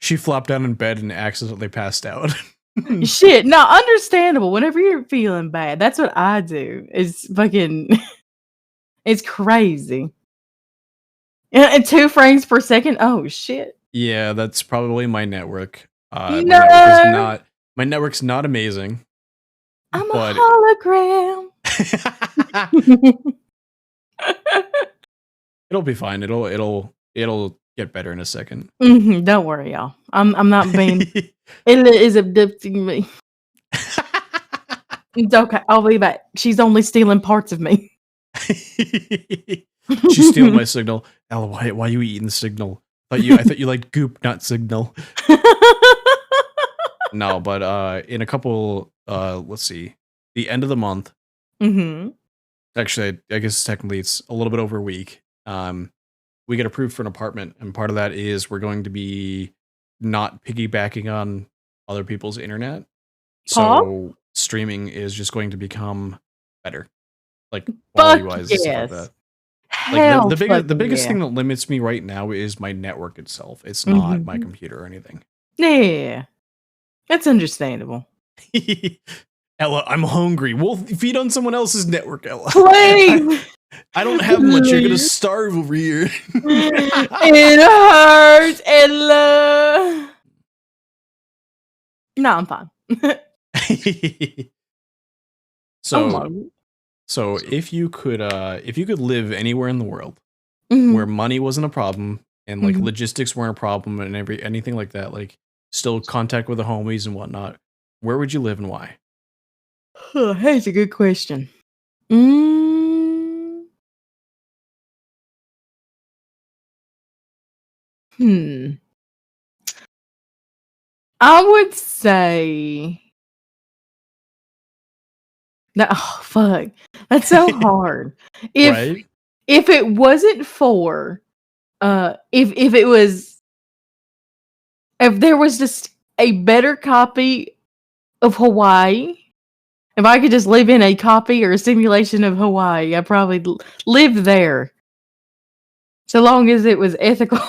she flopped down in bed and accidentally passed out. Shit. No, understandable. Whenever you're feeling bad, that's what I do. It's fucking it's crazy. And 2 frames per second. Oh shit. Yeah, that's probably my network. No. My network's not amazing. I'm but a hologram. It'll be fine. It'll get better in a second. Don't worry, y'all. I'm not being. Ella is abducting me. It's okay. I'll be back. She's only stealing parts of me. She's stealing my signal. Ella, why are you eating signal? I thought you liked goop, not signal. No, but in a couple, let's see, the end of the month. Actually, I guess technically it's a little bit over a week. We get approved for an apartment, and part of that is we're going to be not piggybacking on other people's internet. So streaming is just going to become better, like quality wise, yes. stuff like that. Hell, Like the biggest thing that limits me right now is my network itself. It's not my computer or anything. Yeah, that's understandable. Ella, I'm hungry. We'll feed on someone else's network, Ella. Please. I don't have much. You're gonna starve over here. It hurts, Ella. No, I'm fine. So if you could live anywhere in the world where money wasn't a problem and like logistics weren't a problem and anything like that, like still contact with the homies and whatnot, where would you live and why? That's a good question. I would say that. Oh fuck, that's so hard. If it wasn't for, if there was just a better copy of Hawaii, if I could just live in a copy or a simulation of Hawaii, I'd probably live there. So long as it was ethical.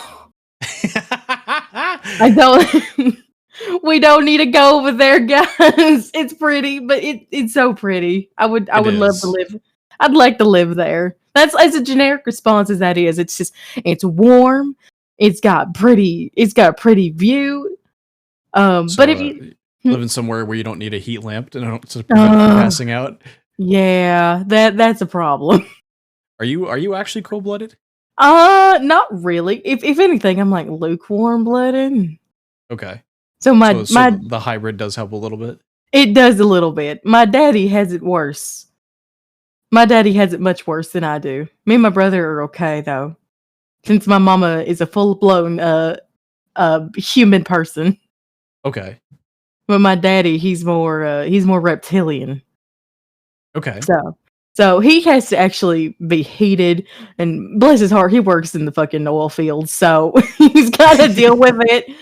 We don't need to go over there, guys. It's pretty, but it's so pretty. I would love to live. I'd like to live there. That's as a generic response as that is. It's just it's warm. It's got a pretty view. But if you living somewhere where you don't need a heat lamp to prevent passing out, yeah, that's a problem. Are you actually cold-blooded? Not really. If anything, I'm like lukewarm blooded. Okay. So the hybrid does help a little bit. It does a little bit. My daddy has it worse. My daddy has it much worse than I do. Me and my brother are okay though, since my mama is a full-blown human person. Okay. But my daddy, he's more reptilian. Okay. So he has to actually be heated, and bless his heart, he works in the fucking oil fields, so he's got to deal with it.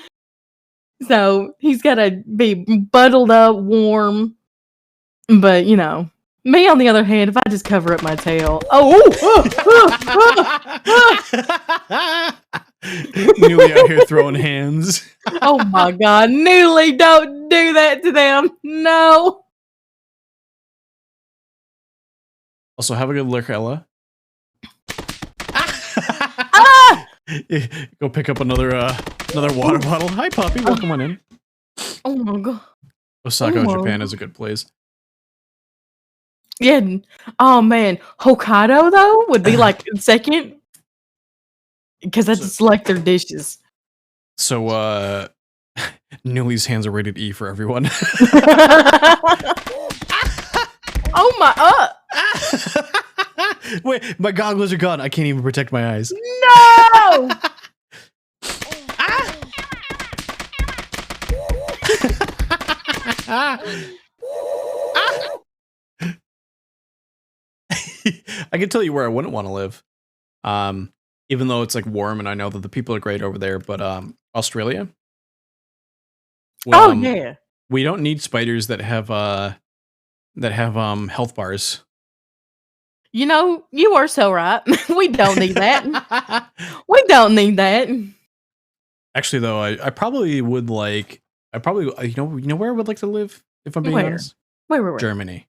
So he's got to be bundled up, warm. But you know, me on the other hand, if I just cover up my tail, Newly out here throwing hands. Oh my god, Newly, don't do that to them. No. Also, have a good look, Ella. Go pick up another water bottle. Hi, puppy. Welcome on in. Oh my god. Osaka, Japan is a good place. Yeah. Oh man, Hokkaido though would be like second because I just like their dishes. So, Newly's hands are rated E for everyone. Oh my! Wait, my goggles are gone. I can't even protect my eyes. No! I can tell you where I wouldn't want to live. Even though it's like warm and I know that the people are great over there, but Australia. Well, yeah. we don't need spiders that have health bars. You know, you are so right. We don't need that. We don't need that. Actually, though, I probably would like. I probably you know where I would like to live if I'm being Where? honest. Where? Germany.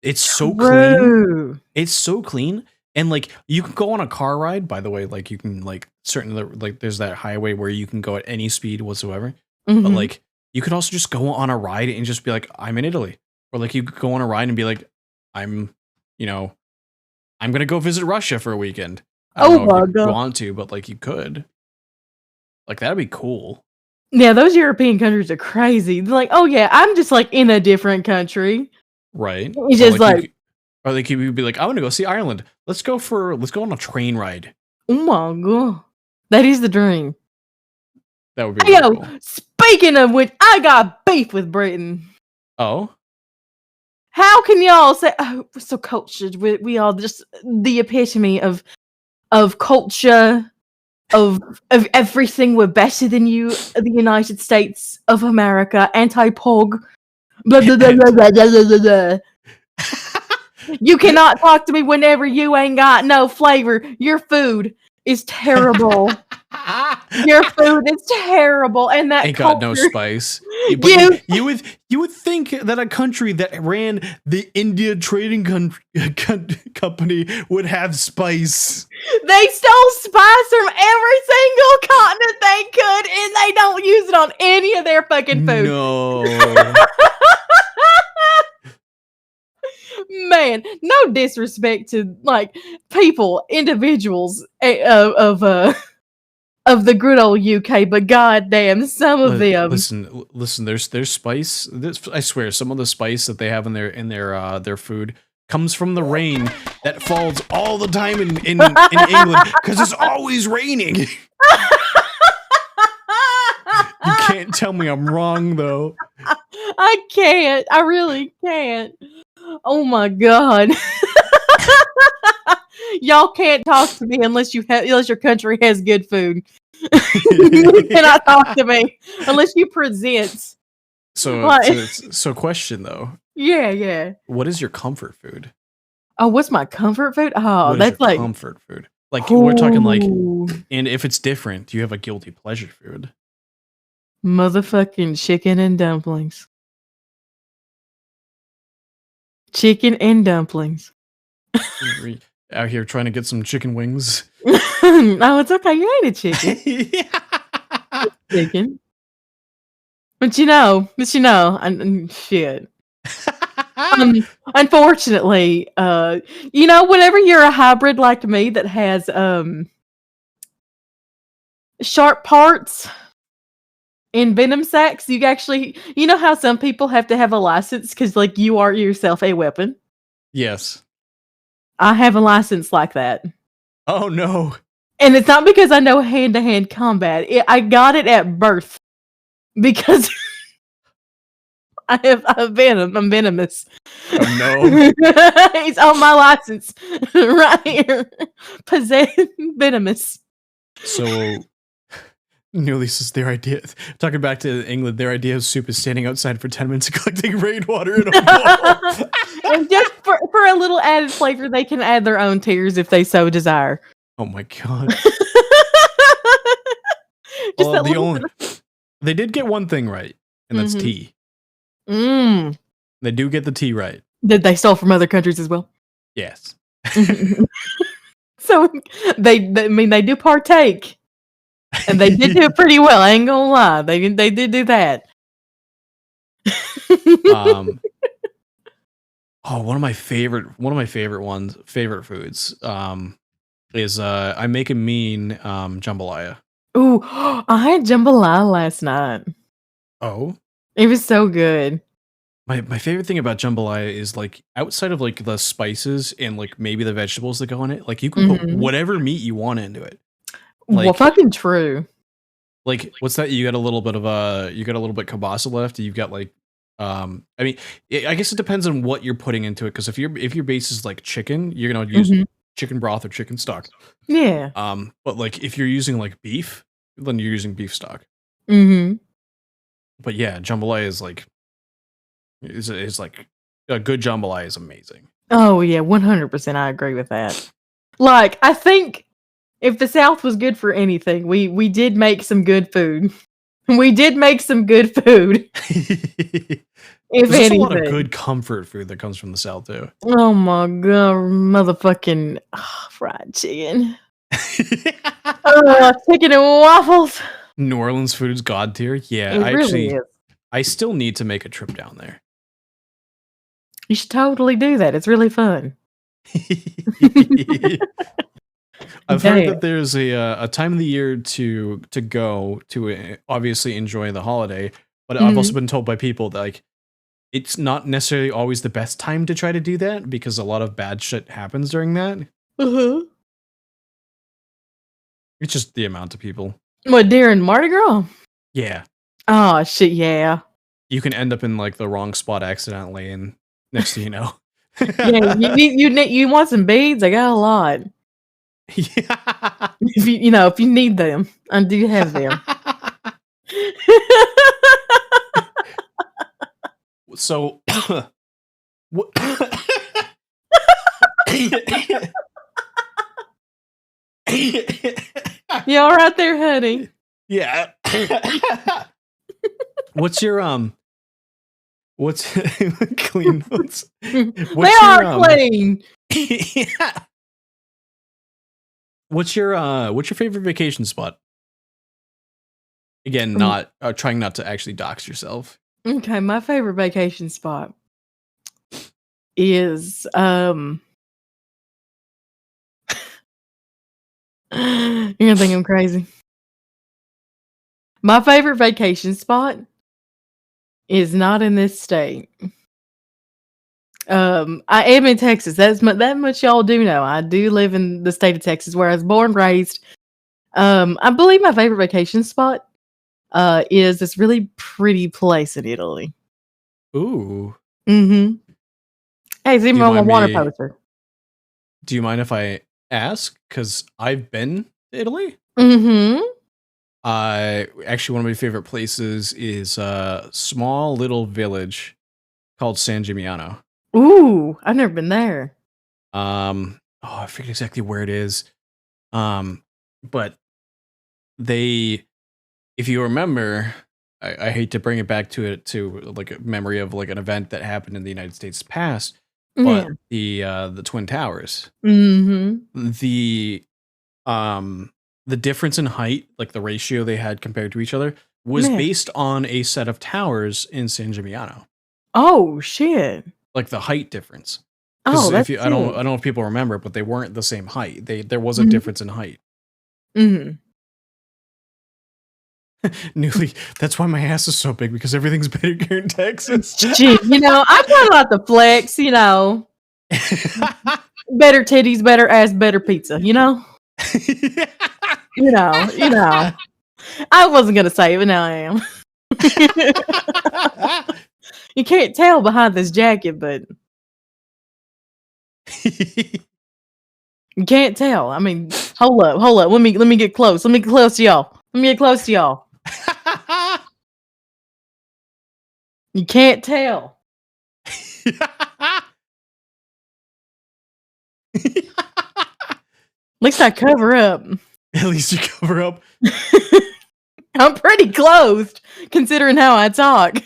It's so clean. True. It's so clean, and like you can go on a car ride. By the way, like you can like there's that highway where you can go at any speed whatsoever. But like you could also just go on a ride and just be like, I'm in Italy, or like you could go on a ride and be like, I'm gonna go visit Russia for a weekend. I don't know if you want to, but like you could. Like that'd be cool. Yeah, those European countries are crazy. They're like, oh yeah, I'm just like in a different country. Right. It's just like or they could be like, I want to go see Ireland. Let's go on a train ride. oh my god. That is the dream. That would be really cool. Speaking of which, I got beef with Britain. Oh? How can y'all say we're so cultured? We all just the epitome of culture, of everything. We're better than you, the United States of America, anti-pog, blah blah blah blah blah blah blah blah. You cannot talk to me whenever you ain't got no flavor. Your food is terrible. Your food is terrible, and that ain't culture, got no spice. But you would think that a country that ran the India Trading Company would have spice. They stole spice from every single continent they could, and they don't use it on any of their fucking food. No. Man, no disrespect to like people, individuals of the good old UK, but goddamn, some of them. Listen. There's spice. I swear, some of the spice that they have in their food comes from the rain that falls all the time in England because it's always raining. You can't tell me I'm wrong though. I can't. I really can't. Oh my god. Y'all can't talk to me unless your country has good food. You cannot talk to me unless you present. So question though. Yeah. What is your comfort food? Oh, what's my comfort food? Oh, What is that's your like comfort food. Like we're talking like, ooh, and if it's different, do you have a guilty pleasure food? motherfucking chicken and dumplings. Chicken and dumplings. Out here trying to get some chicken wings. Oh, it's okay. You ain't a chicken. Chicken. But you know, shit. Unfortunately, whenever you're a hybrid like me that has sharp parts in venom sacs, you actually, you know how some people have to have a license because like you are yourself a weapon. Yes. I have a license like that. Oh no. And it's not because I know hand-to-hand combat. I got it at birth because I have venom. I'm venomous. Oh no. It's on my license right here. Possess venomous. So this is their idea. Talking back to England, their idea of soup is standing outside for 10 minutes and collecting rainwater in a bowl. And just for a little added flavor, they can add their own tears if they so desire. Oh my god. Just they did get one thing right, and that's tea. They do get the tea right. Did they stole from other countries as well? Yes. So they do partake. And they did do it pretty well, I ain't gonna lie. They did do that. One of my favorite foods is I make a mean jambalaya. Ooh, I had jambalaya last night. Oh, it was so good. My favorite thing about jambalaya is like outside of like the spices and like maybe the vegetables that go in it, like you can put whatever meat you want into it. Like, well, fucking true. Like, what's that? You got a little bit kielbasa left. You've got like I mean, I guess it depends on what you're putting into it. Because if your base is like chicken, you're gonna use chicken broth or chicken stock. Yeah. But like if you're using like beef, then you're using beef stock. Mm-hmm. But yeah, jambalaya is like like a good jambalaya is amazing. Oh yeah, 100%. I agree with that. Like, I think if the South was good for anything, we did make some good food. We did make some good food. If There's anything, a lot of good comfort food that comes from the South too. Oh my god, motherfucking fried chicken. Chicken and waffles. New Orleans food is god tier. Yeah, It really is. I still need to make a trip down there. You should totally do that. It's really fun. I've heard that there's a time of the year to go to obviously enjoy the holiday, but I've also been told by people that like it's not necessarily always the best time to try to do that because a lot of bad shit happens during that. It's just the amount of people. What, during Mardi Gras? Yeah. Oh shit, yeah. You can end up in like the wrong spot accidentally, and next thing you know. Yeah, you want some beads? I got a lot. Yeah. If you need them, I do have them. So, You all right there, honey? Yeah. What's your What's clean notes? They are clean. Yeah. What's your favorite vacation spot? Again, not trying not to actually dox yourself. Okay, my favorite vacation spot is you're gonna think I'm crazy. My favorite vacation spot is not in this state. I am in Texas. That much y'all do know. I do live in the state of Texas where I was born and raised. I believe my favorite vacation spot is this really pretty place in Italy. Ooh. Mm-hmm. Hey, it's even on my water poster. Do you mind if I ask? Because I've been to Italy. Mm-hmm. Actually, one of my favorite places is a small little village called San Gimignano. Ooh, I've never been there. I forget exactly where it is. But if you remember, I hate to bring it back to like a memory of like an event that happened in the United States past, but the Twin Towers. Mm-hmm. The difference in height, like the ratio they had compared to each other, was based on a set of towers in San Gimignano. Oh shit! Like the height difference. Oh, that's I don't know if people remember, but they weren't the same height. There was a difference in height. Mm-hmm. Newly, that's why my ass is so big because everything's bigger in Texas. Gee, I try not to flex. Better titties, better ass, better pizza. You know. I wasn't gonna say it, but now I am. You can't tell behind this jacket, but you can't tell. I mean, hold up. Let me get close. Let me get close to y'all. You can't tell. At least I cover up. At least you cover up. I'm pretty closed, considering how I talk.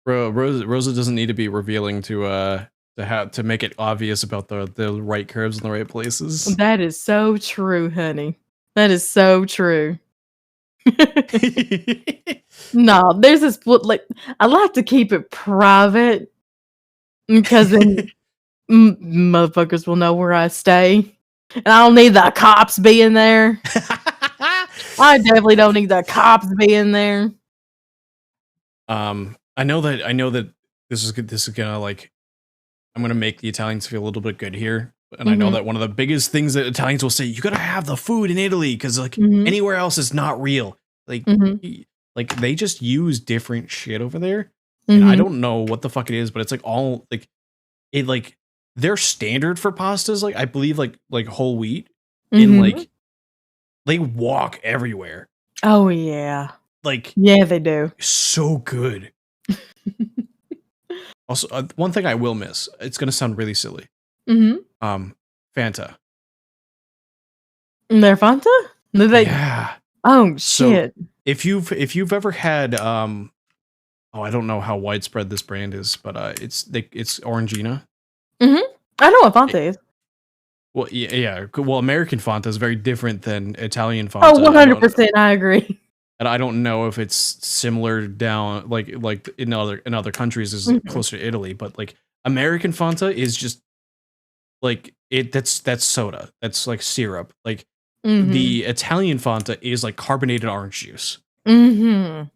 Bro, Rosa doesn't need to be revealing to make it obvious about the right curves in the right places. That is so true, honey. That is so true. No, there's this like I like to keep it private because then motherfuckers will know where I stay. And I don't need the cops being there. I definitely don't need the cops being there. I know that this is gonna like I'm gonna make the Italians feel a little bit good here. And I know that one of the biggest things that Italians will say, you gotta have the food in Italy because like anywhere else is not real. Like like they just use different shit over there. and I Mhm. don't know what the fuck it is, but it's like all like it like their standard for pastas, like I believe like whole wheat, and Mhm. like they walk everywhere. Oh yeah. Like Yeah, they do. so good. Also, one thing I will miss. It's gonna sound really silly. Mhm. Fanta. Their Fanta? Do they? Yeah. Oh So shit. if you've ever had oh, I don't know how widespread this brand is, but it's Orangina. Mhm. I know what It- Fanta is. well, yeah. Well, American Fanta is very different than Italian Fanta. Oh, 100%. I agree. And I don't know if it's similar down like in other countries is Mhm. closer to Italy, but like American Fanta is just like that's soda. That's like syrup. Like Mhm. the Italian Fanta is like carbonated orange juice, Mhm.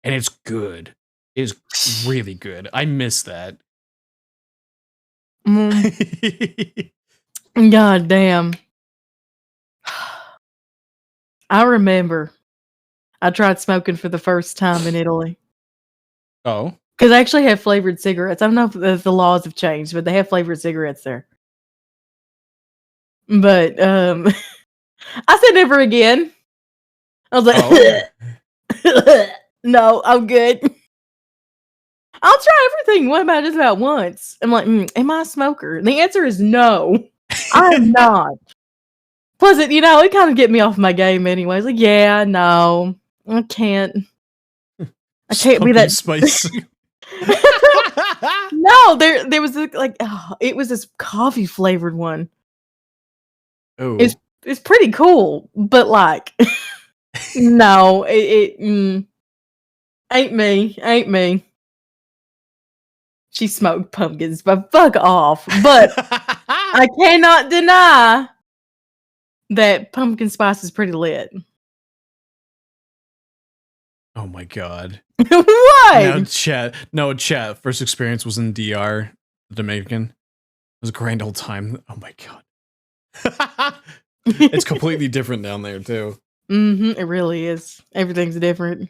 and it's good. It is really good. I miss that. Mm. God damn. I remember I tried smoking for the first time in Italy. Oh, Because they actually have flavored cigarettes. I don't know if the laws have changed, but they have flavored cigarettes there. But I said never again. I was like, no, I'm good. I'll try everything. What about just about once? I'm like, am I a smoker? And the answer is no. I am not. Plus, it kind of get me off my game anyways. Like, yeah, no, I can't. I can't be pumpkin that. spice. No, there was it was this coffee flavored one. Oh, It's pretty cool, but like, no, ain't me. She smoked pumpkins, but fuck off. But I cannot deny that pumpkin spice is pretty lit. oh my god. What? No chat. First experience was in DR, Dominican. It was a grand old time. Oh my god. It's completely different down there too. It really is. Everything's different.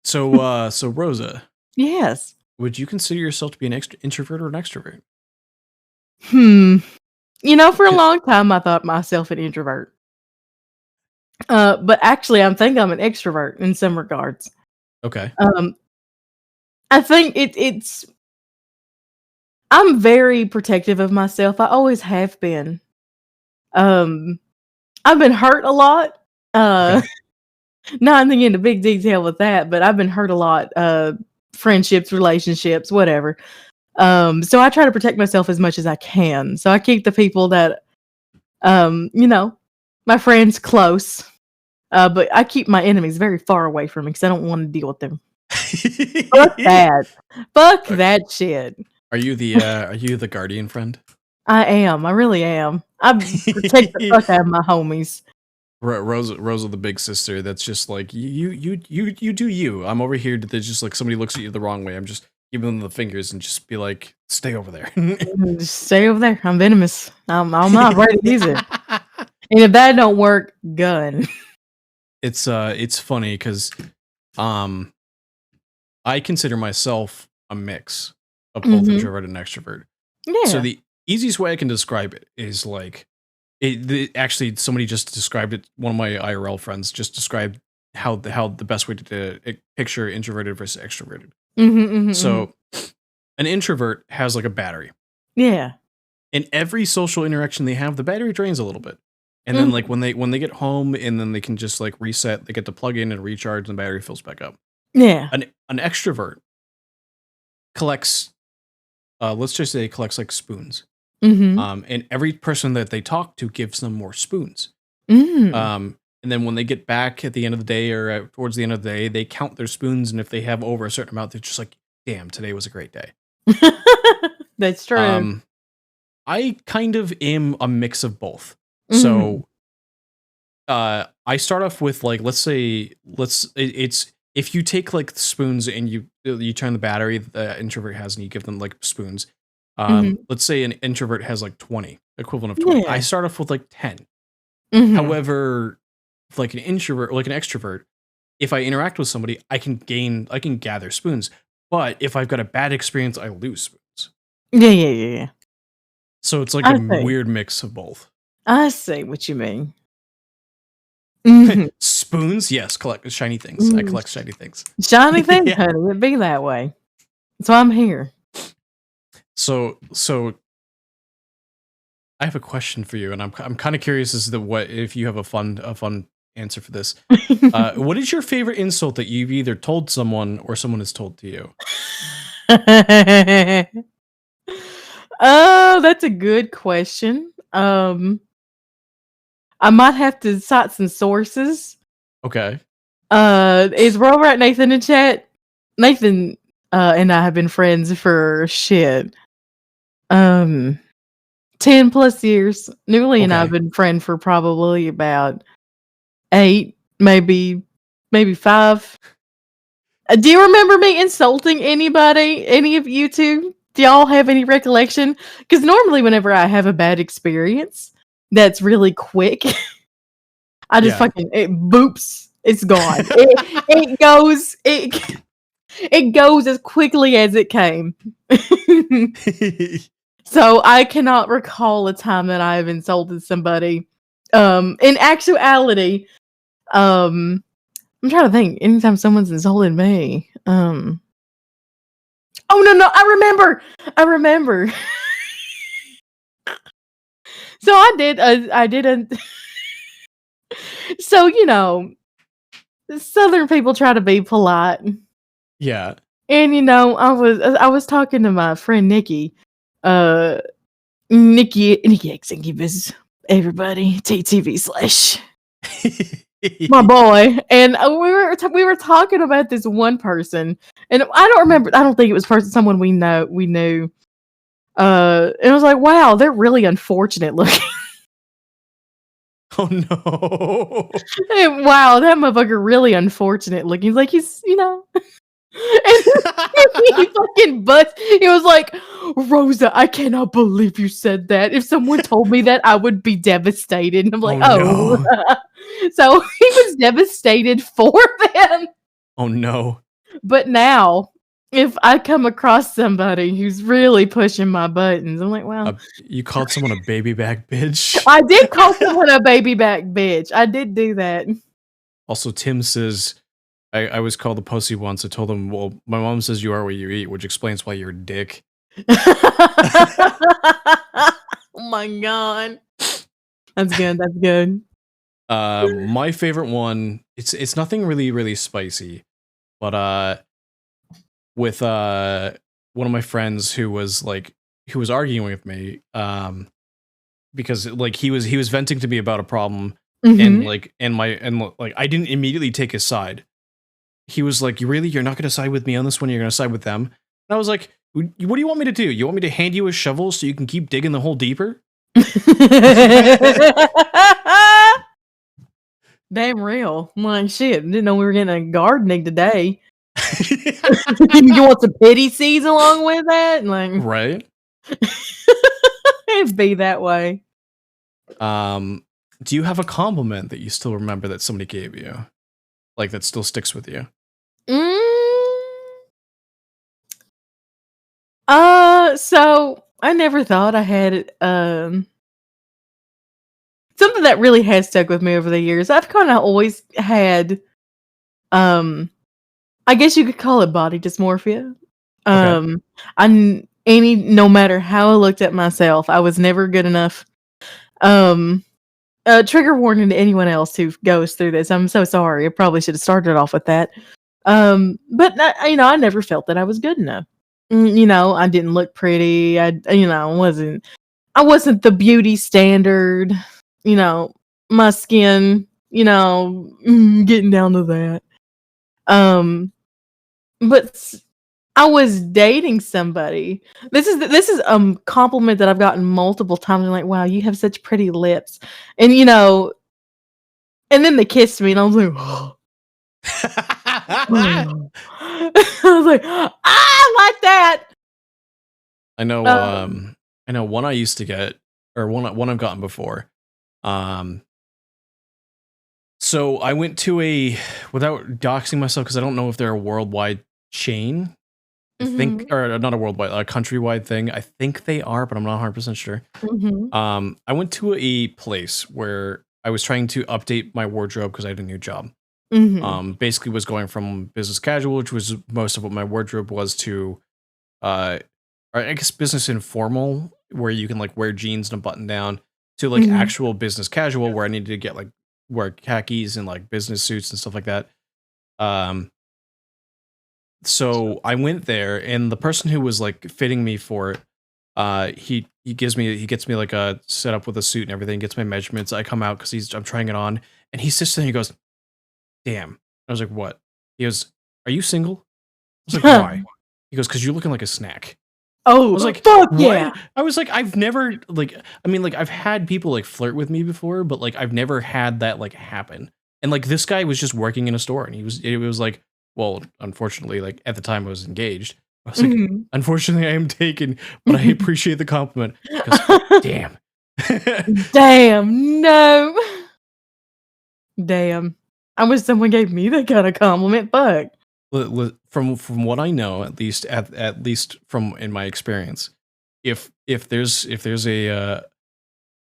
So Rosa, Yes. would you consider yourself to be an introvert or an extrovert? For a long time I thought myself an introvert. But actually I think I'm an extrovert in some regards. Okay. I think it's I'm very protective of myself. I always have been. I've been hurt a lot. Okay. Not getting into big detail with that, but I've been hurt a lot. Friendships, relationships, whatever. So I try to protect myself as much as I can. So I keep the people that, my friends close. But I keep my enemies very far away from me because I don't want to deal with them. Fuck that. Fuck that shit. Are you the guardian friend? I am. I really am. I protect the fuck out of my homies. Rosa, the big sister. That's just like you do you. I'm over here. There's just like somebody looks at you the wrong way. I'm just giving them the fingers and just be like, stay over there. Just stay over there. I'm venomous. I'm not ready to use it. And if that don't work, gun. It's funny because I consider myself a mix of both introvert and extrovert. Yeah. So the easiest way I can describe it is like actually somebody just described it. One of my IRL friends just described how the best way to picture introverted versus extroverted. So an introvert has like a battery. Yeah. In every social interaction they have, the battery drains a little bit. And then like when they get home and then they can just like reset, they get to plug in and recharge and the battery fills back up. Yeah. An extrovert collects let's just say collects like spoons. And every person that they talk to gives them more spoons. And then when they get back at the end of the day or towards the end of the day, they count their spoons, and if they have over a certain amount, they're just like, damn, today was a great day. That's true. I kind of am a mix of both. So I start off with like, it's if you take like spoons and you turn the battery the introvert has and you give them like spoons. Let's say an introvert has like 20, equivalent of 20. Yeah. I start off with like 10. However, like an introvert, like an extrovert, if I interact with somebody, I can gather spoons. But if I've got a bad experience, I lose spoons. Yeah. So it's like I a see. weird mix of both. I see what you mean. Mhm. Spoons, yes, collect shiny things. I collect shiny things. Shiny thing, Yeah. honey. It be that way. So I'm here. So I have a question for you, and I'm kind of curious as to what if you have a fun answer for this. What is your favorite insult that you've either told someone or someone has told to you? Oh, that's a good question. I might have to cite some sources. Okay. Is we're over at Nathan in chat. Nathan and I have been friends for shit. 10 plus years. Newly and I have Okay. been friends for probably about 8, maybe 5. Do you remember me insulting anybody? Any of you two? Do y'all have any recollection? Because normally, whenever I have a bad experience, that's really quick. I just fucking it boops. It's gone. It goes as quickly as it came. So I cannot recall a time that I have insulted somebody. In actuality, I'm trying to think. Anytime someone's insulted me, oh no, I remember. So I did. So Southern people try to be polite, Yeah. and I was talking to my friend Nikki, Nikki Executive, everybody TTV/ my boy, and we were talking about this one person, and I don't remember. I don't think it was someone we knew. And I was like, wow, they're really unfortunate looking. Oh no. And, wow, that motherfucker really unfortunate looking. Like he's and he fucking he was like, Rosa, I cannot believe you said that. If someone told me that, I would be devastated. And I'm like, Oh, So he was devastated for them. Oh no. But now, if I come across somebody who's really pushing my buttons, I'm like, well, You called someone a baby back bitch. I did call someone a baby back bitch. I did do that. Also, Tim says, I was called a pussy once. I told him, well, my mom says you are what you eat, which explains why you're a dick. Oh my god. That's good. My favorite one, it's nothing really spicy, but with one of my friends who was arguing with me, because like he was venting to me about a problem, and I didn't immediately take his side. He was like, you're not gonna side with me on this one, you're gonna side with them. And I was like, what do you want me to do? You want me to hand you a shovel so you can keep digging the hole deeper? Damn real. I'm like, shit, didn't know we were getting a gardening today. You want some pity seeds along with that? Like, right? It'd be that way. Do you have a compliment that you still remember that somebody gave you? Like that still sticks with you? So I never thought I had something that really has stuck with me over the years. I've kind of always had I guess you could call it body dysmorphia. Okay. No matter how I looked at myself, I was never good enough. Trigger warning to anyone else who goes through this. I'm so sorry. I probably should have started off with that. But I never felt that I was good enough. I didn't look pretty. I wasn't the beauty standard. My skin, getting down to that. But I was dating somebody. This is a compliment that I've gotten multiple times. I'm like, wow, you have such pretty lips, and and then they kissed me, and I was like, I was like, I like that. I know. I know one I used to get, or one I've gotten before. So I went to without doxing myself because I don't know if they're a worldwide chain. I think, or not a worldwide, a countrywide thing. I think they are, but I'm not 100% sure. I went to a place where I was trying to update my wardrobe because I had a new job. Basically was going from business casual, which was most of what my wardrobe was, to I guess business informal, where you can like wear jeans and a button down, to like actual business casual, where I needed to get like wear khakis and like business suits and stuff like that. So I went there, and the person who was like fitting me for it, he gets me like a setup with a suit and everything, gets my measurements. I come out because I'm trying it on, and he sits there and he goes, "Damn." I was like, "What?" He goes, "Are you single?" I was like, "Why?" He goes, "Because you're looking like a snack." Oh, I was like, fuck "What?" yeah. I was like, I've never like, I mean, like I've had people like flirt with me before, but like I've never had that like happen. And like this guy was just working in a store, and it was like, well, unfortunately, like at the time I was engaged. I was like, unfortunately, I am taken, but I appreciate the compliment. Because, damn. Damn, no. Damn. I wish someone gave me that kind of compliment. Fuck. From what I know, at least from in my experience, if there's a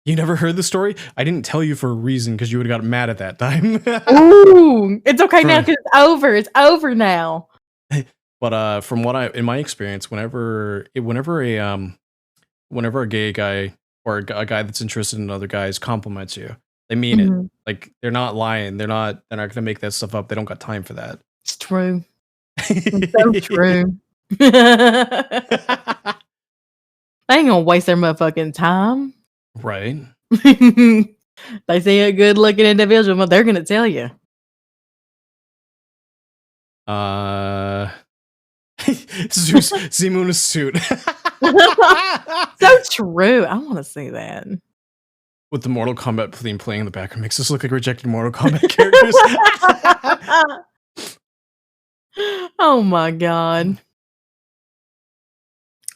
you never heard the story? I didn't tell you for a reason because you would have got mad at that time. Ooh, it's okay now because it's over. It's over now. But from what in my experience, whenever a gay guy or a guy that's interested in other guys compliments you, they mean it. Like they're not lying. They're not gonna make that stuff up. They don't got time for that. It's true. It's so true. They ain't gonna waste their motherfucking time. Right. They see a good looking individual, but they're gonna tell you. Zeus Zimuna's suit. So true. I want to see that. With the Mortal Kombat theme playing in the background, makes us look like rejected Mortal Kombat characters. Oh my god.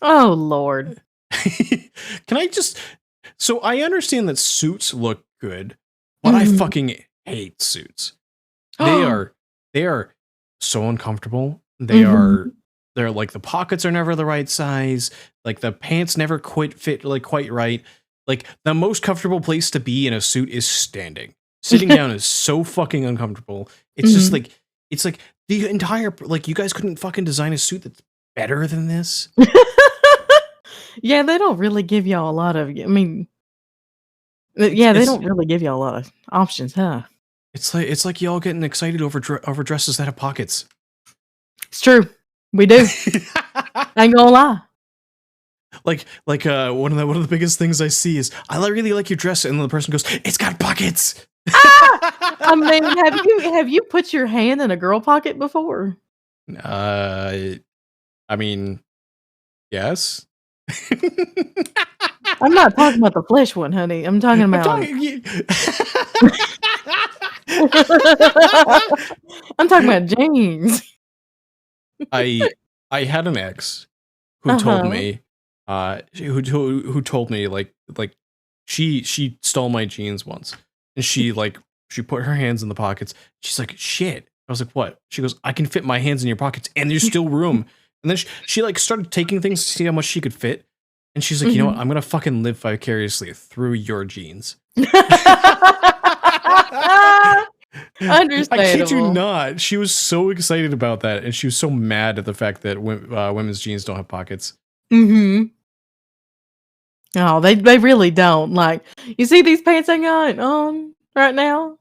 Oh Lord. Can I just... So I understand that suits look good, but I fucking hate suits. They are so uncomfortable. They're like, the pockets are never the right size. Like the pants never quite fit like quite right. Like the most comfortable place to be in a suit is standing. Sitting down is so fucking uncomfortable. It's just like, it's like the entire, like, you guys couldn't fucking design a suit that's better than this. Yeah, they don't really give y'all a lot of, I mean, yeah, they don't really give y'all a lot of options, huh? It's like y'all getting excited over dresses that have pockets. It's true. We do. I ain't gonna lie. Like one of the biggest things I see is, I really like your dress, and the person goes, "It's got pockets." I mean, have you put your hand in a girl pocket before? I mean, yes. I'm not talking about the flesh one, honey. I'm talking about. I'm talking about jeans. I had an ex who told me, who told me like she stole my jeans once, and she put her hands in the pockets. She's like, "Shit." I was like, "What?" She goes, "I can fit my hands in your pockets, and there's still room." And then she like started taking things to see how much she could fit. And she's like, "You know what? I'm going to fucking live vicariously through your jeans." Understandable. I kid you not. She was so excited about that. And she was so mad at the fact that women's jeans don't have pockets. No, they really don't. Like, you see these pants I got on right now?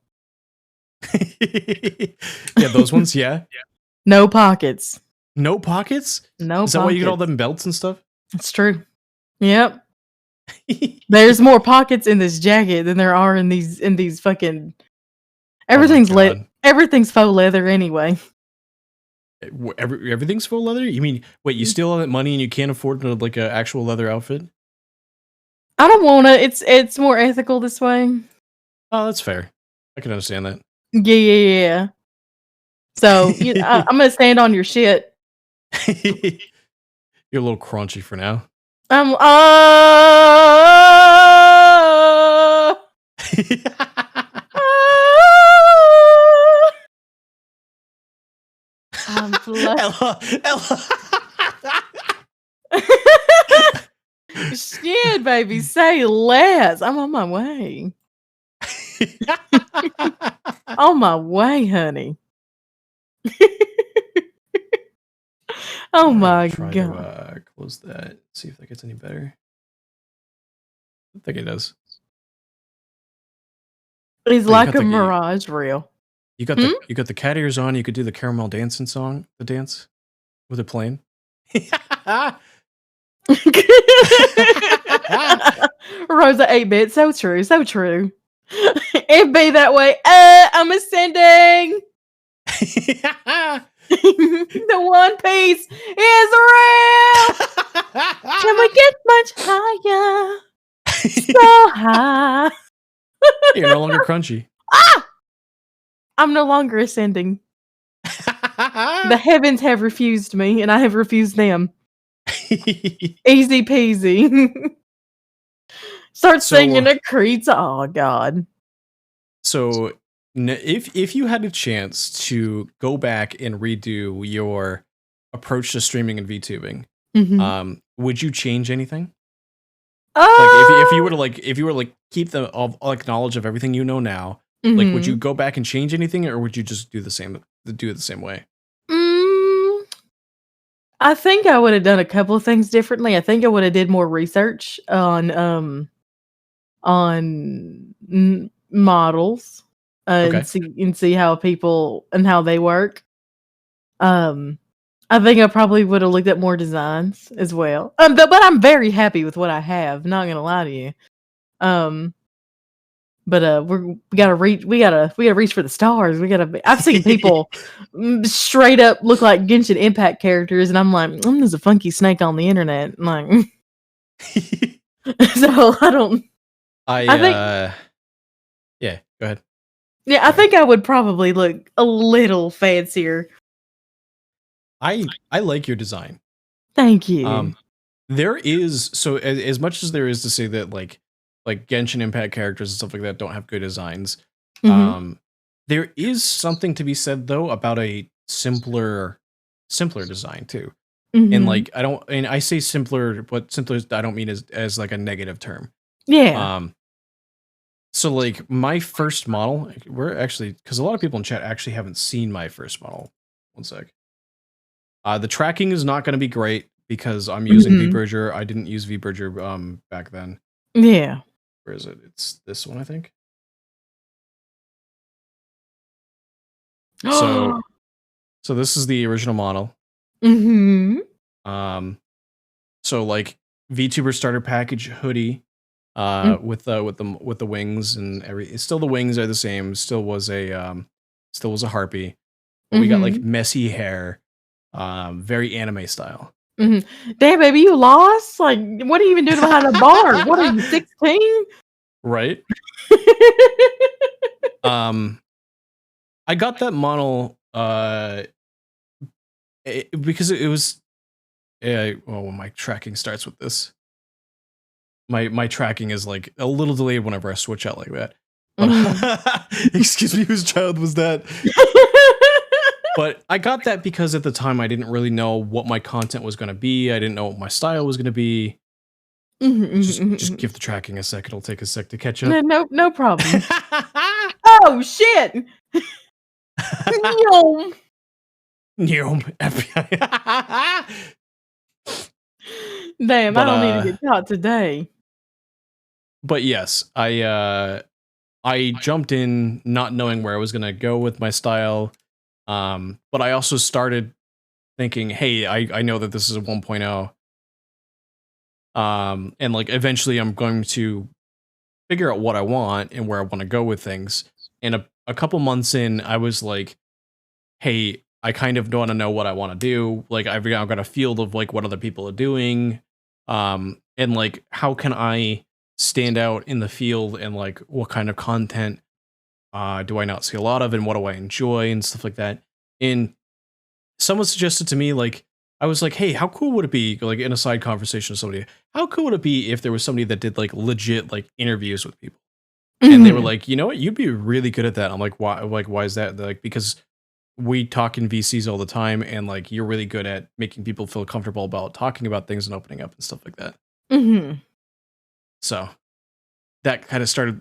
Yeah, those ones, yeah. No pockets. No pockets? No. Is that why you get all them belts and stuff? It's true. Yep. There's more pockets in this jacket than there are in these fucking. Everything's everything's faux leather anyway. Everything's faux leather? You mean, wait, you steal all that money and you can't afford like an actual leather outfit? I don't want to. It's more ethical this way. Oh, that's fair. I can understand that. Yeah. So I'm gonna stand on your shit. You're a little crunchy for now. I'm Ella. shit, baby. Say less. I'm on my way. On my way, honey. Oh I'm gonna my try god. to close that. See if that gets any better. I think it does. It's you like got a the- mirage reel. You got the cat ears on. You could do the caramel dancing song, the dance with it playing. Rosa 8-bit. So true. So true. It be that way. I'm ascending. The One Piece is real. Can we get much higher? So high. You're no longer crunchy. I'm no longer ascending. The heavens have refused me, and I have refused them. Easy peasy. Start singing a Creed. Oh God. So, if you had a chance to go back and redo your approach to streaming and VTubing, would you change anything? Like if you were to keep the knowledge of everything you know now, like would you go back and change anything, or would you just do it the same way? I think I would have done a couple of things differently. I think I would have did more research on models and see how people and how they work. I think I probably would have looked at more designs as well. But I'm very happy with what I have. Not gonna lie to you. But we gotta reach for the stars. I've seen people straight up look like Genshin Impact characters, and I'm like, there's a funky snake on the internet. I'm like, so I don't. I think. Yeah, go ahead. Yeah, I think I would probably look a little fancier. I like your design. Thank you. There is as much as there is to say that like Genshin Impact characters and stuff like that don't have good designs. There is something to be said though about a simpler design too. And like I say simpler, but simpler I don't mean as like a negative term. Yeah. So like my first model, we're actually, because a lot of people in chat actually haven't seen my first model. One sec. The tracking is not going to be great because I'm using VBridger. I didn't use VBridger back then. Yeah. Where is it? It's this one, I think. So this is the original model. So like VTuber starter package hoodie, with the wings and still the wings are the same. Still was a harpy. But we got like messy hair, very anime style. Damn, baby, you lost? Like, what are you even doing behind a bar? What are you, 16? Right. I got that model because it was my tracking starts with this. My tracking is like a little delayed whenever I switch out like that. But, excuse me, whose child was that? But I got that because at the time I didn't really know what my content was going to be. I didn't know what my style was going to be. Just give the tracking a sec. It'll take a sec to catch up. No problem. Oh shit! Yum. FBI. Damn, I don't need to get caught today. But yes, I jumped in not knowing where I was gonna go with my style. But I also started thinking, hey, I know that this is a 1.0. And like eventually I'm going to figure out what I want and where I want to go with things. And a couple months in, I was like, hey, I kind of want to know what I want to do. Like I've got a field of like what other people are doing. And like how can I stand out in the field, and like what kind of content do I not see a lot of, and what do I enjoy and stuff like that. And someone suggested to me, like, I was like, hey, how cool would it be, like in a side conversation with somebody, how cool would it be if there was somebody that did like legit like interviews with people? And they were like, you know what, you'd be really good at that. I'm like, why? Like, why is that? They're like, because we talk in VCs all the time, and like you're really good at making people feel comfortable about talking about things and opening up and stuff like that. So that kind of started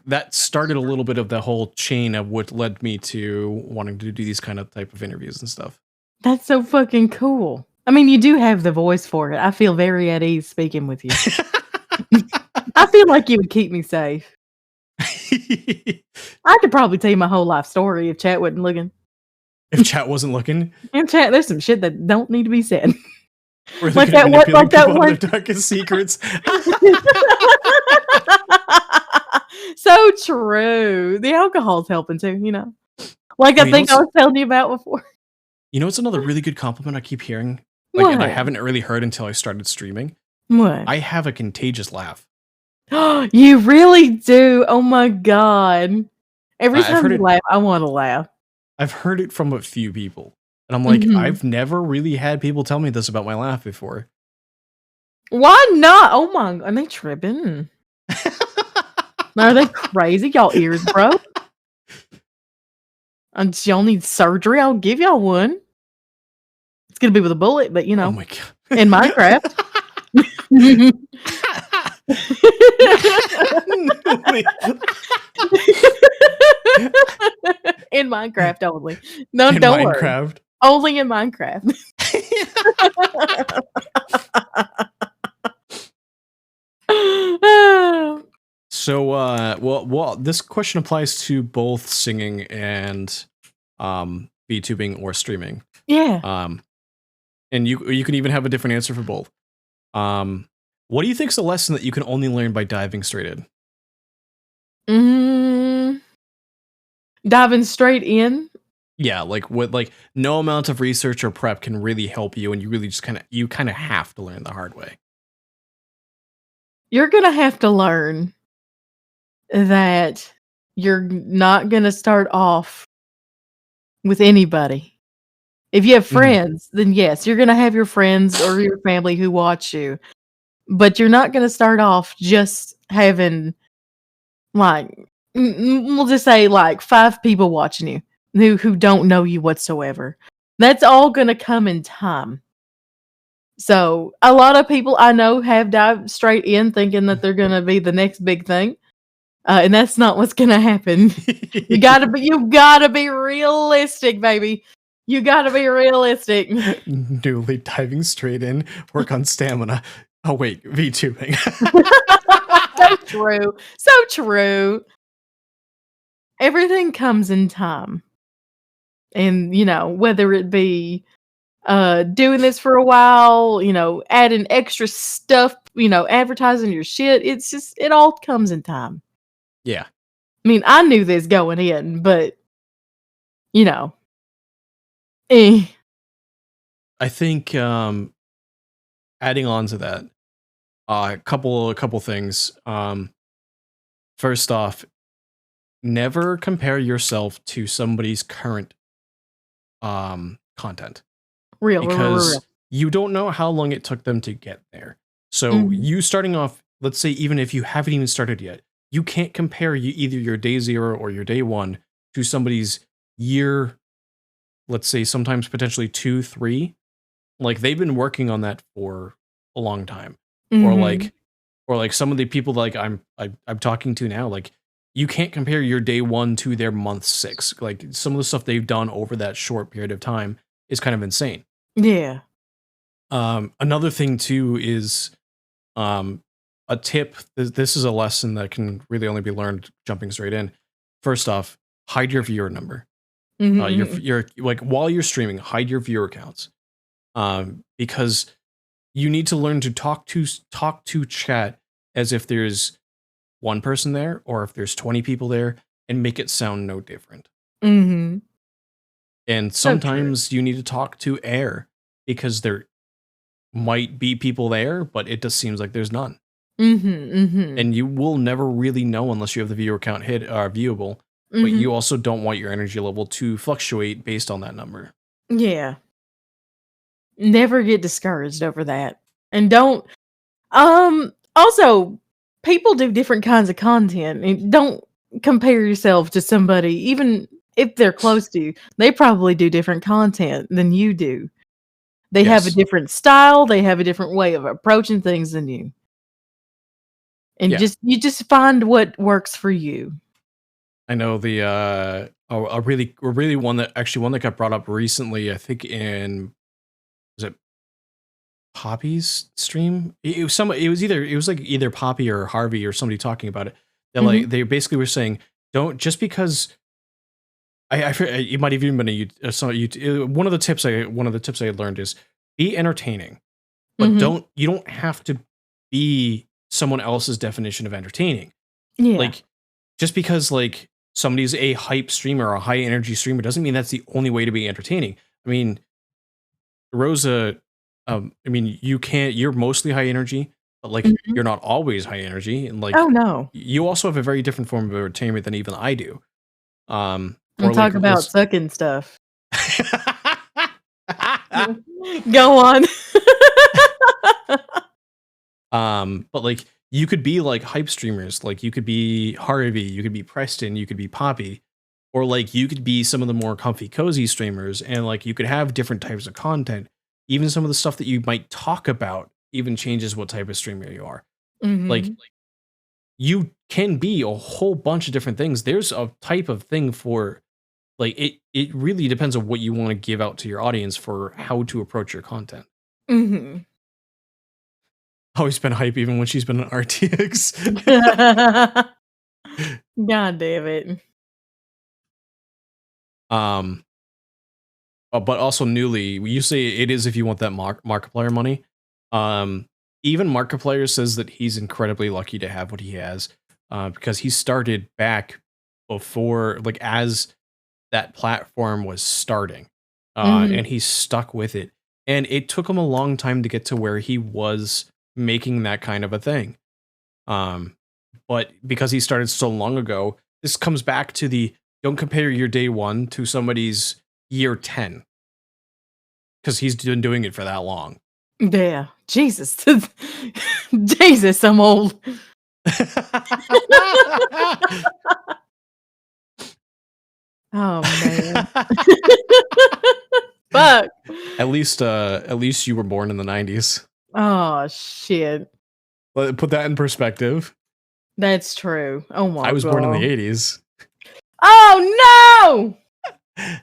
a little bit of the whole chain of what led me to wanting to do these kind of type of interviews and stuff. That's so fucking cool. I mean, you do have the voice for it. I feel very at ease speaking with you. I feel like you would keep me safe. I could probably tell you my whole life story if chat wasn't looking. If chat wasn't looking, In chat, there's some shit that don't need to be said. we're Like looking at that one- manipulating like that people out one- of their darkest secrets. So true. The alcohol's helping too, you know. Like Oh, that you thing know I was telling you about before. You know, it's another really good compliment I keep hearing. Like, What? and I haven't really heard until I started streaming. What? I have a contagious laugh. You really do. Oh my god. Every I've time heard you it- laugh, I want to laugh. I've heard it from a few people. And I'm like, Mhm. I've never really had people tell me this about my laugh before. Why not? Oh my, are they tripping? Are they crazy? Y'all ears broke? And y'all need surgery? I'll give y'all one. It's gonna be with a bullet, but you know, Oh my god. in Minecraft. In Minecraft only. No, In don't worry. Minecraft. Only in Minecraft. So, well, this question applies to both singing and VTubing or streaming. Yeah. And you can even have a different answer for both. What do you think is a lesson that you can only learn by diving straight in? Diving straight in. Yeah, like no amount of research or prep can really help you, and you really just kind of have to learn the hard way. You're gonna have to learn that you're not gonna start off with anybody. If you have friends, then yes, you're gonna have your friends or your family who watch you. But you're not gonna start off just having like we'll just say like 5 people watching you who don't know you whatsoever. That's all gonna come in time. So a lot of people I know have dived straight in thinking that they're gonna be the next big thing. And that's not what's gonna happen. You gotta be realistic, baby. You gotta be realistic. Newly diving straight in, work on stamina. Oh wait, VTubing. So true. So true. Everything comes in time. And, you know, whether it be doing this for a while, you know, adding extra stuff, you know, advertising your shit, it all comes in time. Yeah. I mean, I knew this going in, but you know. I think adding on to that, a couple things. First off, never compare yourself to somebody's current content. Real. Because you don't know how long it took them to get there. So you starting off, let's say even if you haven't even started yet, you can't compare either your day 0 or your day 1 to somebody's year, let's say sometimes potentially 2, 3. Like they've been working on that for a long time. Or like some of the people like I'm talking to now, like you can't compare your day 1 to their month 6. Like some of the stuff they've done over that short period of time is kind of insane. Yeah. Another thing too is a tip. This is a lesson that can really only be learned jumping straight in. First off, hide your viewer number. Your like while you're streaming, hide your viewer counts. Because you need to learn to talk to chat as if there's one person there or if there's 20 people there and make it sound no different. And sometimes you need to talk to air because there might be people there, but it just seems like there's none. And you will never really know unless you have the viewer count viewable. But you also don't want your energy level to fluctuate based on that number. Yeah. Never get discouraged over that. And don't also people do different kinds of content. And don't compare yourself to somebody, even if they're close to you. They probably do different content than you do. They have a different style, they have a different way of approaching things than you. And you just find what works for you. I know the a really one that got brought up recently, I think was it Poppy's stream? It was either Poppy or Harvey or somebody talking about it. They're like, they basically were saying, don't, just because it might have even been one of the tips I had learned is be entertaining, but you don't have to be someone else's definition of entertaining. Yeah. Like, just because like somebody's a hype streamer or a high energy streamer doesn't mean that's the only way to be entertaining. I mean, Rosa, you're mostly high energy, but like you're not always high energy, and like, oh no, you also have a very different form of entertainment than even I do. I'm talking about sucking stuff. Go on. But like, you could be like hype streamers, like you could be Harvey, you could be Preston, you could be Poppy, or like you could be some of the more comfy, cozy streamers, and like you could have different types of content. Even some of the stuff that you might talk about even changes what type of streamer you are. Like, you can be a whole bunch of different things. There's a type of thing for, like, it really depends on what you want to give out to your audience for how to approach your content. Always been hype even when she's been an RTX. God damn it. But also newly, you say it is if you want that Markiplier money. Even Markiplier says that he's incredibly lucky to have what he has, because he started back before, like, as that platform was starting, and he stuck with it. And it took him a long time to get to where he was making that kind of a thing. But because he started so long ago, this comes back to the don't compare your day one to somebody's year 10. Because he's been doing it for that long. Yeah. Jesus. Jesus, I'm old. Oh man. Fuck. At least you were born in the 90s. Oh shit. Put that in perspective. That's true. Oh my god. I was born in the 80s. Oh no!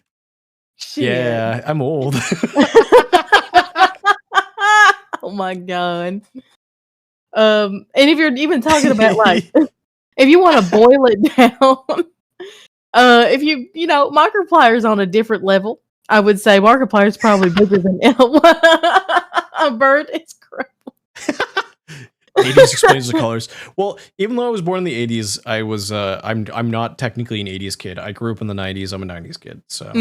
Shit. Yeah, I'm old. Oh my god. And if you're even talking about like, if you want to boil it down, if you know, Markiplier's on a different level. I would say Markiplier's probably bigger than a bird. It's crap. 80s explains the colors. Well, even though I was born in the 80s, I was I'm not technically an 80s kid. I grew up in the 90s. I'm a 90s kid. So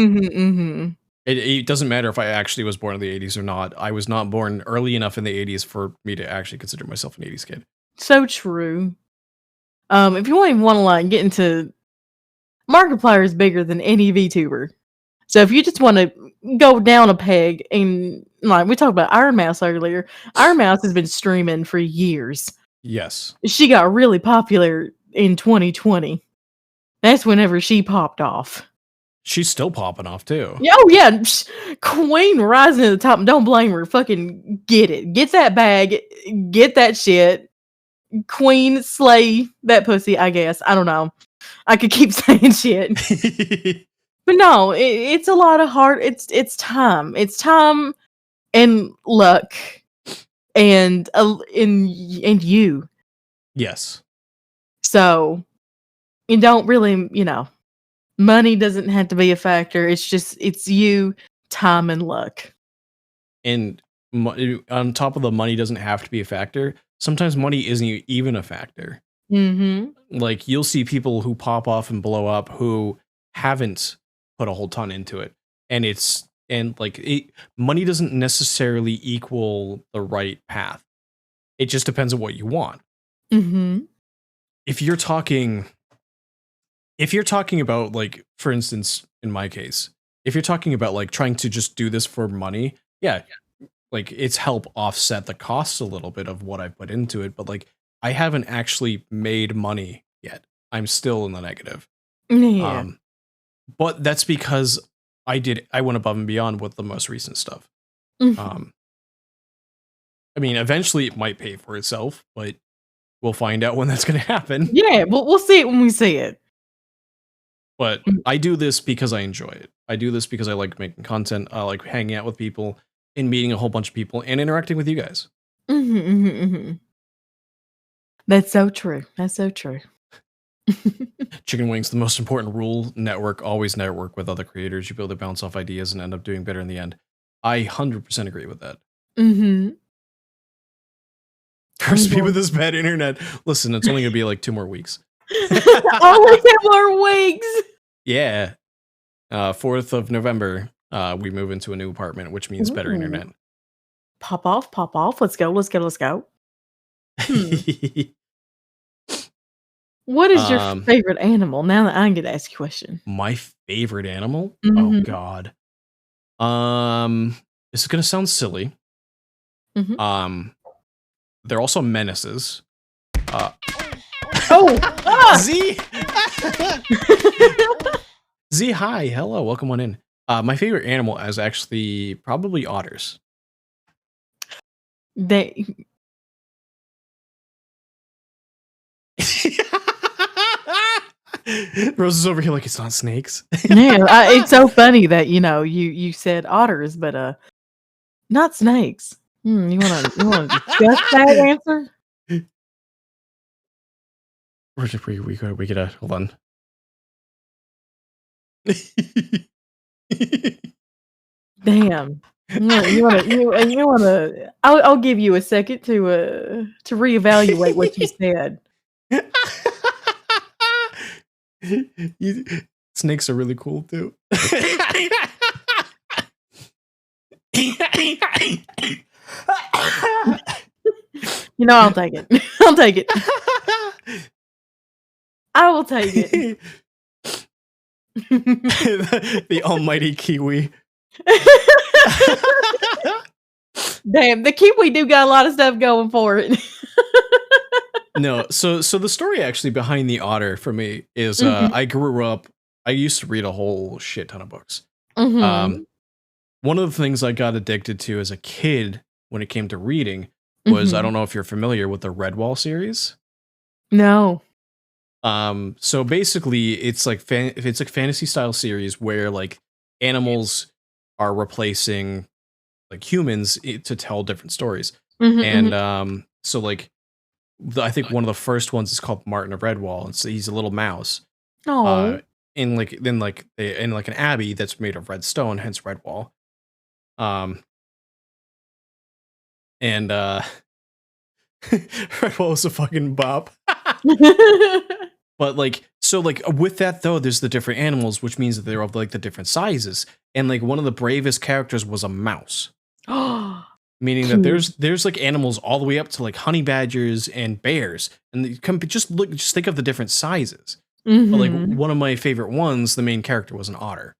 it doesn't matter if I actually was born in the 80s or not. I was not born early enough in the 80s for me to actually consider myself an 80s kid. So true. If you want to like get into, Markiplier is bigger than any VTuber. So if you just want to go down a peg, and like we talked about Iron Mouse earlier, Iron Mouse has been streaming for years. Yes. She got really popular in 2020. That's whenever she popped off. She's still popping off too. Oh yeah, Queen rising to the top. Don't blame her. Fucking get it. Get that bag. Get that shit. Queen slay that pussy. I guess. I don't know. I could keep saying shit. But no, it's a lot of hard. It's time. It's time and luck, and you. Yes. So you don't really, money doesn't have to be a factor. It's you, time, and luck. And on top of the money doesn't have to be a factor. Sometimes money isn't even a factor. Like, you'll see people who pop off and blow up who haven't put a whole ton into it, and money doesn't necessarily equal the right path. It just depends on what you want. If you're talking about, like, for instance, in my case, if you're talking about like trying to just do this for money, yeah, like, it's help offset the costs a little bit of what I put into it, but like, I haven't actually made money yet. I'm still in the negative. Yeah. But that's because I went above and beyond with the most recent stuff. I mean, eventually it might pay for itself, but we'll find out when that's going to happen. Yeah, we'll see it when we see it. But I do this because I enjoy it. I do this because I like making content. I like hanging out with people and meeting a whole bunch of people and interacting with you guys. That's so true. That's so true. Chicken Wings, the most important rule, network, always network with other creators. You be able to bounce off ideas and end up doing better in the end. I 100% agree with that. Curse me with this bad internet. Listen, it's only going to be like 2 more weeks. Only 2 more weeks. Yeah. 4th of November, we move into a new apartment, which means better internet. Pop off, pop off. Let's go, let's go, let's go. What is your favorite animal? Now that I'm going to ask you a question. My favorite animal? Oh, God. This is going to sound silly. They're also menaces. Z! Z, hi. Hello. Welcome on in. My favorite animal is actually probably otters. Rose is over here like it's not snakes. Yeah, it's so funny that you said otters, but not snakes. You want to discuss that answer? We gotta hold on. Damn. You want to? I'll give you a second to reevaluate what you said. Snakes are really cool too. I'll take it. I'll take it. I will take it. The almighty kiwi. Damn, the kiwi do got a lot of stuff going for it. No, so the story actually behind the otter for me is I grew up. I used to read a whole shit ton of books. One of the things I got addicted to as a kid when it came to reading was I don't know if you're familiar with the Redwall series. No. So basically, it's like it's like fantasy style series where like animals are replacing like humans to tell different stories. And so like I think one of the first ones is called Martin of Redwall, and so he's a little mouse. In like in an abbey that's made of red stone, hence Redwall. And Redwall is a fucking bop. But like, so like with that though, there's the different animals, which means that they're of like the different sizes. And like one of the bravest characters was a mouse. Meaning that there's like animals all the way up to like honey badgers and bears. And they just think of the different sizes. But like one of my favorite ones, the main character was an otter.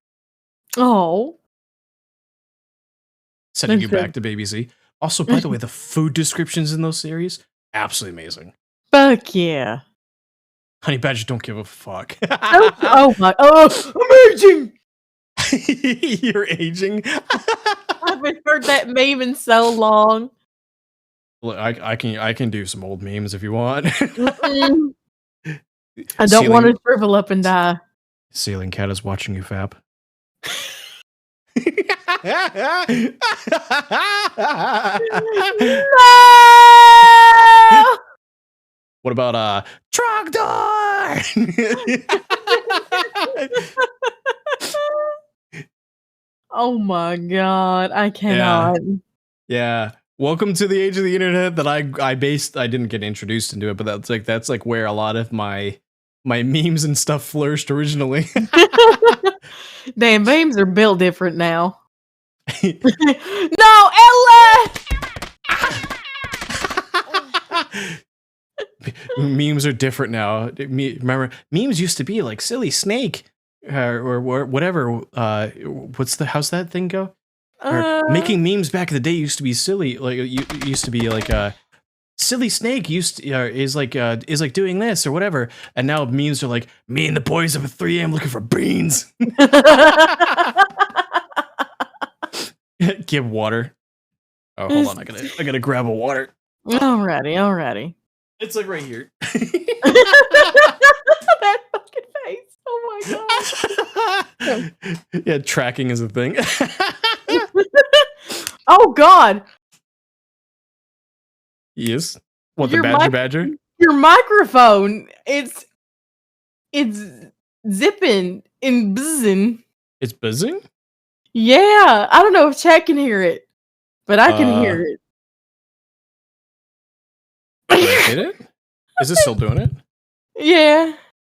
Sending you back to Baby Z. Also, by the way, the food descriptions in those series, absolutely amazing. Fuck yeah. Honey badgers don't give a fuck. I'm aging. You're aging. I haven't heard that meme in so long. Look, I can do some old memes if you want. I don't want to shrivel up and die. Ceiling cat is watching you, Fab. No! What about Trogdor? Oh my god, I cannot. Yeah. Welcome to the age of the internet that I didn't get introduced into it, but that's like where a lot of my memes and stuff flourished originally. Damn, memes are built different now. No, Ella! Memes are different now. Remember, memes used to be like silly snake or whatever. How's that thing go? Making memes back in the day used to be silly. Like used to be like silly snake is like doing this or whatever. And now memes are like me and the boys up at 3 a.m. looking for beans. Give water. Oh, hold on. I gotta grab a water. Alrighty. It's like right here. That fucking face. Oh my god. Yeah, tracking is a thing. Oh god. Yes. What, the Your badger? Your microphone. It's zipping and buzzing. It's buzzing? Yeah. I don't know if Chat can hear it, but I can hear it. Did I hit it? Is it still doing it? Yeah.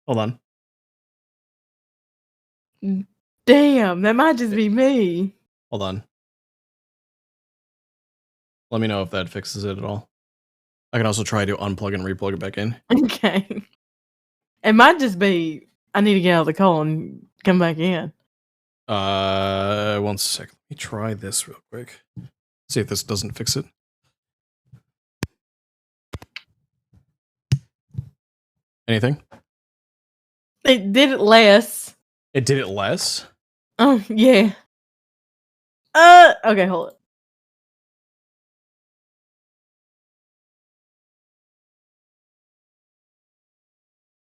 Hold on. Damn, that might just be me. Hold on. Let me know if that fixes it at all. I can also try to unplug and replug it back in. Okay. It might just be I need to get out of the call and come back in. 1 second. Let me try this real quick. See if this doesn't fix it. Anything? It did it less. It did it less? Oh, yeah. Okay, hold it.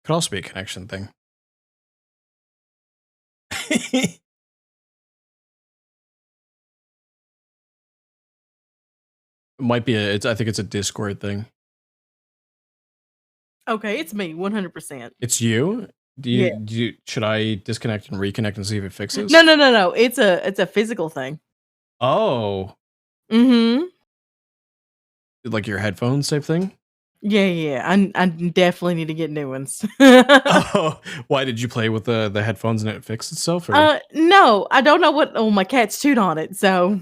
Could also be a connection thing. It might be I think it's a Discord thing. Okay, it's me, 100%. It's you? Should I disconnect and reconnect and see if it fixes? No. It's a physical thing. Oh. Mm-hmm. Like your headphones type thing? Yeah. I definitely need to get new ones. Oh, why did you play with the headphones and it fixed itself? Or? No, I don't know what. Oh, my cat's chewed on it, so.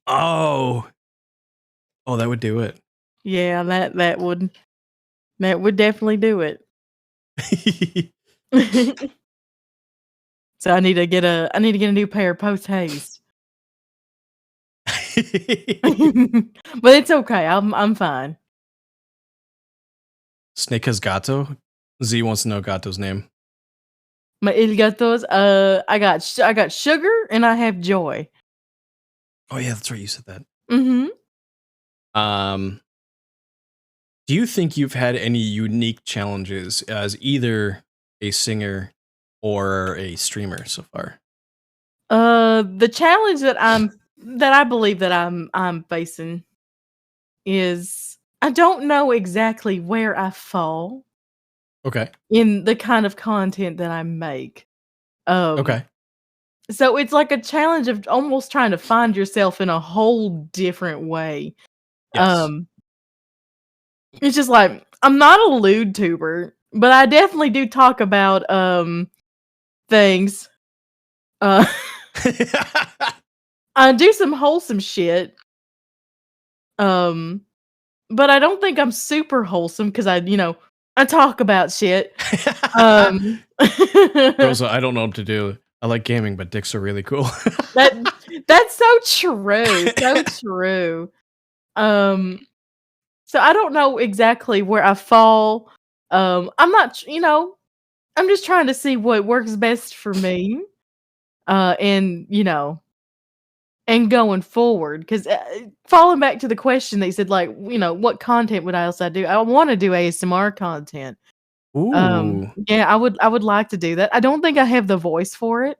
Oh, that would do it. Yeah, that would definitely do it. So I need to get a new pair post haste. But it's okay. I'm fine. Snake has Gato. Z wants to know Gato's name. My il gatos. I got sugar and I have joy. Oh yeah, that's right. You said that. Mm-hmm. Do you think you've had any unique challenges as either a singer or a streamer so far? The challenge that I believe that I'm facing is I don't know exactly where I fall. Okay. In the kind of content that I make. Okay. So it's like a challenge of almost trying to find yourself in a whole different way. Yes. It's just like I'm not a lewd tuber, but I definitely do talk about things. I do some wholesome shit. But I don't think I'm super wholesome because I talk about shit. Rosa, I don't know what to do. I like gaming, but dicks are really cool. That's so true. So true. So I don't know exactly where I fall. I'm not, I'm just trying to see what works best for me. And and going forward, because falling back to the question they said, like, what content would I do? I want to do ASMR content. Ooh. Yeah, I would like to do that. I don't think I have the voice for it.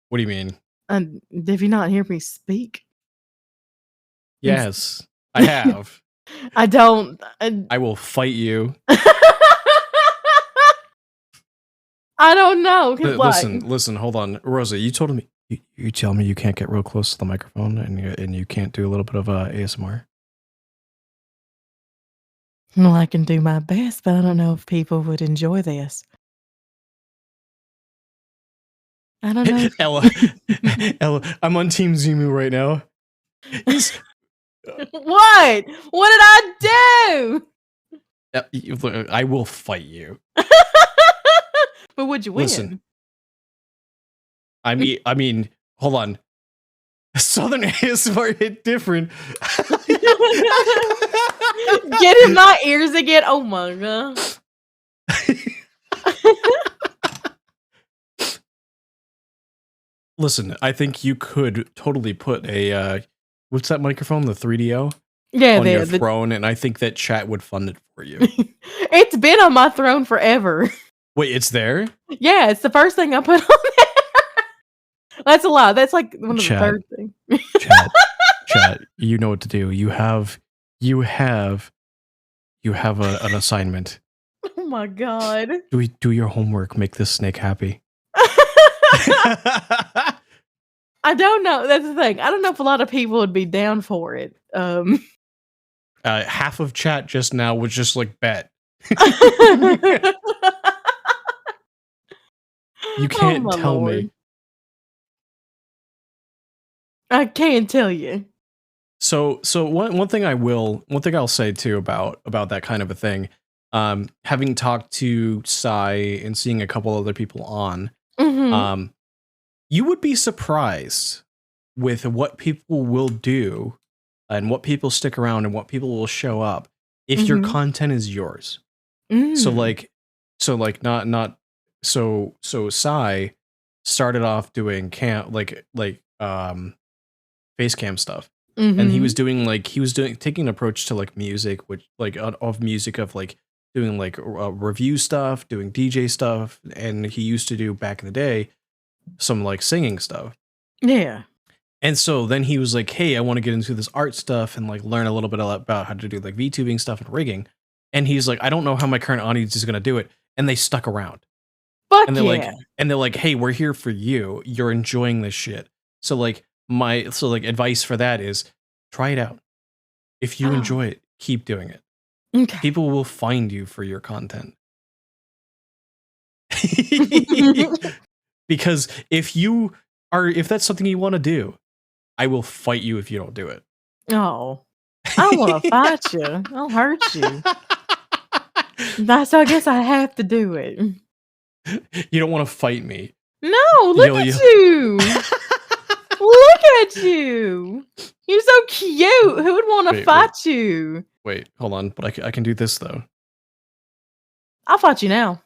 What do you mean? Did you not hear me speak? Yes, I have. I don't. I will fight you. I don't know. Listen, hold on. Rosa, you told me you tell me you can't get real close to the microphone and you can't do a little bit of ASMR. Well, I can do my best, but I don't know if people would enjoy this. I don't know. Ella, I'm on Team Zimu right now. What? What did I do? I will fight you. But would you win? Listen, I mean, hold on. Southern ASMR hit different. Get in my ears again. Oh my god. Listen, I think you could totally put a what's that microphone? The 3DO? Yeah, on your the throne, and I think that chat would fund it for you. it's been on my throne forever. Wait, it's there? Yeah, it's the first thing I put on there. That's a lot. That's like one of the Chat. third thing. Chat, you know what to do. You have an assignment. Oh my god. Do your homework. Make this snake happy. I don't know. That's the thing. I don't know if a lot of people would be down for it. Half of chat just now was just like bet. You can't my tell Lord. me. I can't tell you. So one thing I'll say too about that kind of a thing, having talked to Sai and seeing a couple other people on, Mhm. you would be surprised with what people will do and what people stick around and what people will show up if your Mhm. content is yours. Mm. So Sai started off doing face cam stuff. And he was Mhm. taking an approach to like music, which like of music of like doing like review stuff, doing DJ stuff, and he used to do back in the day some like singing stuff. Yeah. And so then he was like, "Hey, I want to get into this art stuff and like learn a little bit about how to do like VTubing stuff and rigging." And he's like, "I don't know how my current audience is going to do it." And they stuck around. Fuck And they're yeah. like, "Hey, we're here for you. You're enjoying this shit." So like advice for that is try it out. If you Oh. enjoy it, keep doing it. Okay. People will find you for your content. Because if that's something you want to do, I will fight you if you don't do it. Oh. I don't want to fight you. I'll hurt you. So I guess I have to do it. You don't want to fight me. No, look at you. Look at you. You're so cute. Who would want to Wait. fight you? Wait, hold on. But I can do this though. I'll fight you now.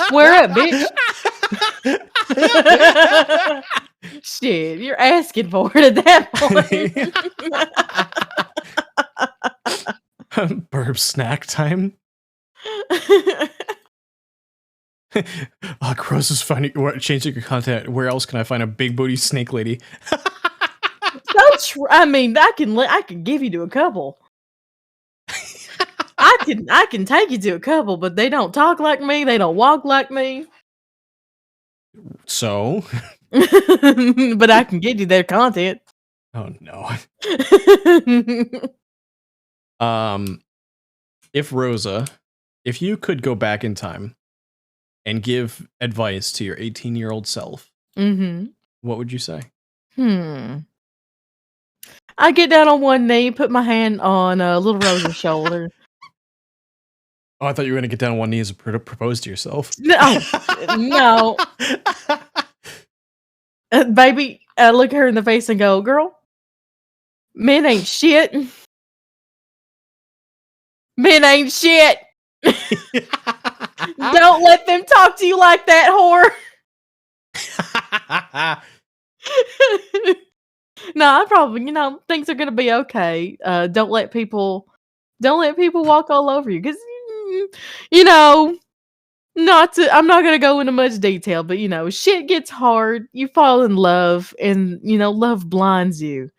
Swear up, bitch. Shit, you're asking for it at that point. Burp snack time. Gross is changing your content. Where else can I find a big booty snake lady? I mean, I can give you to a couple. I can take you to a couple, but they don't talk like me. They don't walk like me. So, but I can get you their content. oh no. If you could go back in time and give advice to your 18-year-old self, what would you say? I get down on one knee, put my hand on little Rosa's shoulder. Oh, I thought you were going to get down on one knee and propose to yourself. No. Baby, look her in the face and go, girl, men ain't shit. Men ain't shit. Don't let them talk to you like that, whore. No, I probably, things are gonna be okay. Don't let people walk all over you, because I'm not gonna go into much detail, but shit gets hard. You fall in love, and love blinds you,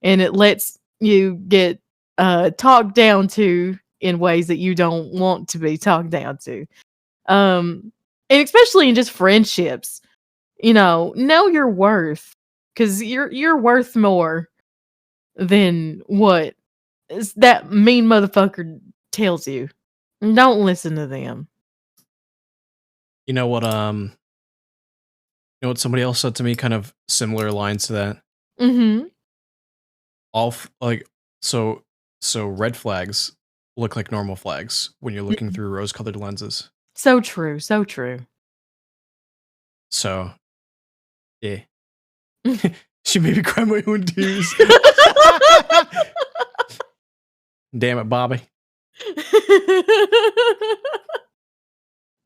and it lets you get talked down to in ways that you don't want to be talked down to. And especially in just friendships, know your worth, because you're worth more than what that mean motherfucker tells you. Don't listen to them. You know what somebody else said to me, kind of similar lines to that? So red flags look like normal flags when you're looking through rose-colored lenses. So true, so true. So, yeah. She made me cry my own tears. Damn it, Bobby.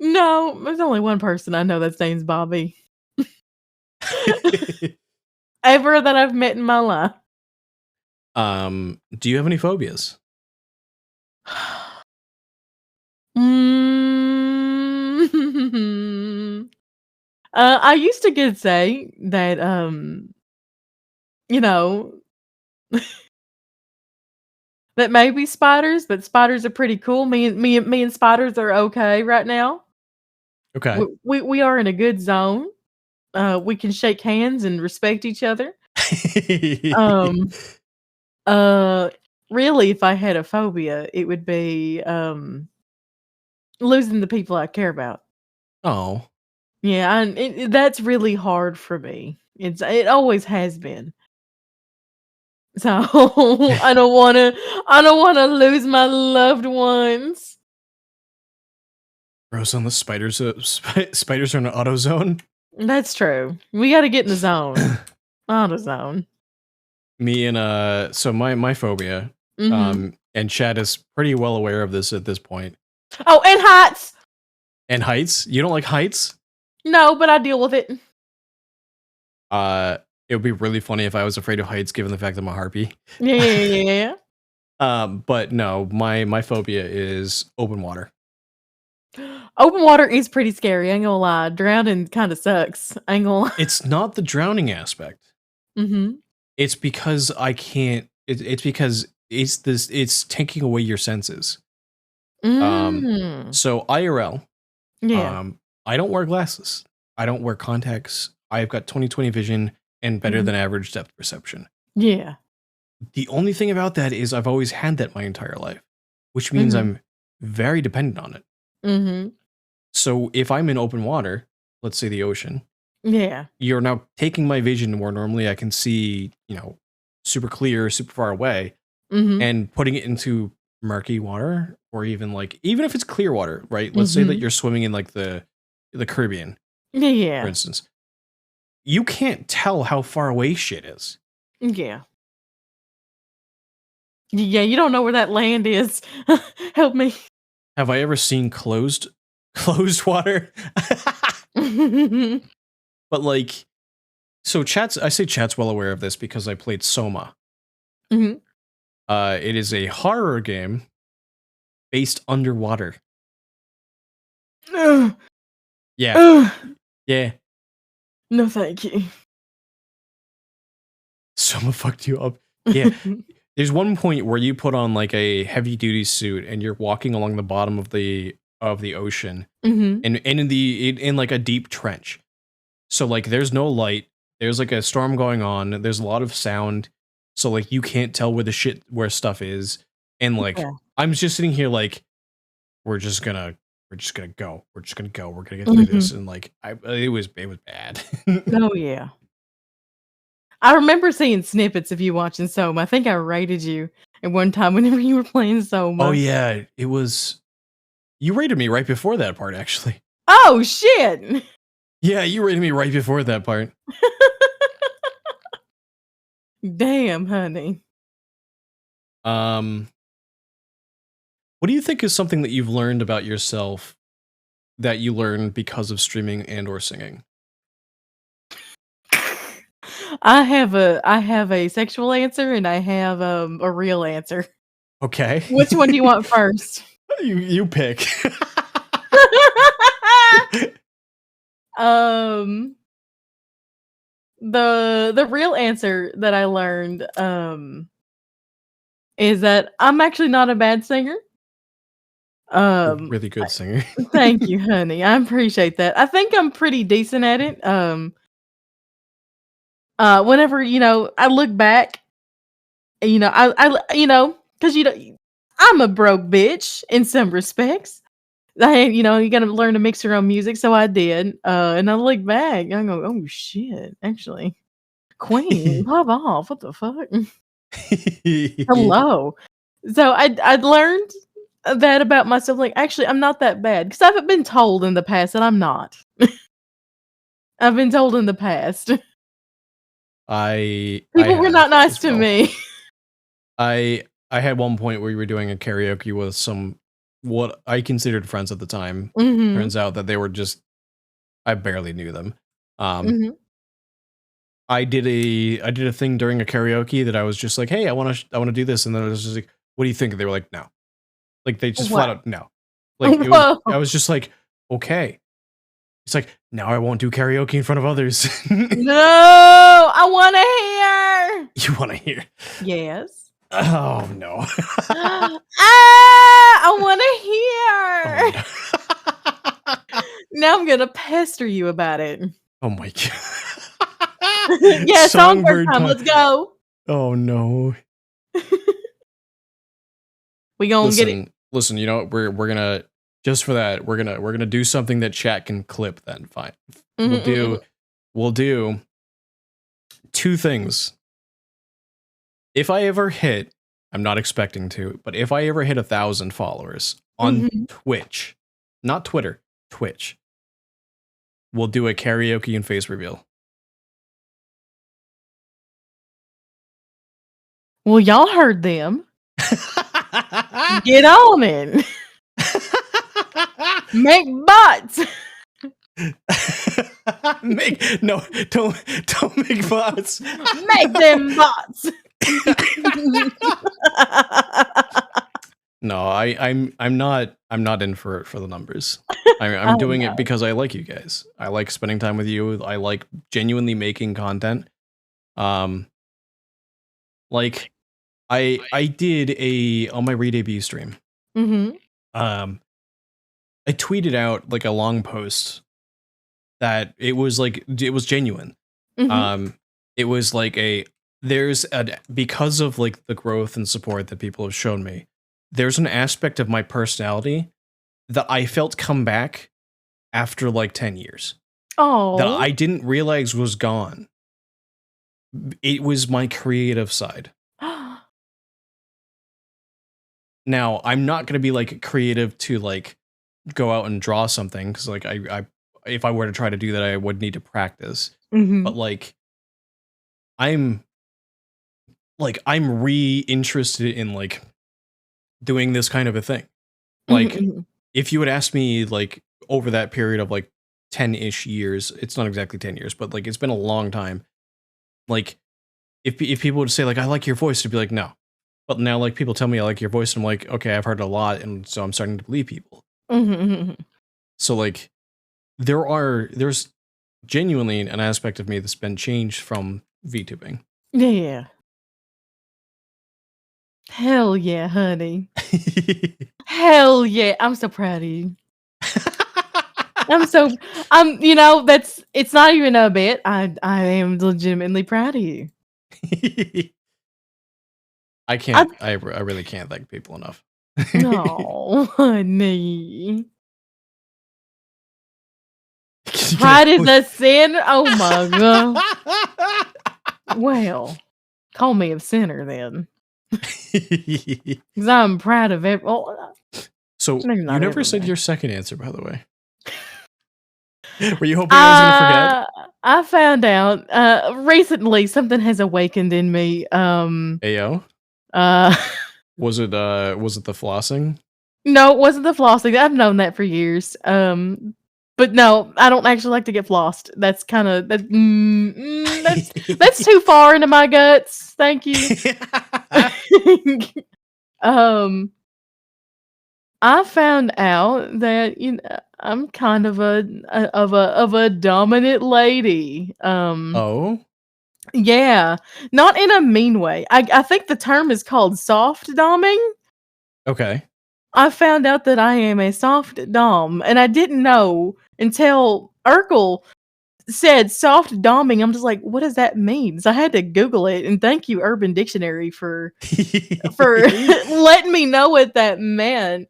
No, there's only one person I know that's name's Bobby. Ever that I've met in my life. Do you have any phobias? Mm. I used to could say that, you know, that maybe spiders, but spiders are pretty cool. Me and spiders are okay right now. Okay. We are in a good zone. We can shake hands and respect each other. Um, uh, really, if I had a phobia, it would be, losing the people I care about. Oh. Yeah, and that's really hard for me. It always has been. So, I don't wanna lose my loved ones. Rose on the spiders. Spiders are in an auto zone. That's true. We gotta get in the zone. Auto zone. Me and so my phobia. Mhm. And Chad is pretty well aware of this at this point. Oh, and heights! And heights. You don't like heights? No, but I deal with it. It would be really funny if I was afraid of heights, given the fact that I'm a harpy. Yeah. But no, my phobia is open water. Open water is pretty scary, I ain't gonna lie. Drowning kinda sucks. I ain't gonna lie. It's not the drowning aspect. Mhm. It's because I can't. It's because it's this. It's taking away your senses. Mm. So IRL. Yeah. I don't wear glasses. I don't wear contacts. I've got 20/20 vision and better Mhm. than average depth perception. Yeah. The only thing about that is I've always had that my entire life, which means Mhm. I'm very dependent on it. Mhm. So if I'm in open water, let's say the ocean, Yeah. you're now taking my vision where normally I can see, super clear, super far away, Mhm. and putting it into murky water, or even if it's clear water, right? Let's say that Mhm. you're swimming in like the Caribbean, for Yeah. instance. You can't tell how far away shit is. Yeah. Yeah, you don't know where that land is. Help me. Have I ever seen closed water? But like, so I say chat's well aware of this because I played Soma. Mhm. It is a horror game based underwater. Ugh. Yeah, Ugh. yeah. No, thank you. Soma fucked you up. Yeah. There's one point where you put on like a heavy duty suit and you're walking along the bottom of the ocean Mhm. and in like a deep trench. So like there's no light, there's like a storm going on, there's a lot of sound. So like you can't tell where stuff is. And like Yeah. I'm just sitting here like we're just gonna go. We're just gonna go. We're gonna get through Mhm. this. And like it was bad. Oh, yeah. I remember seeing snippets of you watching Soma. I think I rated you at one time whenever you were playing Soma. Oh yeah, it was. You rated me right before that part, actually. Oh, shit! Yeah, you rated me right before that part. Damn, honey. What do you think is something that you've learned about yourself that you learned because of streaming and or singing? I have a sexual answer and I have, a real answer. Okay. Which one do you want first? You pick. Um, the real answer that I learned, is that I'm actually not a bad singer. You're a Um, really good singer. Thank you, honey. I appreciate that. I think I'm pretty decent at it. Whenever, I look back, because I'm a broke bitch in some respects. You gotta learn to mix your own music, so I did. And I look back, and I go, oh shit, actually, Queen, pop off, what the fuck? Hello. So I'd learned that about myself. Like, actually, I'm not that bad because I've been told in the past that I'm not. I've been told in the past. I People were have not nice as to well. me. I had one point where we were doing a karaoke with some what I considered friends at the time. Mhm. Turns out that they were just I barely knew them. Um Mhm. I did a thing during a karaoke that I was just like, hey, I want to do this, and then I was just like, what do you think? And they were like, no, like they just flat out no. Like I was just like, okay. It's like, now I won't do karaoke in front of others. No, I want to hear. You want to hear? Yes. Oh no. I want to hear. Oh, no. Now I'm gonna pester you about it. Oh my god. Yeah, songbird time. Let's go. Oh no. We gonna get it. Listen, you know what? We're gonna, just for that, we're gonna do something that chat can clip then. Fine. We'll do 2 things. If I ever hit, I'm not expecting to, but if I ever hit 1,000 followers on Twitch, not Twitter, Twitch, we'll do a karaoke and face reveal. Well, y'all heard them. Get on it. Make bots. Don't make bots. Make them bots. No, I'm not in for the numbers. I'm doing it because I like you guys. I like spending time with you. I like genuinely making content. Like I did on my re-debut stream. I tweeted out like a long post that it was genuine. It was like because of like the growth and support that people have shown me, there's an aspect of my personality that I felt come back after like 10 years. Oh, that I didn't realize was gone. It was my creative side. Now, I'm not going to be like creative to like go out and draw something, because like I if I were to try to do that, I would need to practice. But like I'm re-interested in like doing this kind of a thing. Like if you would ask me like over that period of like 10-ish years, it's not exactly 10 years, but like it's been a long time. Like if people would say like, I like your voice, I'd be like, no. But now like people tell me I like your voice, and I'm like, okay, I've heard it a lot, and so I'm starting to believe people. So like there's genuinely an aspect of me that's been changed from VTubing. Yeah. Hell yeah, honey. Hell yeah. I'm so proud of you. You know, it's not even a bit. I am legitimately proud of you. I can't. I really can't thank people enough. No, honey. Pride is a sin. Oh my god. Well, call me a sinner then. Because I'm proud of it. So you never said your second answer, by the way. Were you hoping I was gonna forget? I found out recently something has awakened in me. Ayo. Was it the flossing? No, it wasn't the flossing. I've known that for years. But no, I don't actually like to get flossed. That's kind of that's too far into my guts. Thank you. I found out that I'm kind of a dominant lady. Oh. Yeah, not in a mean way. I think the term is called soft doming. Okay. I found out that I am a soft dom, and I didn't know until Urkel said soft doming. I'm just like, what does that mean? So I had to Google it, and thank you, Urban Dictionary, for letting me know what that meant.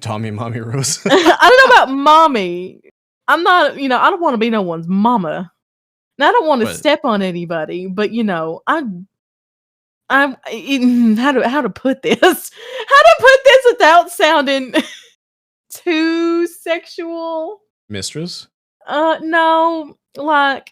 Tommy, Mommy, Rose. I don't know about mommy. I'm not, I don't want to be no one's mama. And I don't want to step on anybody, but I'm how to put this? How to put this without sounding too sexual? Mistress? No, like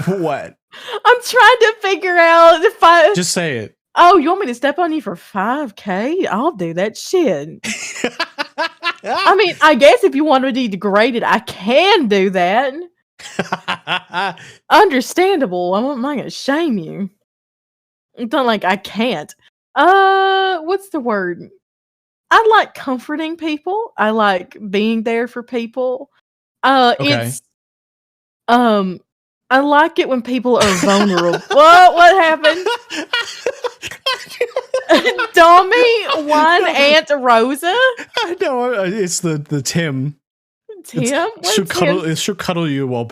What? I'm trying to figure out if I just say it. Oh, you want me to step on you for $5,000? I'll do that shit. I mean, I guess if you want to be degraded, I can do that. Understandable. I'm not gonna shame you. It's not like I can't. What's the word? I like comforting people. I like being there for people. Okay. It's I like it when people are vulnerable. What happened? Dommy, one Aunt Rosa. No, it's the Tim. Tim? She'll cuddle you while.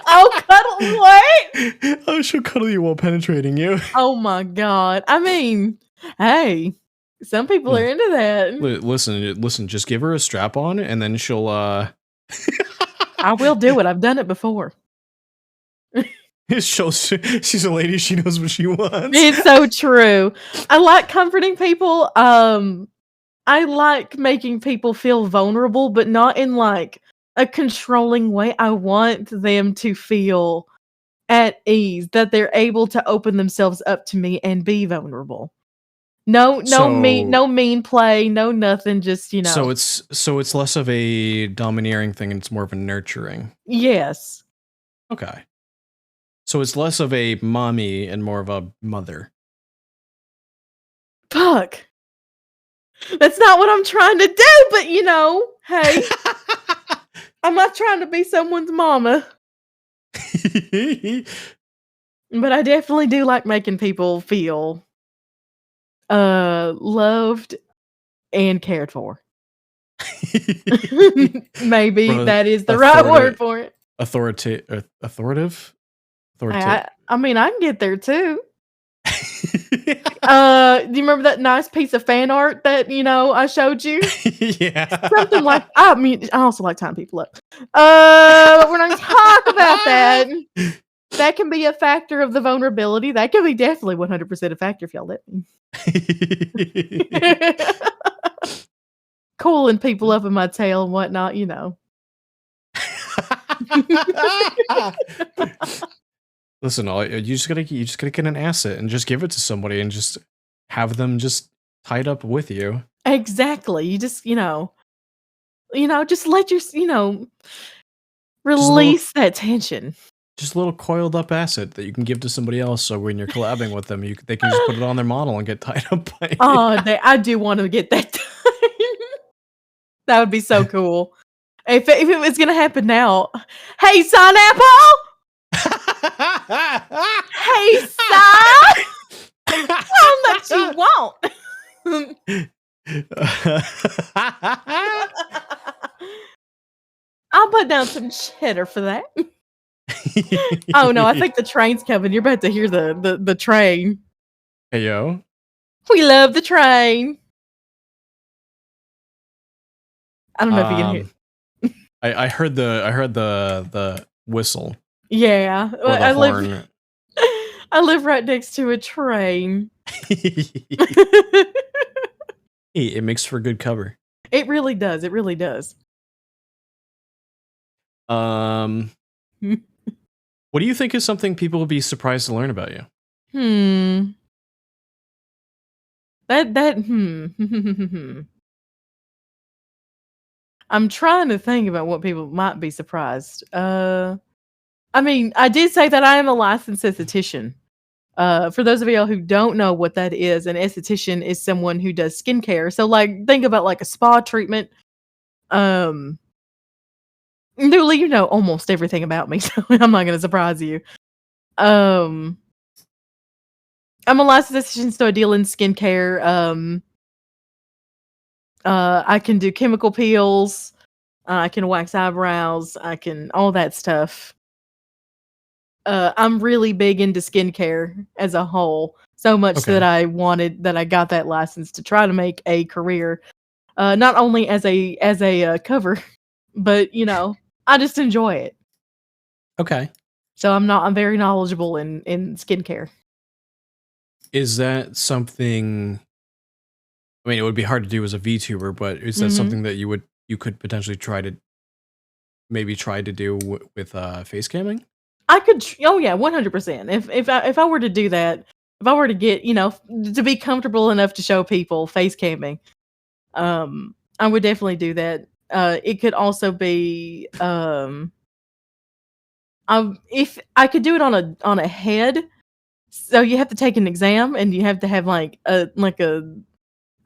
Oh, cuddle what? Oh, she'll cuddle you while penetrating you. Oh my god. I mean, hey, some people are into that. Listen. Just give her a strap on, and then she'll. I will do it. I've done it before. She's a lady. She knows what she wants. It's so true. I like comforting people. I like making people feel vulnerable, but not in like a controlling way. I want them to feel at ease, that they're able to open themselves up to me and be vulnerable. No mean play, no nothing. Just So it's less of a domineering thing, and it's more of a nurturing. Yes. Okay. So it's less of a mommy and more of a mother. Fuck. That's not what I'm trying to do, but hey, I'm not trying to be someone's mama. But I definitely do like making people feel loved and cared for. Maybe that is the right word for it. Authoritative? I mean, I can get there too. Do you remember that nice piece of fan art that I showed you? Yeah. Something like, I mean, I also like tying people up. But we're not gonna talk about that. That can be a factor of the vulnerability. That can be definitely 100% a factor if y'all let me. Cooling people up in my tail and whatnot, Listen, you just gotta get an asset and just give it to somebody and just have them just tied up with you. Exactly. You just just let your release that tension. Just a little coiled up asset that you can give to somebody else, so when you're collabing with them, they can just put it on their model and get tied up by it. Oh, I do want to get that done. That would be so cool. If it was gonna happen now. Hey, Son Apple! Hey, son! How much you want? I'll put down some cheddar for that. Oh no, I think the train's coming. You're about to hear the train. Hey yo. We love the train. I don't know if you can hear. I heard the whistle. Yeah. Or the horn. I live right next to a train. It makes for good cover. It really does. It really does. What do you think is something people would be surprised to learn about you? I'm trying to think about what people might be surprised. I mean, I did say that I am a licensed esthetician. For those of y'all who don't know what that is, an esthetician is someone who does skincare. So, think about like a spa treatment. Newly, you know almost everything about me, so I'm not going to surprise you. I'm a licensed esthetician, so I deal in skincare. I can do chemical peels. I can wax eyebrows. I can all that stuff. I'm really big into skincare as a whole, so much that I got that license to try to make a career, not only as a cover, but I just enjoy it. Okay. So I'm very knowledgeable in skincare. Is that something? I mean, it would be hard to do as a VTuber, but is that something that you could potentially try to do with face camming? I could. Oh yeah, 100%. If I were to do that, if I were to get to be comfortable enough to show people face camming, I would definitely do that. It could also be if I could do it on a head, so you have to take an exam and you have to have like a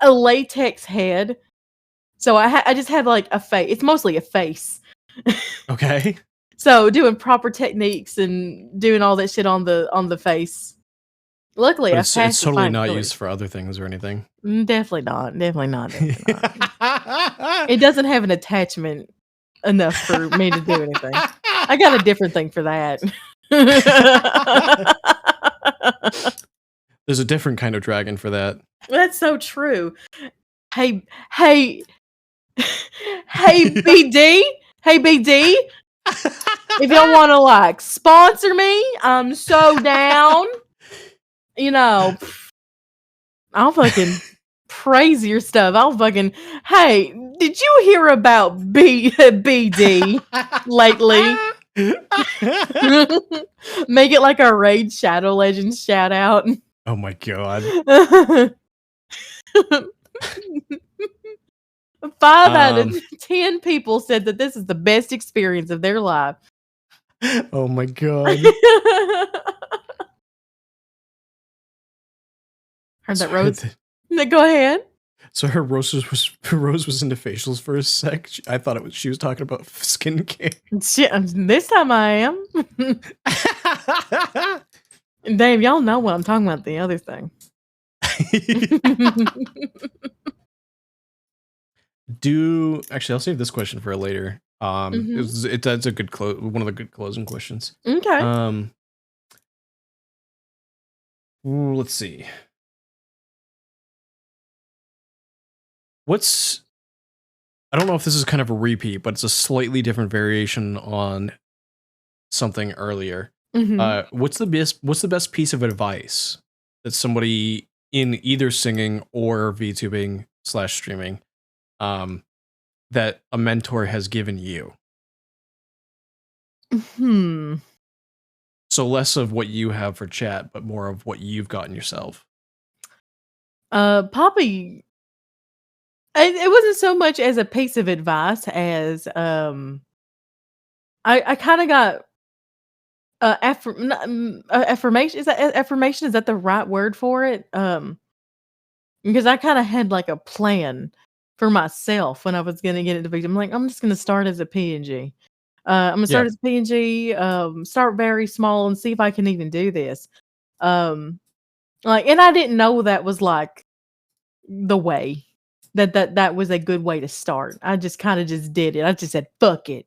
latex head. So I just have like a face. It's mostly a face. Okay. So doing proper techniques and doing all that shit on the face. Luckily, But I it's passed. totally not used for other things or anything. Definitely not. Definitely not. Definitely not. It doesn't have an attachment enough for me to do anything. I got a different thing for that. There's a different kind of dragon for that. That's so true. Hey, hey, hey, BD, hey, BD. If y'all want to like sponsor me, I'm so down. You know, I'll fucking praise your stuff. I'll fucking. Hey, did you hear about BD lately? Make it like a Raid Shadow Legends shout out. Oh my god. 5 out of 10 people said that this is the best experience of their life. Oh my god. Heard that, Rose? Go ahead. So her Rose was into facials for a sec. I thought she was talking about skincare. This time I am. Dave, y'all know what I'm talking about. The other thing. Actually, I'll save this question for later. That's a good one of the good closing questions. Okay. Let's see. I don't know if this is kind of a repeat, but it's a slightly different variation on something earlier. What's the best piece of advice that somebody in either singing or VTubing / streaming that a mentor has given you? So less of what you have for chat, but more of what you've gotten yourself. Poppy, it wasn't so much as a piece of advice as I kind of got affirmation. Is that affirmation? Is that the right word for it? Because I kind of had like a plan for myself when I was gonna get into VTube. I'm like, I'm just gonna start as a PNG. I'm gonna start as a PNG. Start very small and see if I can even do this. And I didn't know that was like the way that was a good way to start. I just kind of just did it. I just said, fuck it.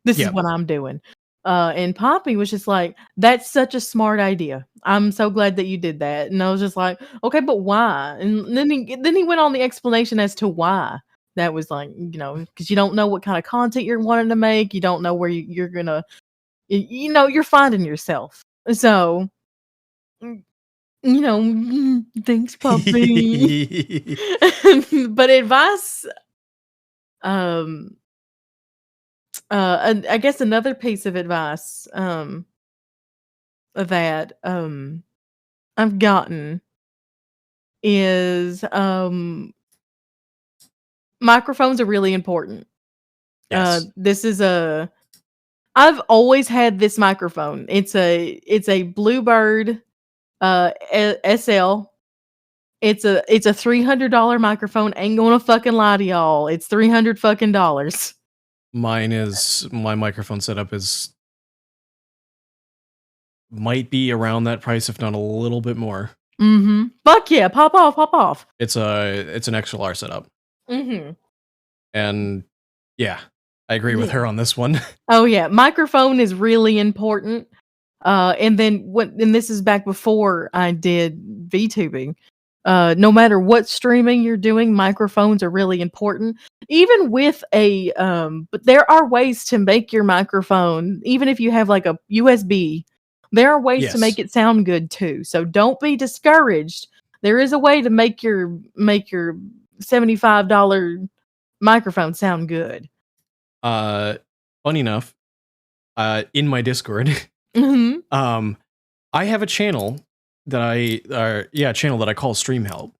This is what I'm doing. And Poppy was just like, that's such a smart idea. I'm so glad that you did that. And I was just like, okay, but why? And then he went on the explanation as to why. That was like, because you don't know what kind of content you're wanting to make. You don't know where you're gonna, you're finding yourself. So, thanks, Poppy. But advice, and I guess another piece of advice that I've gotten is microphones are really important. Yes. I've always had this microphone. It's a Bluebird SL. It's a $300 microphone. Ain't gonna fucking lie to y'all. It's $300 fucking dollars. My microphone setup might be around that price, if not a little bit more. Fuck yeah, pop off. It's an XLR setup. And yeah, I agree with her on this one. Oh yeah, microphone is really important. And this is back before I did VTubing. No matter what streaming you're doing, microphones are really important. Even with but there are ways to make your microphone, even if you have like a USB, there are ways to make it sound good too. So don't be discouraged. There is a way to make your $75 microphone sound good. Funny enough, in my Discord, I have a channel that I call Stream Help,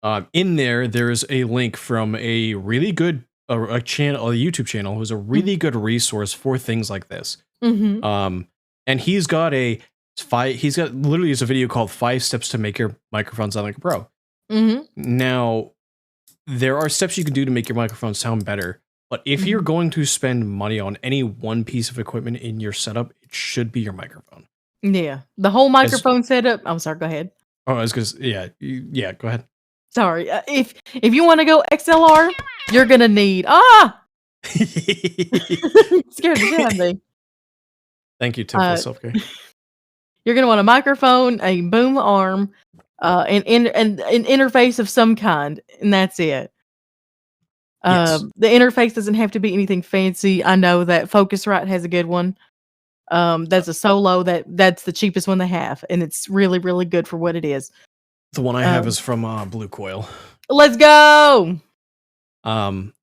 In there's a link from a really good a channel, a YouTube channel, who's a really good resource for things like this. Mm-hmm. And he's got literally a video called 5 Steps to Make Your Microphone Sound Like a Pro. Mm-hmm. Now, there are steps you can do to make your microphone sound better, but if you're going to spend money on any one piece of equipment in your setup, it should be your microphone. Yeah, the whole microphone setup. I'm sorry. Go ahead. Oh, I was gonna yeah, go ahead. Sorry. If you want to go XLR, you're gonna need scared the shit out of me. Thank you, Tim, for the self-care. You're gonna want a microphone, a boom arm, an interface of some kind, and that's it. Yes. The interface doesn't have to be anything fancy. I know that Focusrite has a good one. That's a solo that's the cheapest one they have, and it's really, really good for what it is. The one I have is from Blue Coil. Let's go. On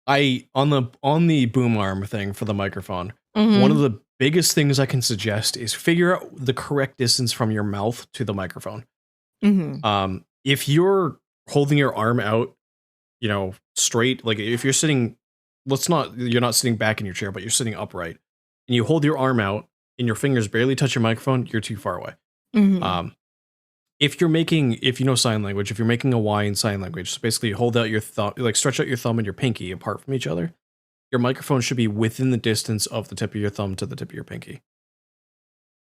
the boom arm thing for the microphone, Mm-hmm. one of the biggest things I can suggest is figure out the correct distance from your mouth to the microphone. Mm-hmm. If you're holding your arm out, straight, like if you're sitting, you're not sitting back in your chair, but you're sitting upright, and you hold your arm out and your fingers barely touch your microphone, you're too far away. Mm-hmm. If you know sign language, if you're making a Y in sign language, so basically hold out your thumb, like stretch out your thumb and your pinky apart from each other, your microphone should be within the distance of the tip of your thumb to the tip of your pinky.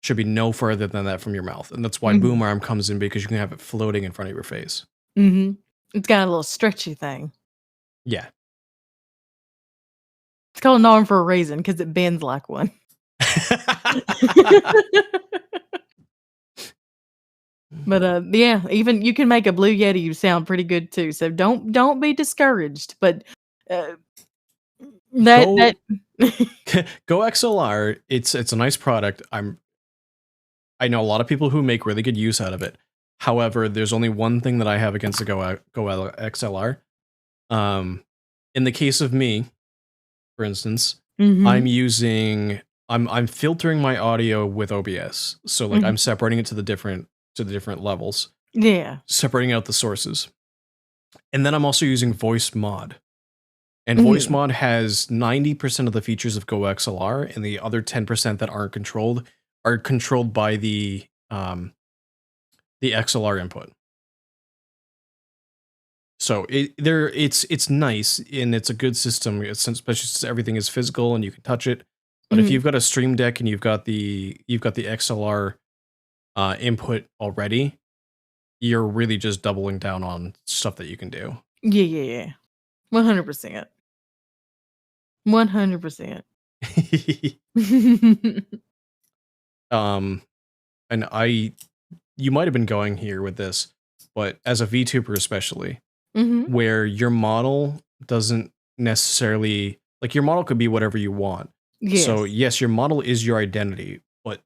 Should be no further than that from your mouth. And that's why boom arm comes in, because you can have it floating in front of your face. Mm-hmm. It's got a little stretchy thing. Yeah. It's called an arm for a reason, because it bends like one. But yeah, even you can make a Blue Yeti sound pretty good too. So don't be discouraged. But Go XLR. It's a nice product. I know a lot of people who make really good use out of it. However, there's only one thing that I have against the Go XLR. In the case of me, for instance, I'm filtering my audio with OBS. So like I'm separating it to the different levels. Yeah. Separating out the sources. And then I'm also using Voice Mod. And Voice Mod has 90% of the features of Go XLR, and the other 10% that aren't controlled are controlled by the XLR input. So it's nice, and it's a good system, especially since everything is physical and you can touch it. But if you've got a Stream Deck and you've got the XLR input already, you're really just doubling down on stuff that you can do. Yeah. 100%. 100%. And you might have been going here with this, but as a VTuber especially, where your model doesn't necessarily, like, your model could be whatever you want. Yes. So yes, your model is your identity, but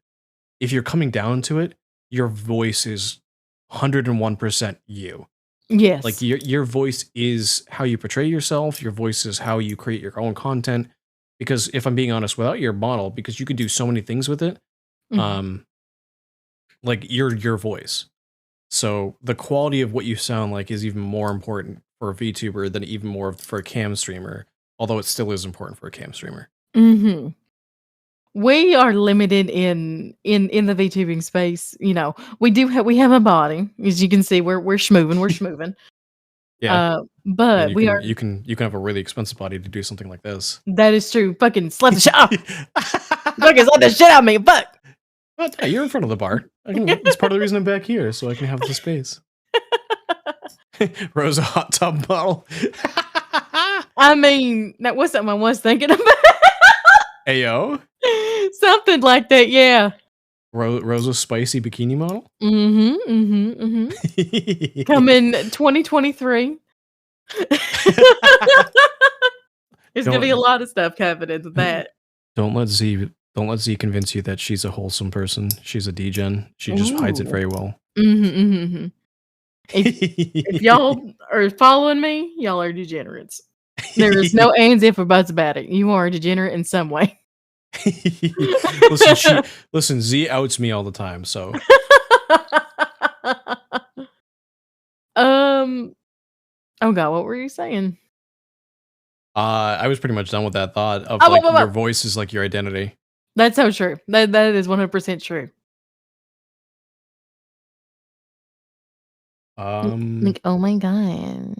if you're coming down to it, your voice is 101% you. Yes. Like your voice is how you portray yourself. Your voice is how you create your own content. Because if I'm being honest, without your model, because you could do so many things with it, like your voice. So the quality of what you sound like is even more important for a VTuber than even more for a cam streamer. Although it still is important for a cam streamer. We are limited in the VTubing space. We have a body, as you can see. We're schmoovin'. Yeah. But you can have a really expensive body to do something like this. That is true. Fucking slap the shit out. Fucking slap the shit out of me. Fuck. Well, yeah, you're in front of the bar. It's part of the reason I'm back here, so I can have the space. Rosa hot tub bottle. I mean, that was something I was thinking about. Ayo. Something like that, yeah. Rosa's spicy bikini model? Coming 2023. There's gonna be a lot of stuff happening with that. Don't let Z convince you that she's a wholesome person. She's a degen. She just hides it very well. If y'all are following me, y'all are degenerates. There is no ands, if, or buts about it. You are a degenerate in some way. Listen, Z outs me all the time, so. Oh god, what were you saying? I was pretty much done with that thought of Oh, like whoa, whoa, your whoa. voice is like your identity. That's so true. That is 100% true. Like, oh my god.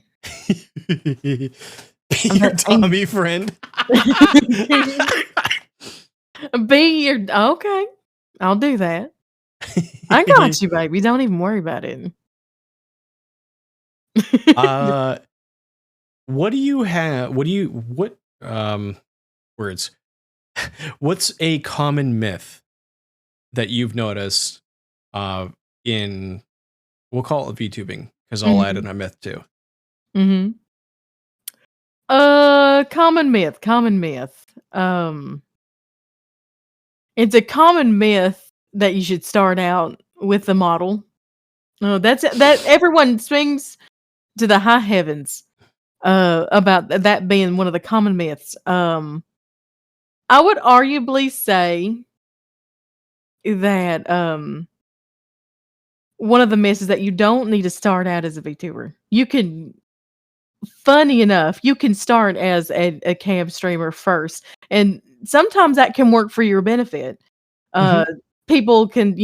Be I'm your like, Tommy friend. Be your okay. I'll do that. I got you, baby. Don't even worry about it. What do you have? What words? What's a common myth that you've noticed in, we'll call it VTubing because I'll add in a myth too. Mm-hmm. Common myth. It's a common myth that you should start out with the model. Oh, that everyone swings to the high heavens about that being one of the common myths. I would arguably say that one of the myths is that you don't need to start out as a VTuber. You can, funny enough, you can start as a cam streamer first, and sometimes that can work for your benefit. People can,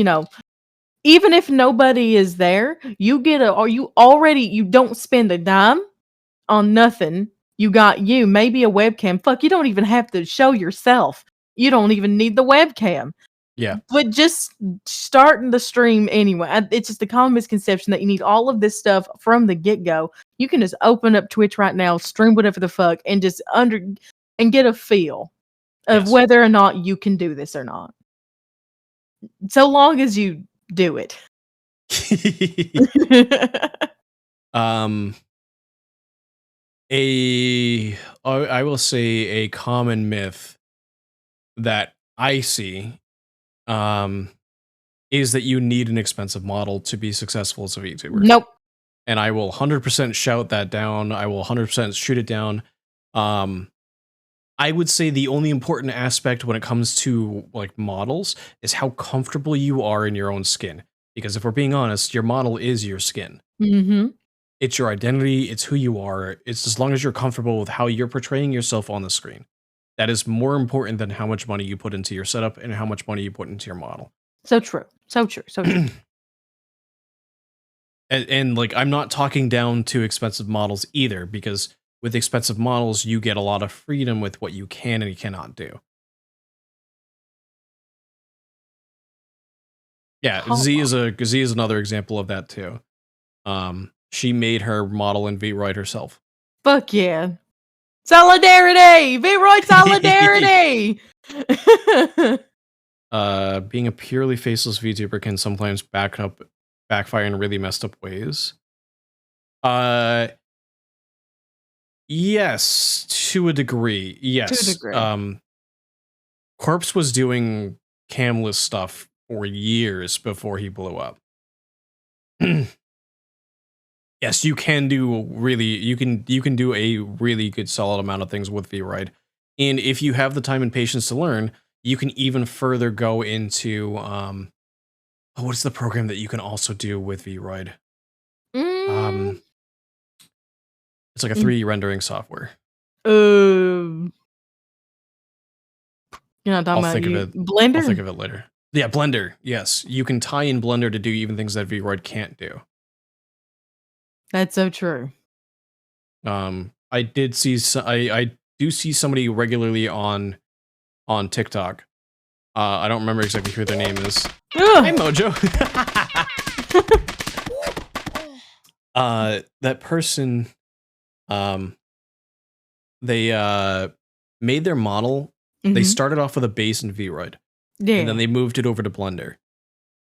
even if nobody is there, you get you don't spend a dime on nothing. You got maybe a webcam. Fuck, you don't even have to show yourself. You don't even need the webcam. Yeah. But just starting the stream anyway. It's just a common misconception that you need all of this stuff from the get-go. You can just open up Twitch right now, stream whatever the fuck, and just and get a feel of whether or not you can do this or not. So long as you do it. I will say a common myth that I see is that you need an expensive model to be successful as a VTuber. Nope. And I will 100% shout that down. I will 100% shoot it down. I would say the only important aspect when it comes to like models is how comfortable you are in your own skin. Because if we're being honest, your model is your skin. Mm-hmm. It's your identity. It's who you are. It's as long as you're comfortable with how you're portraying yourself on the screen. That is more important than how much money you put into your setup and how much money you put into your model. So true. So true. So true. And like, I'm not talking down to expensive models either, because with expensive models, you get a lot of freedom with what you can and you cannot do. Yeah, Z is another example of that too. She made her model in VRoid herself. Fuck yeah. Solidarity! VRoid solidarity! Being a purely faceless VTuber can sometimes backfire in really messed up ways. Yes, to a degree. Yes. To a degree. Corpse was doing camless stuff for years before he blew up. Yes, you can do you can do a really good solid amount of things with VRoid. And if you have the time and patience to learn, you can even further go into what's the program that you can also do with VRoid? It's like a 3D rendering software. You're not talking I'll about think of it. Blender? I'll think of it later. Yeah, Blender. Yes, you can tie in Blender to do even things that VRoid can't do. That's so true. I did see I do see somebody regularly on TikTok. I don't remember exactly who their name is. Hey, Mojo. That person, they made their model. They started off with a base in VRoid. Yeah. And then they moved it over to Blender.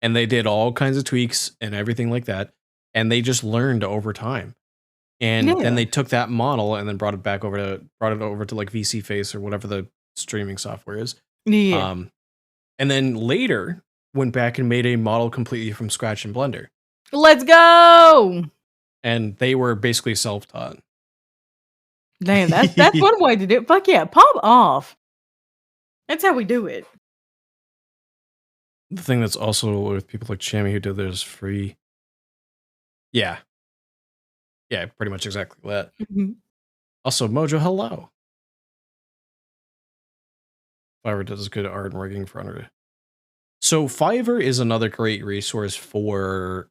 And they did all kinds of tweaks and everything like that. And they just learned over time. And then they took that model and then brought it over to like VC Face or whatever the streaming software is. Yeah. And then later went back and made a model completely from scratch in Blender. Let's go. And they were basically self-taught. Damn, that's one way to do it. Fuck yeah, pop off. That's how we do it. The thing that's also with people like Chammy who do theirs free. Yeah. Yeah, pretty much exactly that. Mhm. Also, Mojo, hello. Fiverr does good art and rigging for under. So Fiverr is another great resource for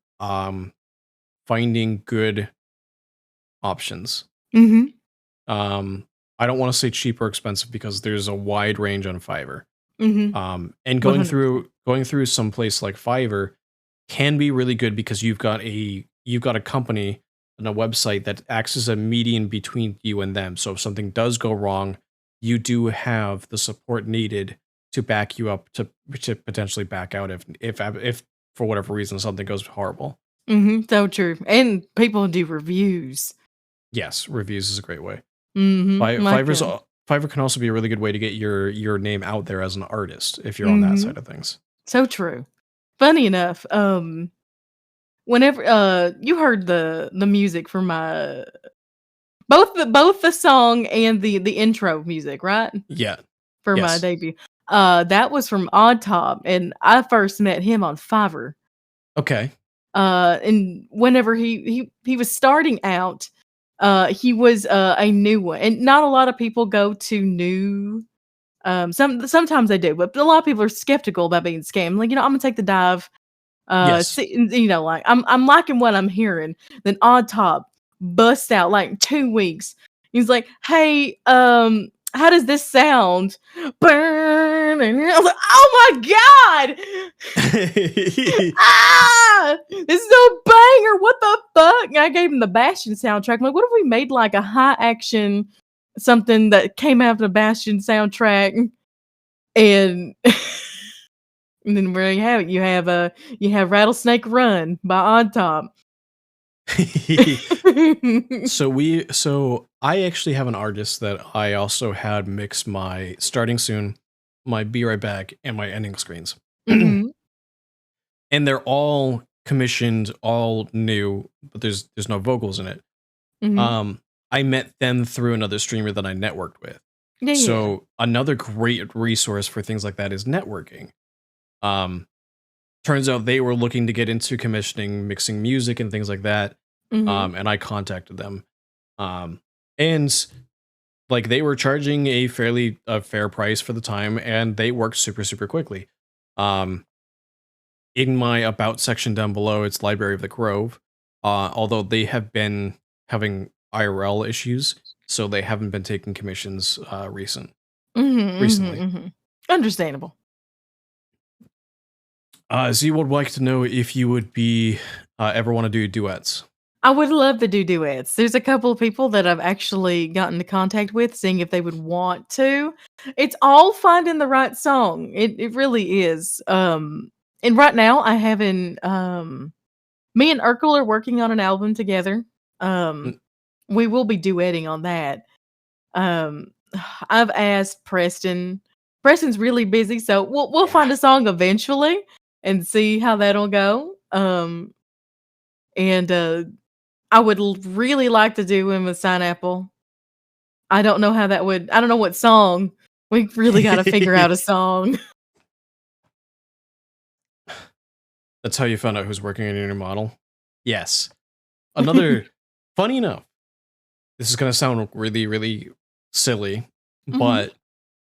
finding good options. Mhm. I don't want to say cheap or expensive because there's a wide range on Fiverr. Mhm. And 100%. going through some place like Fiverr can be really good because you've got a company and a website that acts as a median between you and them. So if something does go wrong, you do have the support needed to back you up to potentially back out if for whatever reason something goes horrible. Mhm. So true. And people do reviews. Yes, reviews is a great way. Mhm. Like, Fiverr can also be a really good way to get your name out there as an artist if you're on that mhm. side of things. So true. Funny enough, whenever you heard the music for my both the song and the intro music, right? Yeah. For my Yes. debut. That was from Odd Top, and I first met him on Fiverr. Okay. And whenever he was starting out, he was a new one, and not a lot of people go to new. Sometimes they do, but a lot of people are skeptical about being scammed. Like, I'm gonna take the dive. Yes. Like I'm liking what I'm hearing. Then Odd Top busts out like 2 weeks. He's like, "Hey, how does this sound?" Burn, and I was like, "Oh my god!" Ah, this is a banger. What the fuck? And I gave him the Bastion soundtrack. I'm like, what if we made like a high action something that came out of the Bastion soundtrack? And and then where you have it, you have Rattlesnake Run by Odd Top. So I actually have an artist that I also had mix my starting soon, my be right back, and my ending screens. Mhm, And they're all commissioned, all new, but there's no vocals in it. mhm. I met them through another streamer that I networked with. Yeah, yeah. So another great resource for things like that is networking. Um, Turns out they were looking to get into commissioning, mixing music and things like that. Mhm, And I contacted them. And like they were charging a fair price for the time, and they worked super quickly. Um, in my about section down below, it's Library of the Grove. Although they have been having IRL issues, so they haven't been taking commissions mhm, recently. mhm, mhm. Understandable. Z would like to know if you would be ever want to do duets. I would love to do duets. There's a couple of people that I've actually gotten into contact with, seeing if they would want to. It's all finding the right song. It really is. And right now I haven't me and Urkel are working on an album together. Um Mm, we will be duetting on that. Um I've asked Preston. Preston's really busy, so we'll find yeah. a song eventually and see how that'll go. And I would really like to do him with Apple. I don't know what song. We really gotta figure out a song. That's how you found out who's working on your new model? Yes. Another, funny enough, this is going to sound really silly, Mhm. but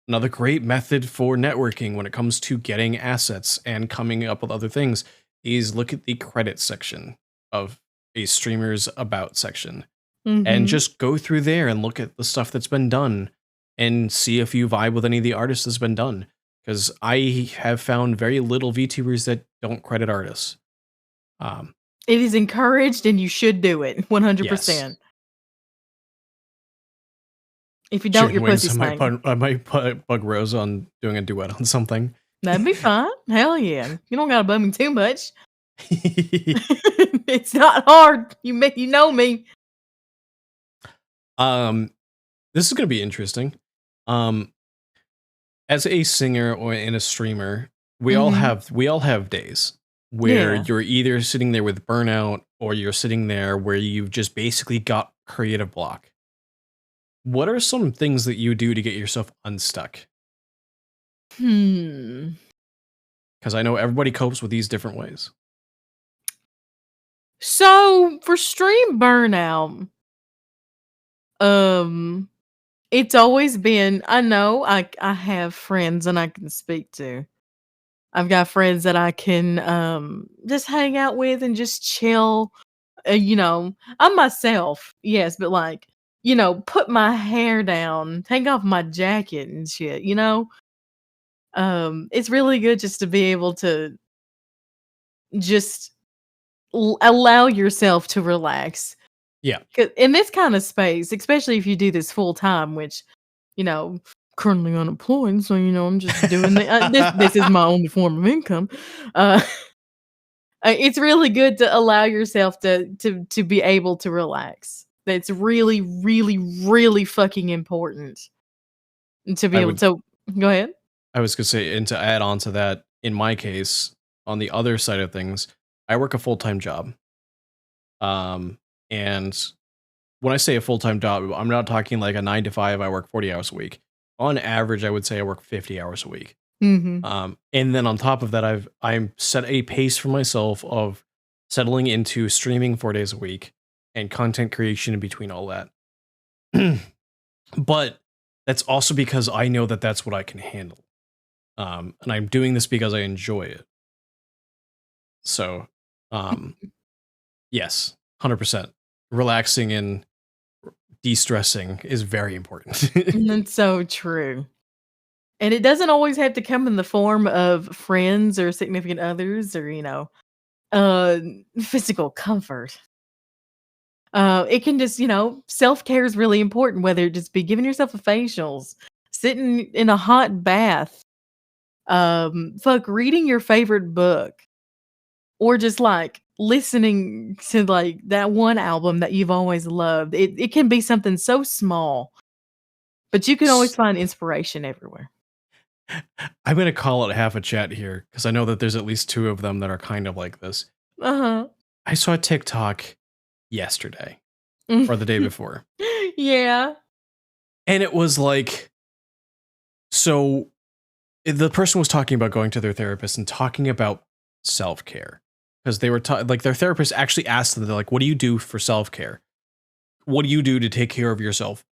another great method for networking when it comes to getting assets and coming up with other things is look at the credit section of a streamer's about section and Mhm. just go through there and look at the stuff that's been done and see if you vibe with any of the artists that's been done. Because I have found very little VTubers that don't credit artists. It is encouraged and you should do it Yes. 100%. If you don't, Chicken your wings. pussy stank. I might bug Rose on doing a duet on something. That'd be fine. Hell yeah. You don't gotta bug me too much. It's not hard. You know me. um, this is gonna be interesting. Um, as a singer or in a streamer, Mhm. we all have days where Yeah. you're either sitting there with burnout or you're sitting there where you've just basically got creative block. What are some things that you do to get yourself unstuck? Hmm. Because I know everybody copes with these different ways. So for stream burnout, it's always been. I know I have friends and I can speak to. I've got friends that I can just hang out with and just chill. I'm myself, yes, but like put my hair down, take off my jacket and shit. It's really good just to be able to just allow yourself to relax. Yeah. 'Cause in this kind of space, especially if you do this full time, which, you know, currently unemployed, so I'm just doing this is my only form of income. Uh, it's really good to allow yourself to be able to relax. That's really, really, really fucking important to be I able would to go ahead. I was gonna say, and to add on to that, in my case, on the other side of things, I work a full-time job. And when I say a full-time job, I'm not talking like a 9 to 5, I work 40 hours a week. On average, I would say I work 50 hours a week. Mhm. And then on top of that, I'm set a pace for myself of settling into streaming 4 days a week and content creation in between all that. But that's also because I know that that's what I can handle. And I'm doing this because I enjoy it. So, yes, 100%. Relaxing and de-stressing is very important. That's so true. And it doesn't always have to come in the form of friends or significant others or, uh, physical comfort. It can just, self-care is really important, whether it just be giving yourself a facials, sitting in a hot bath, reading your favorite book, or just like listening to like that one album that you've always loved. It can be something so small, but you can always find inspiration everywhere. I'm going to call it half a chat here because I know that there's at least 2 of them that are kind of like this. Uh-huh. I saw a TikTok yesterday or the day before. Yeah. And it was like, so the person was talking about going to their therapist and talking about self-care because they were like their therapist actually asked them, they're like, what do you do for self-care? What do you do to take care of yourself?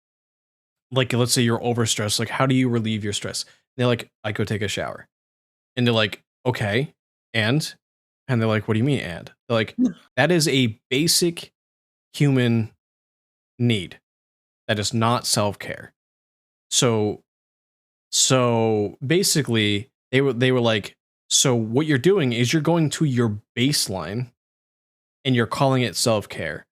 Like, let's say you're overstressed. Like, how do you relieve your stress? They're like, I go take a shower. And they're like, okay. And they're like, what do you mean? And they're like, that is a basic human need. That is not self-care. So basically they were like, so what you're doing is you're going to your baseline and you're calling it self-care.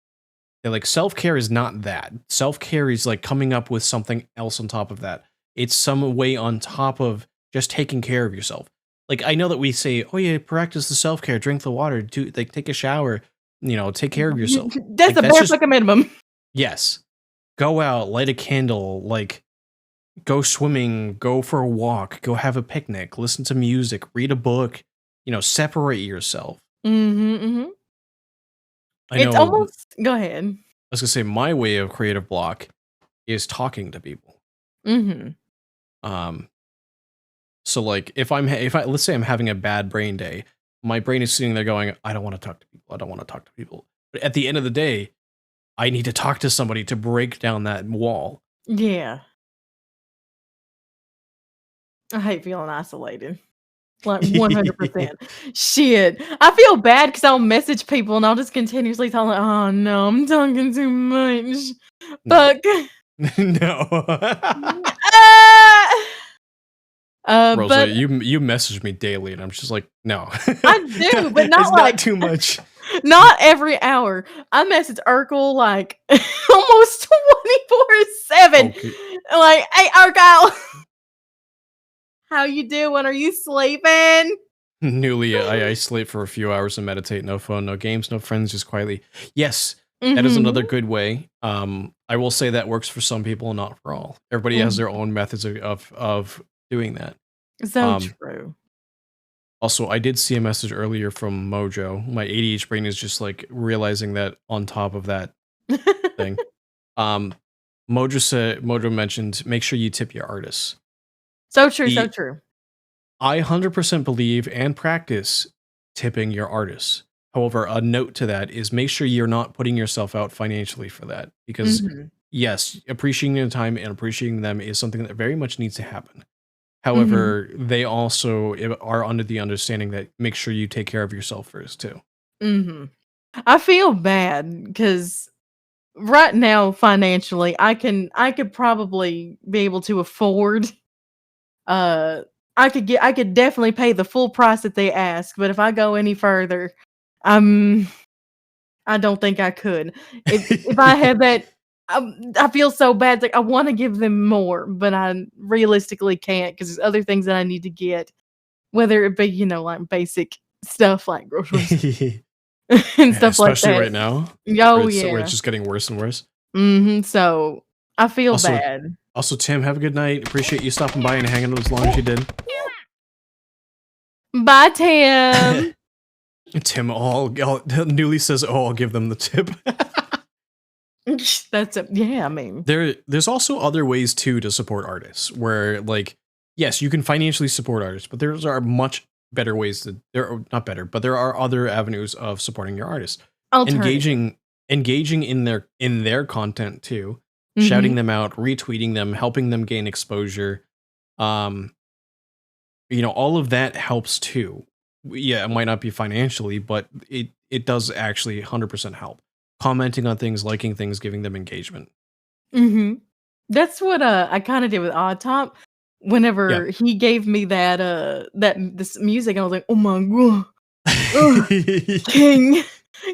They're like, self-care is not that. Self-care is like coming up with something else on top of that. It's some way on top of just taking care of yourself. Like, I know that we say, oh yeah, practice the self-care, drink the water, do like take a shower, take care of yourself. That's Like, the bare fucking minimum. Yes. Go out, light a candle, like go swimming, go for a walk, go have a picnic, listen to music, read a book, separate yourself. Mm-hmm. I It's know. almost go ahead. I was gonna say my way of creative block is talking to people. Mm-hmm. So like if let's say I'm having a bad brain day, my brain is sitting there going, I don't want to talk to people. I don't want to talk to people. But at the end of the day, I need to talk to somebody to break down that wall. Yeah. I hate feeling isolated. Like 100%. Shit. I feel bad because I'll message people and I'll just continuously tell them, oh no, I'm talking too much. Fuck. No. Rosa, but you message me daily and I'm just like, no. I do, but not it's like not too much. Not every hour. I message Urkel like almost 24/7. Okay. Like, hey Urkel, how you doing? Are you sleeping? Newly, I sleep for a few hours and meditate. No phone, no games, no friends, just quietly. Yes, that is another good way. I will say that works for some people, not for all. Everybody has their own methods of doing that. So true. Also, I did see a message earlier from Mojo. My ADHD brain is just like realizing that on top of that thing. Mojo mentioned make sure you tip your artists. So true, so true. I 100% believe and practice tipping your artists. However, a note to that is make sure you're not putting yourself out financially for that, because Mhm. yes, appreciating their time and appreciating them is something that very much needs to happen. Mhm. However, they also are under the understanding that make sure you take care of yourself first too. Mhm. I feel bad because right now, financially, I could probably be able to afford, uh I could definitely pay the full price that they ask, but if I go any further, um, I don't think I could. If I had that, I feel so bad, like, I wanna give them more, but I realistically can't because there's other things that I need to get, whether it be, like, basic stuff like groceries and stuff like Especially that. right now, Oh, where it's yeah. just getting worse and worse. So, I feel Also, bad. Tim, have a good night. Appreciate you stopping by and hanging out as long as you did. Bye, Tim. Tim, newly says, "Oh, I'll give them the tip." That's a yeah, I mean. There's also other ways too to support artists, where like, yes, you can financially support artists, but there are much better ways to. There are not better, but there are other avenues of supporting your artists. Alternative. Engaging in their content too, shouting Mhm. them out, retweeting them, helping them gain exposure. Um, all of that helps too. Yeah, it might not be financially, but it does actually 100% help. Commenting on things, liking things, giving them engagement. Mhm. That's what, I kinda did with Odd Top. Yeah. Whenever he gave me this music, I was like, "Oh my god. Ugh, king,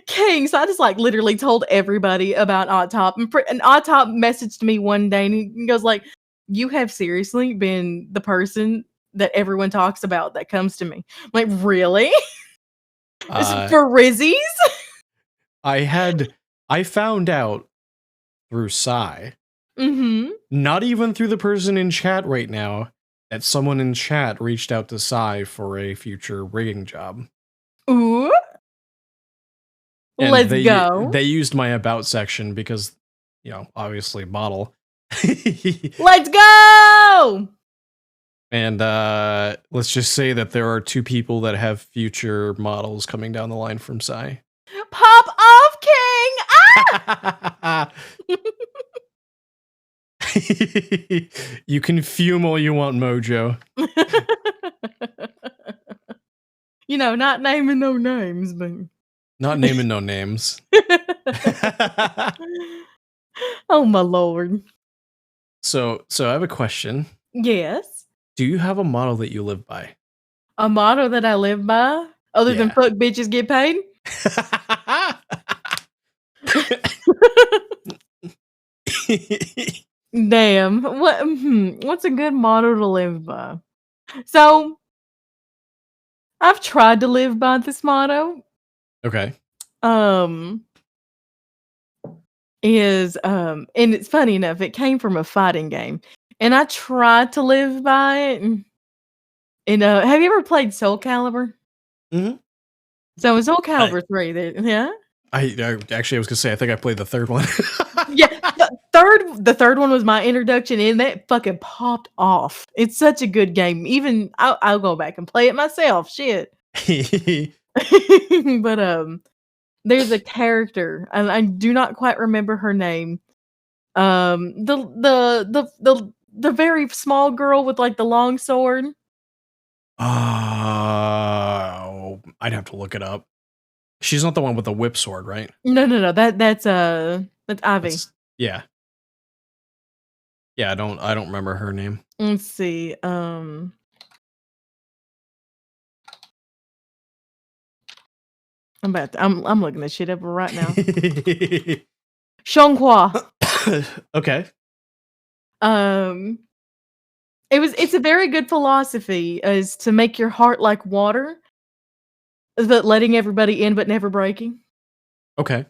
king." So I just, like, literally told everybody about Odd Top, and Odd Top messaged me one day, and he goes like, "You have seriously been the person that everyone talks about that comes to me." I'm like, "Really? It's uh, for Rizzies?" I found out through Psy, Mhm. not even through the person in chat right now, that someone in chat reached out to Psy for a future rigging job. Ooh, And let's go. they used my about section because, obviously model. Let's go! And let's just say that there are two people that have future models coming down the line from Psy. Pop off, King! Ah! You can fume all you want, Mojo. Not naming no names, but Not naming no names. oh my lord. So I have a question. Yes. Do you have a model that you live by? A motto that I live by, other than Yeah. fuck bitches get paid? Damn. What's a good motto to live by? So, I've tried to live by this motto. Okay. Um, and it's funny enough, it came from a fighting game, and I tried to live by it, have you ever played Soul Calibur? Mhm. So in Soul I Calibur 3, yeah? I actually I was gonna say I think I played the third one. Yeah, the third one was my introduction, and that fucking popped off. It's such a good game. Even I'll go back and play it myself, shit. But, there's a character, and I do not quite remember her name. The very small girl with, like, the long sword. Oh, I'd have to look it up. She's not the one with the whip sword, right? No, that's Ivy. That's yeah. Yeah, I don't remember her name. Let's see, I'm looking this shit up right now. Xianghua. Okay. Um, it's a very good philosophy, is to make your heart like water, but letting everybody in but never breaking. Okay.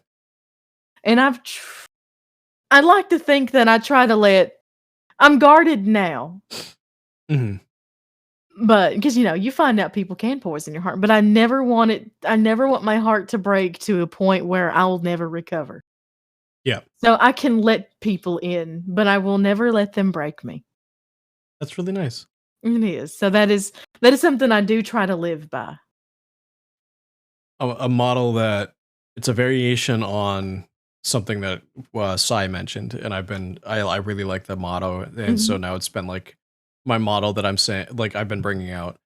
And I like to think that I try to I'm guarded now, Mhm. but because you find out people can poison your heart, but I never want my heart to break to a point where I will never recover. Yeah. So I can let people in, but I will never let them break me. That's really nice. It is. So that is something I do try to live by. a model that it's a variation on something that Sai mentioned, and I really like the motto, and so now it's been like my model that I'm saying, like I've been bringing out,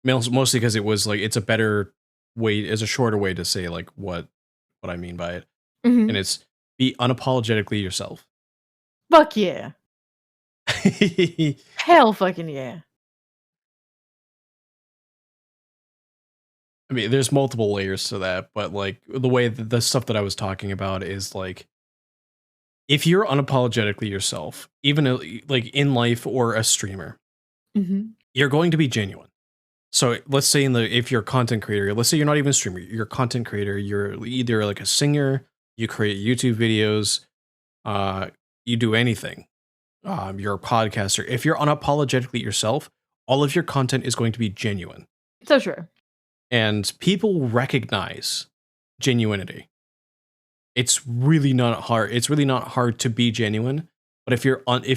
mostly because it was like it's a better way, it's a shorter way to say like what I mean by it, and it's be unapologetically yourself. Fuck yeah. Hell fucking yeah. I mean, there's multiple layers to that, but like the way that the stuff that I was talking about is like, if you're unapologetically yourself, even like in life or a streamer, you're going to be genuine. So let's say if you're a content creator, let's say you're not even a streamer, you're a content creator, you're either like a singer, you create YouTube videos, you do anything, you're a podcaster. If you're unapologetically yourself, all of your content is going to be genuine. So true. And people recognize genuinity. It's really not hard. It's really not hard to be genuine, but if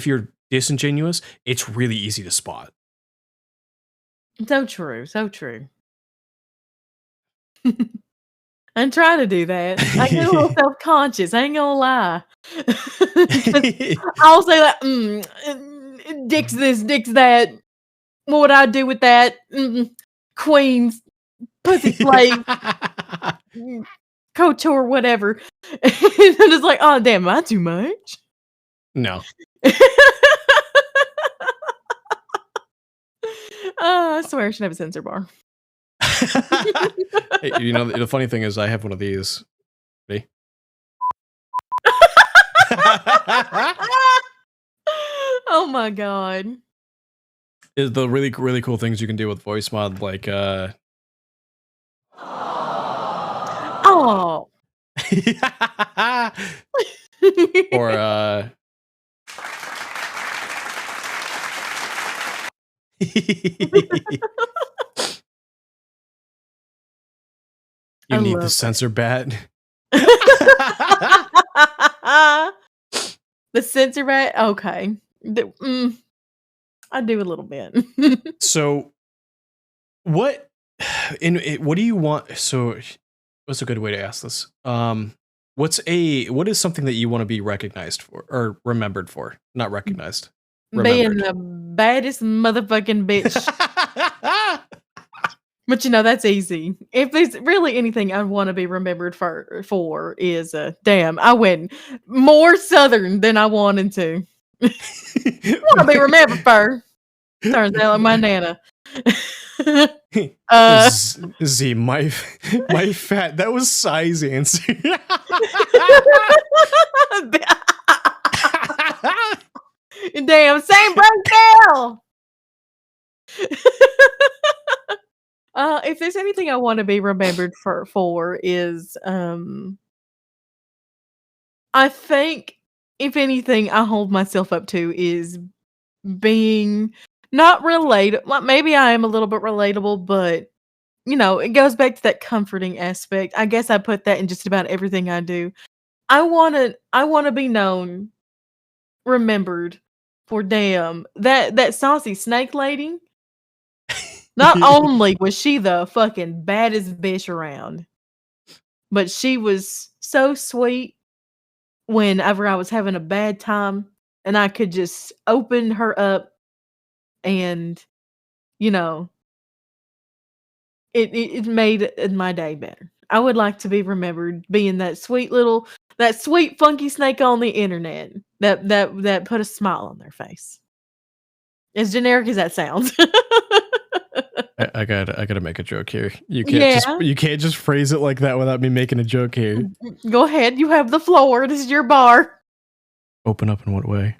you're disingenuous, it's really easy to spot. So true. So true. I try to do that. I get a little self-conscious. I ain't gonna lie. I'll say like, dicks this, dicks that. What would I do with that? Queens, pussy slave, couture, whatever. And I'm just like, oh damn, am I too much? No. I swear I should have a censor bar. Hey, you know, the funny thing is I have one of these. Ready? Oh my god. The really, really cool things you can do with voice mod, like Oh. or you need the censor bat. The censor bat? Okay. I do a little bit. So what do you want? So what's a good way to ask this? What is something that you want to be recognized for or remembered for? Not recognized. Being the baddest motherfucking bitch. But you know, that's easy. If there's really anything I want to be remembered for is damn, I went more southern than I wanted to. I want to be remembered for. Turns out like my nana. Z, my fat. That was Sai's answer. Damn, same breakdown. If there's anything I want to be remembered for is I think if anything I hold myself up to is being not relatable. Well, maybe I am a little bit relatable, but you know, it goes back to that comforting aspect. I guess I put that in just about everything I do. I want to be known, remembered for damn that saucy snake lady. Not only was she the fucking baddest bitch around, but she was so sweet whenever I was having a bad time and I could just open her up and, you know, it made my day better. I would like to be remembered being that sweet funky snake on the internet that put a smile on their face. As generic as that sounds. I gotta make a joke here. You can't just phrase it like that without me making a joke here. Go ahead, you have the floor. This is your bar. Open up in what way?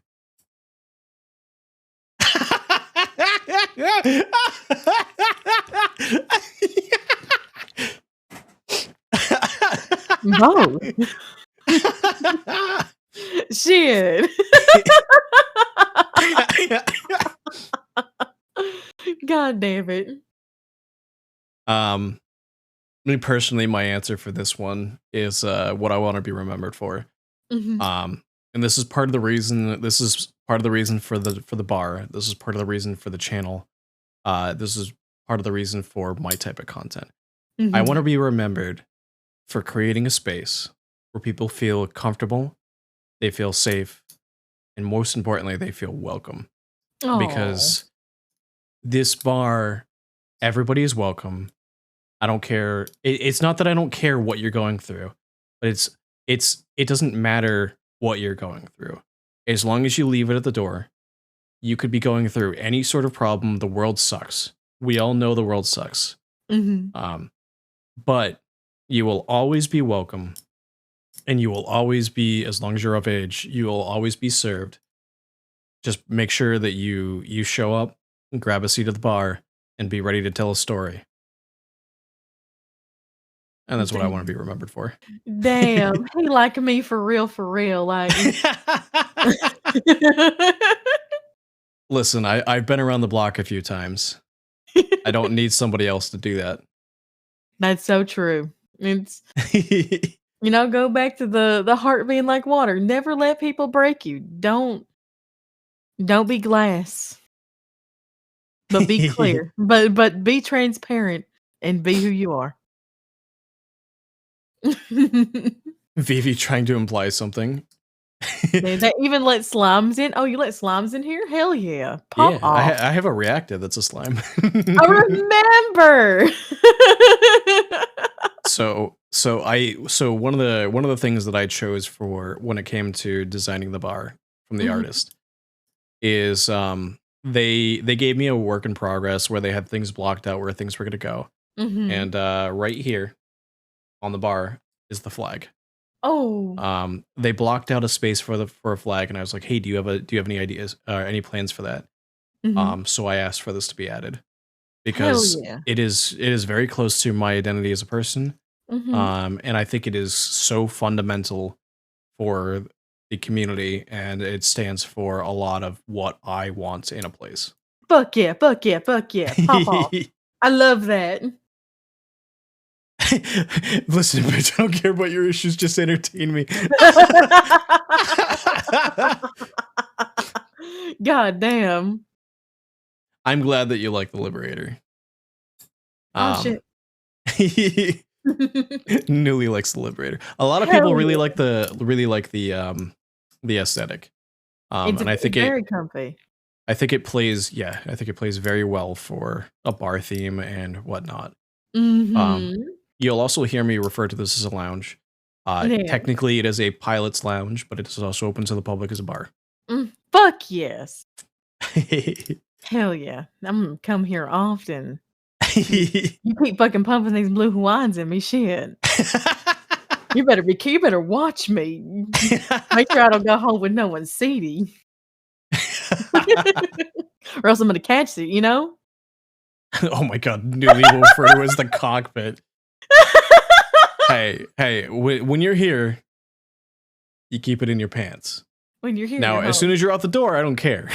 No. Shit. God damn it. Me personally, my answer for this one is what I want to be remembered for. And this is part of the reason. This is part of the reason for the bar. This is part of the reason for the channel. This is part of the reason for my type of content. I want to be remembered for creating a space where people feel comfortable, they feel safe, and most importantly, they feel welcome. Oh, Because this bar, everybody is welcome. I don't care. It's not that I don't care what you're going through, but it doesn't matter what you're going through. As long as you leave it at the door, you could be going through any sort of problem. The world sucks. We all know the world sucks. But you will always be welcome, and you will always be, as long as you're of age, you will always be served. Just make sure that you show up, grab a seat at the bar, and be ready to tell a story. And that's what I want to be remembered for. damn. He like me for real. Like, Listen, I've been around the block a few times. I don't need somebody else to do that. that's so true. It's, go back to the heart being like water. Never let people break you. Don't be glass. But be clear. But be transparent and be who you are. Vivi trying to imply something. They even let slimes in. Oh, you let slimes in here? Hell yeah. Pop off. I have a reactive that's a slime. I remember. So one of the things that I chose for when it came to designing the bar from the artist is they gave me a work in progress where they had things blocked out where things were going to go. And right here on the bar is the flag. Oh. They blocked out a space for a flag, and I was like, "Hey, do you have any ideas or any plans for that?" So I asked for this to be added because it is very close to my identity as a person. And I think it is so fundamental for the community, and it stands for a lot of what I want in a place. Fuck yeah. Pop off. I love that. Listen, bitch, I don't care about your issues, just entertain me. God damn. I'm glad that you like the Liberator. Oh shit. Newly likes the Liberator. A lot of people really like the aesthetic. And I think very comfy. I think it plays very well for a bar theme and whatnot. You'll also hear me refer to this as a lounge. Technically, it is a pilot's lounge, but it is also open to the public as a bar. Fuck yes. Hell yeah. I'm gonna come here often. You keep fucking pumping these blue Hawaiians in me, shit. You better watch me. Make sure I don't go home with no one seedy. Or else I'm gonna catch it, Oh my god, newly referred to as the cockpit. Hey, when you're here, you keep it in your pants. When you're here. Now, as soon as you're out the door, I don't care.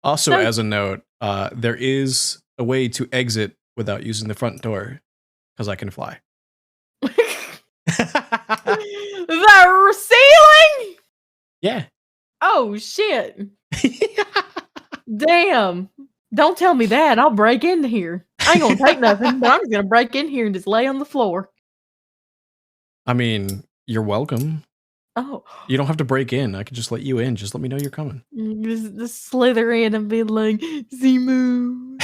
Also, as a note, there is a way to exit without using the front door, because I can fly. The ceiling? Yeah. Oh, shit. Damn. Don't tell me that. I'll break in here. I ain't gonna take nothing, but I'm just gonna break in here and just lay on the floor. I mean, you're welcome. Oh. You don't have to break in. I can just let you in. Just let me know you're coming. Just slither in and be like, Zimu.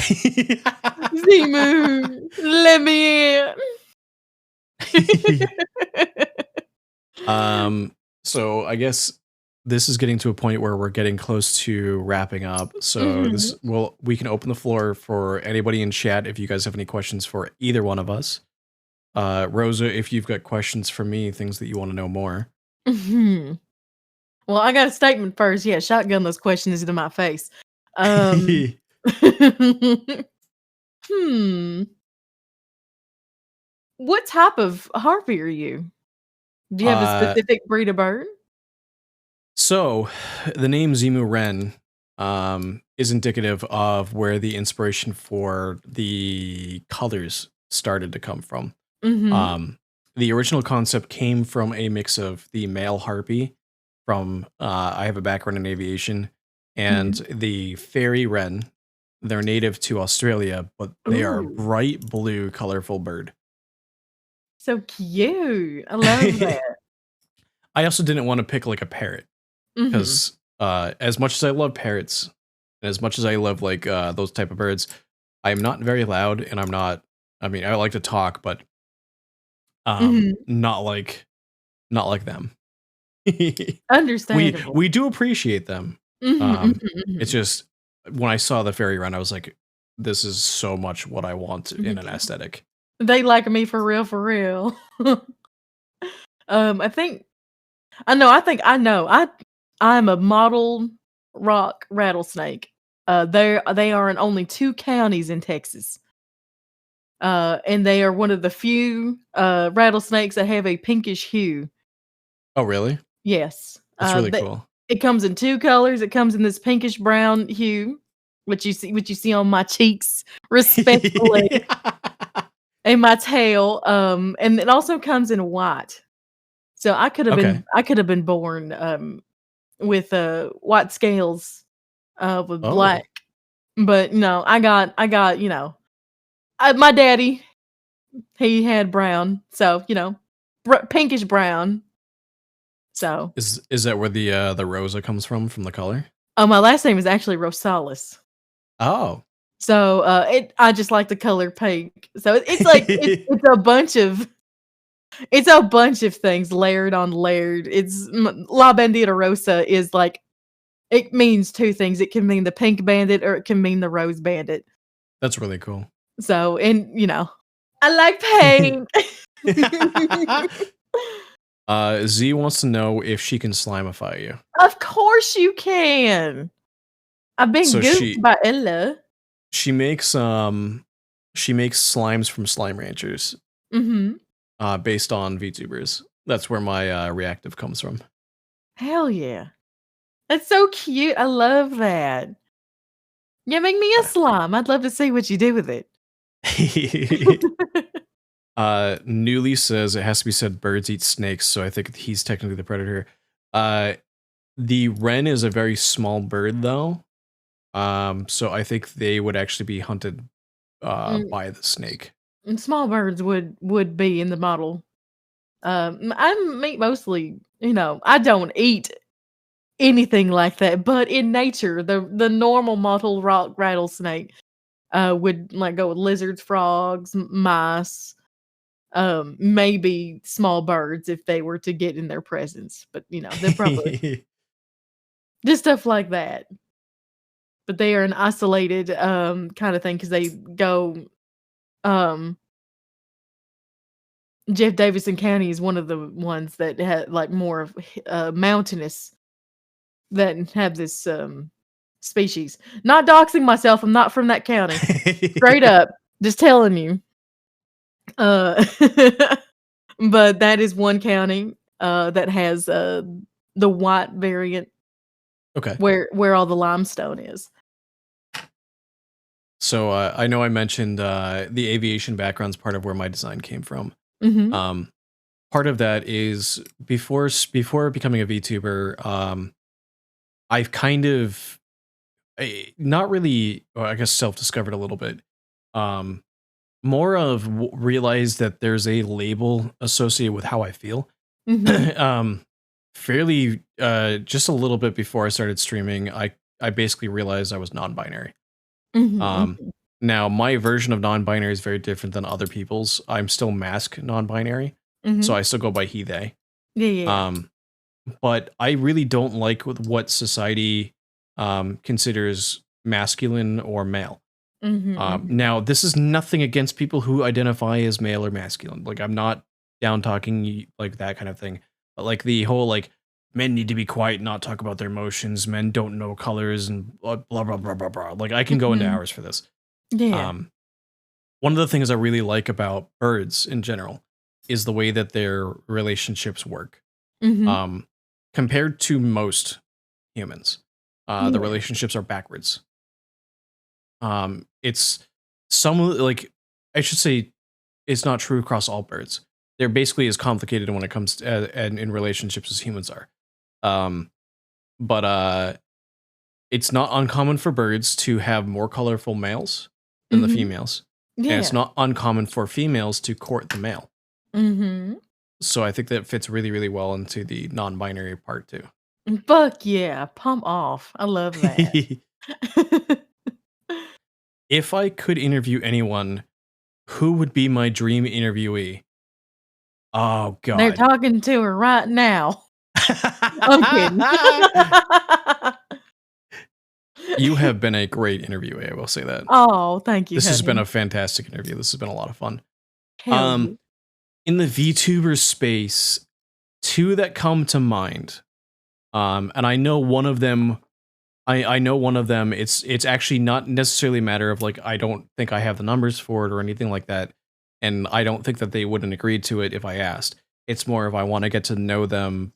Zimu. Let me in. So I guess this is getting to a point where we're getting close to wrapping up. So we can open the floor for anybody in chat if you guys have any questions for either one of us. Rosa, if you've got questions for me, things that you want to know more. Well, I got a statement first. Yeah, shotgun those questions into my face. What type of harpy are you? Do you have a specific breed of bird? So, the name Zimu Ren is indicative of where the inspiration for the colors started to come from. The original concept came from a mix of the male harpy from I have a background in aviation, and the fairy wren They're native to Australia, but they are a Ooh. bright blue, colorful bird. So cute. I love that. I also didn't want to pick like a parrot Mhm. because as much as I love parrots, and as much as I love like those type of birds, I'm not very loud, and I'm not. I mean, I like to talk, but Mhm. not like them. we Understandable. we do appreciate them. Mhm, Um, mhm, it's mhm. just when I saw the fairy wren, I was like, this is so much what I want in an aesthetic. They like me for real, for real. I think I know. I'm a model rock rattlesnake. They are in only 2 counties in Texas. And they are one of the few rattlesnakes that have a pinkish hue. Oh, really? Yes. That's really cool. It comes in 2 colors. It comes in this pinkish brown hue, which you see on my cheeks, respectfully, and my tail. And it also comes in white. So Okay. I could have been born with white scales with Oh, black. But no, I got, my daddy, he had brown. So, pinkish brown. So, is that where the Rosa comes from the color? oh, my last name is actually Rosales. Oh. So, I just like the color pink. So it's like it's a bunch of things layered on layered. LabandidaRosa is like it means 2 things. It can mean the pink bandit or it can mean the rose bandit. That's really cool. So, and I like pink. Z wants to know if she can slimify you. Of course you can. I've been So gooped by Ella. she makes slimes from Slime Ranchers, Mhm. based on VTubers. That's where my reactive comes from. Hell yeah. That's so cute. I love that. Yeah, make me a slime. I'd love to see what you do with it. Newly says it has to be said birds eat snakes, so I think he's technically the predator. The wren is a very small bird though. So I think they would actually be hunted Mm, by the snake. and small birds would be in the model. I meat mostly, I don't eat anything like that, but in nature, the normal mottled rock rattlesnake would like go with lizards, frogs, mice, maybe small birds if they were to get in their presence. But they're probably just stuff like that. But they are an isolated kind of thing because they go um Jeff Davidson County is one of the ones that had like more of mountainous that have this species. Not doxing myself, I'm not from that county. Straight up, just telling you. Uh but that is one county that has the white variant Okay. where all the limestone is. So I know I mentioned the aviation background's part of where my design came from. Mhm. Part of that is before becoming a VTuber, I've kind of not really, I guess, self-discovered a little bit. More of realized that there's a label associated with how I feel. Mhm. Fairly, just a little bit before I started streaming, I basically realized I was non-binary. Mhm. Um, Now my version of non-binary is very different than other people's. I'm still mask non-binary, so Mhm. I still go by he they. Yeah, yeah, yeah. Um, but I really don't like what society considers masculine or male. Mhm. Mhm. Now, this is nothing against people who identify as male or masculine. Like, I'm not down talking like that kind of thing. But like the whole like men need to be quiet, not talk about their emotions. Men don't know colors and blah blah blah blah blah. Blah. Like, I can go into Mhm. hours for this. Yeah. Um, One of the things I really like about birds in general is the way that their relationships work. Mhm. Um, Compared to most humans, the Yeah. relationships are backwards. It's some like I should say it's not true across all birds. They're basically as complicated when it comes to and in relationships as humans are. Um, but it's not uncommon for birds to have more colorful males than the Mhm. females. And Yeah. it's not uncommon for females to court the male. Mhm. So I think that fits really, really well into the non-binary part too. Fuck yeah, pump off. I love that. If I could interview anyone, who would be my dream interviewee? Oh They're God. talking to her right now. I'm kidding. You have been a great interviewee, I will say that. Oh, thank you, This has been honey. a fantastic interview. This has been a lot of fun. Hell yeah. In the VTuber space, two that come to mind. And I know one of them. I know one of them. It's actually not necessarily a matter of like I don't think I have the numbers for it or anything like that, and I don't think that they wouldn't agree to it if I asked. It's more of I want to get to know them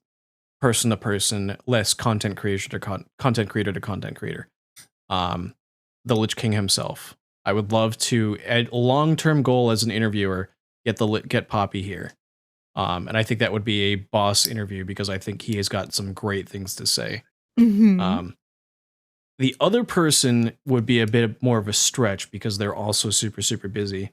person to person, less content creator to content creator to content creator. The Lich King himself. I would love to, a long-term goal as an interviewer, get Poppy here. And I think that would be a boss interview because I think he has got some great things to say. Mhm. The other person would be a bit more of a stretch because they're also super, super busy.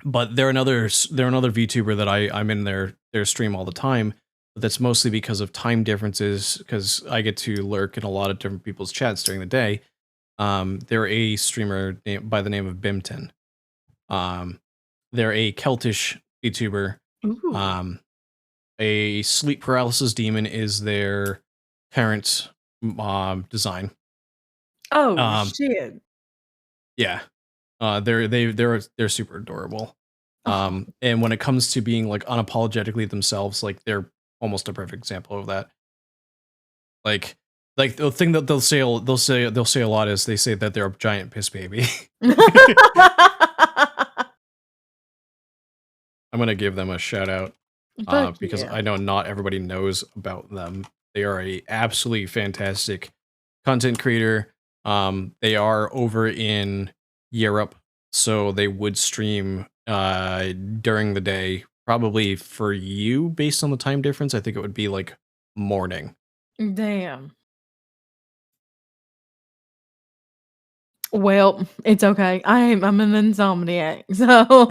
But they're another VTuber that I'm in their stream all the time. But that's mostly because of time differences, because I get to lurk in a lot of different people's chats during the day. They're a streamer by the name of Bimton. They're a Celtish VTuber. Ooh. A sleep paralysis demon is their parent design. Oh, shit. Yeah. They're super adorable. Oh. And when it comes to being like unapologetically themselves, like they're almost a perfect example of that. Like the thing that they'll say a lot is they say that they're a giant piss baby. I'm gonna give them a shout out because yeah. I know not everybody knows about them. They are a absolutely fantastic content creator. They are over in Europe, so they would stream during the day. Probably for you, based on the time difference, I think it would be like morning. Damn. Well, it's okay. I'm an insomniac, so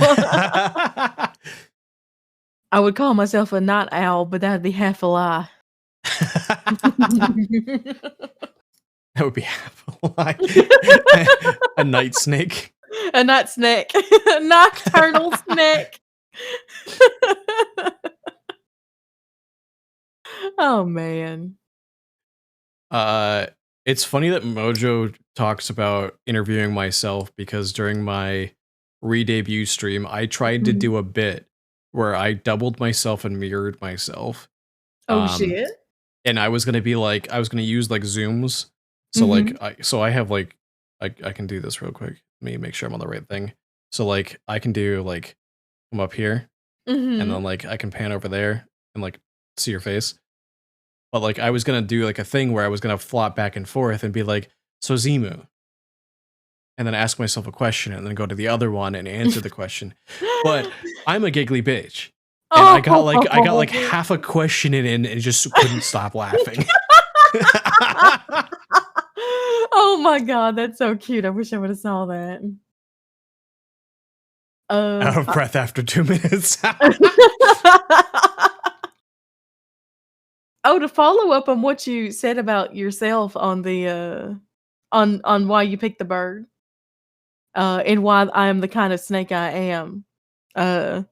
I would call myself a night owl, but that'd be half a lie. That would be half a lie. A night snake. A night snake. A nocturnal snake. Oh man. It's funny that Mojo talks about interviewing myself because during my re-debut stream, I tried to do a bit where I doubled myself and mirrored myself. Oh shit. And I was gonna use like zooms. So like I have like I can do this real quick. Let me make sure I'm on the right thing. So like I can do like come up here and then like I can pan over there and like see your face. But like I was gonna do like a thing where I was gonna flop back and forth and be like, so Zimu. And then ask myself a question and then go to the other one and answer the question. But I'm a giggly bitch. And I got like half a question in and just couldn't stop laughing. Oh my god, that's so cute. I wish I would have saw that. Out of breath after 2 minutes. Oh, to follow up on what you said about yourself on the on why you picked the bird, and why I am the kind of snake I am. Why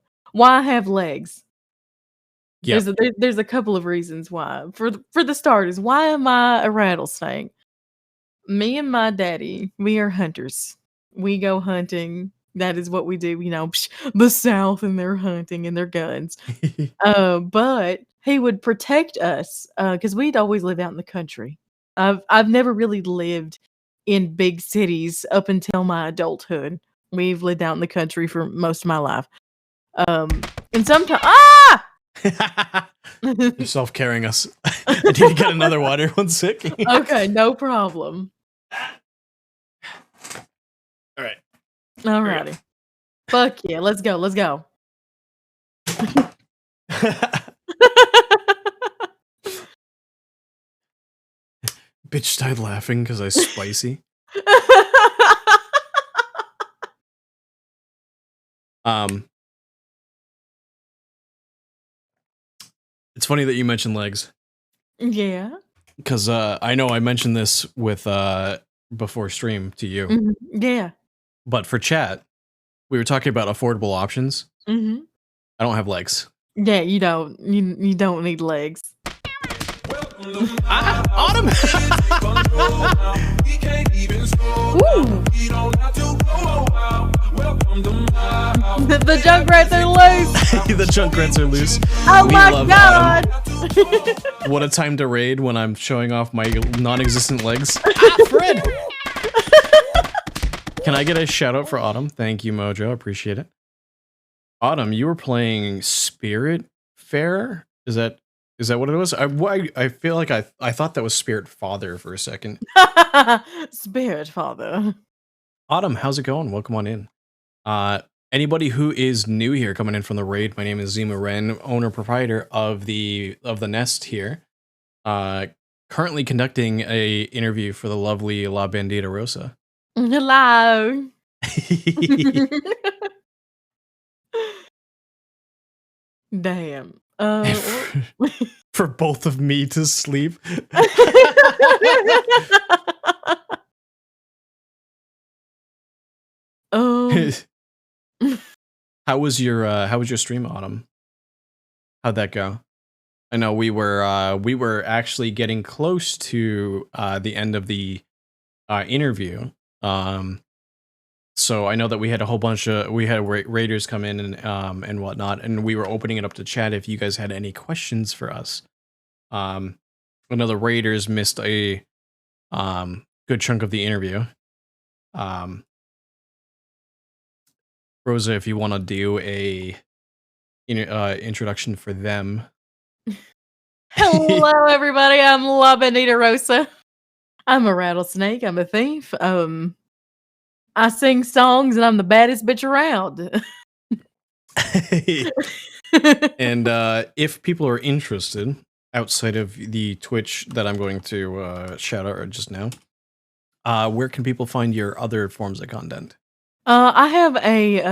I have legs. Yeah. There's a couple of reasons why. For the starters, why am I a rattlesnake? Me and my daddy, we are hunters. We go hunting. That is what we do. You know, the South and their hunting and their guns. But he would protect us because we'd always live out in the country. I've never really lived in big cities up until my adulthood. We've lived out in the country for most of my life. And sometimes You're self-carrying us. I need to get another water. One sec. Okay, no problem. All right. Alrighty. Fuck yeah, let's go. Let's go. bitch died laughing because I spicy. It's funny that you mentioned legs. Yeah. Because I know I mentioned this with before stream to you. Mm-hmm. Yeah. But for chat, we were talking about affordable options. Mm-hmm. I don't have legs. Yeah, you don't. You don't need legs. Autumn. The Junkrats are loose. The Junkrats are loose. Oh We my love god. What a time to raid when I'm showing off my non-existent legs. Fred. Can I get a shout out for Autumn? Thank you, Mojo. Appreciate it. Autumn, you were playing Spirit Fair? Is that what it was? I feel like I thought that was Spirit Father for a second. Spirit Father. Autumn, how's it going? Welcome on in. Anybody who is new here coming in from the raid, my name is Zima Ren, owner proprietor of the Nest here. Currently conducting a interview for the lovely LabandidaRosa. Hello. Damn. For both of me to sleep. How was your stream, Autumn? How'd that go? I know we were actually getting close to the end of the interview. So I know that we had a whole bunch of raiders come in and whatnot, and we were opening it up to chat if you guys had any questions for us. I know the raiders missed a good chunk of the interview. Rosa, if you want to do a introduction for them. Hello, everybody. I'm LabandidaRosa. I'm a rattlesnake. I'm a thief. I sing songs, and I'm the baddest bitch around. And if people are interested, outside of the Twitch that I'm going to shout out just now, where can people find your other forms of content? I have a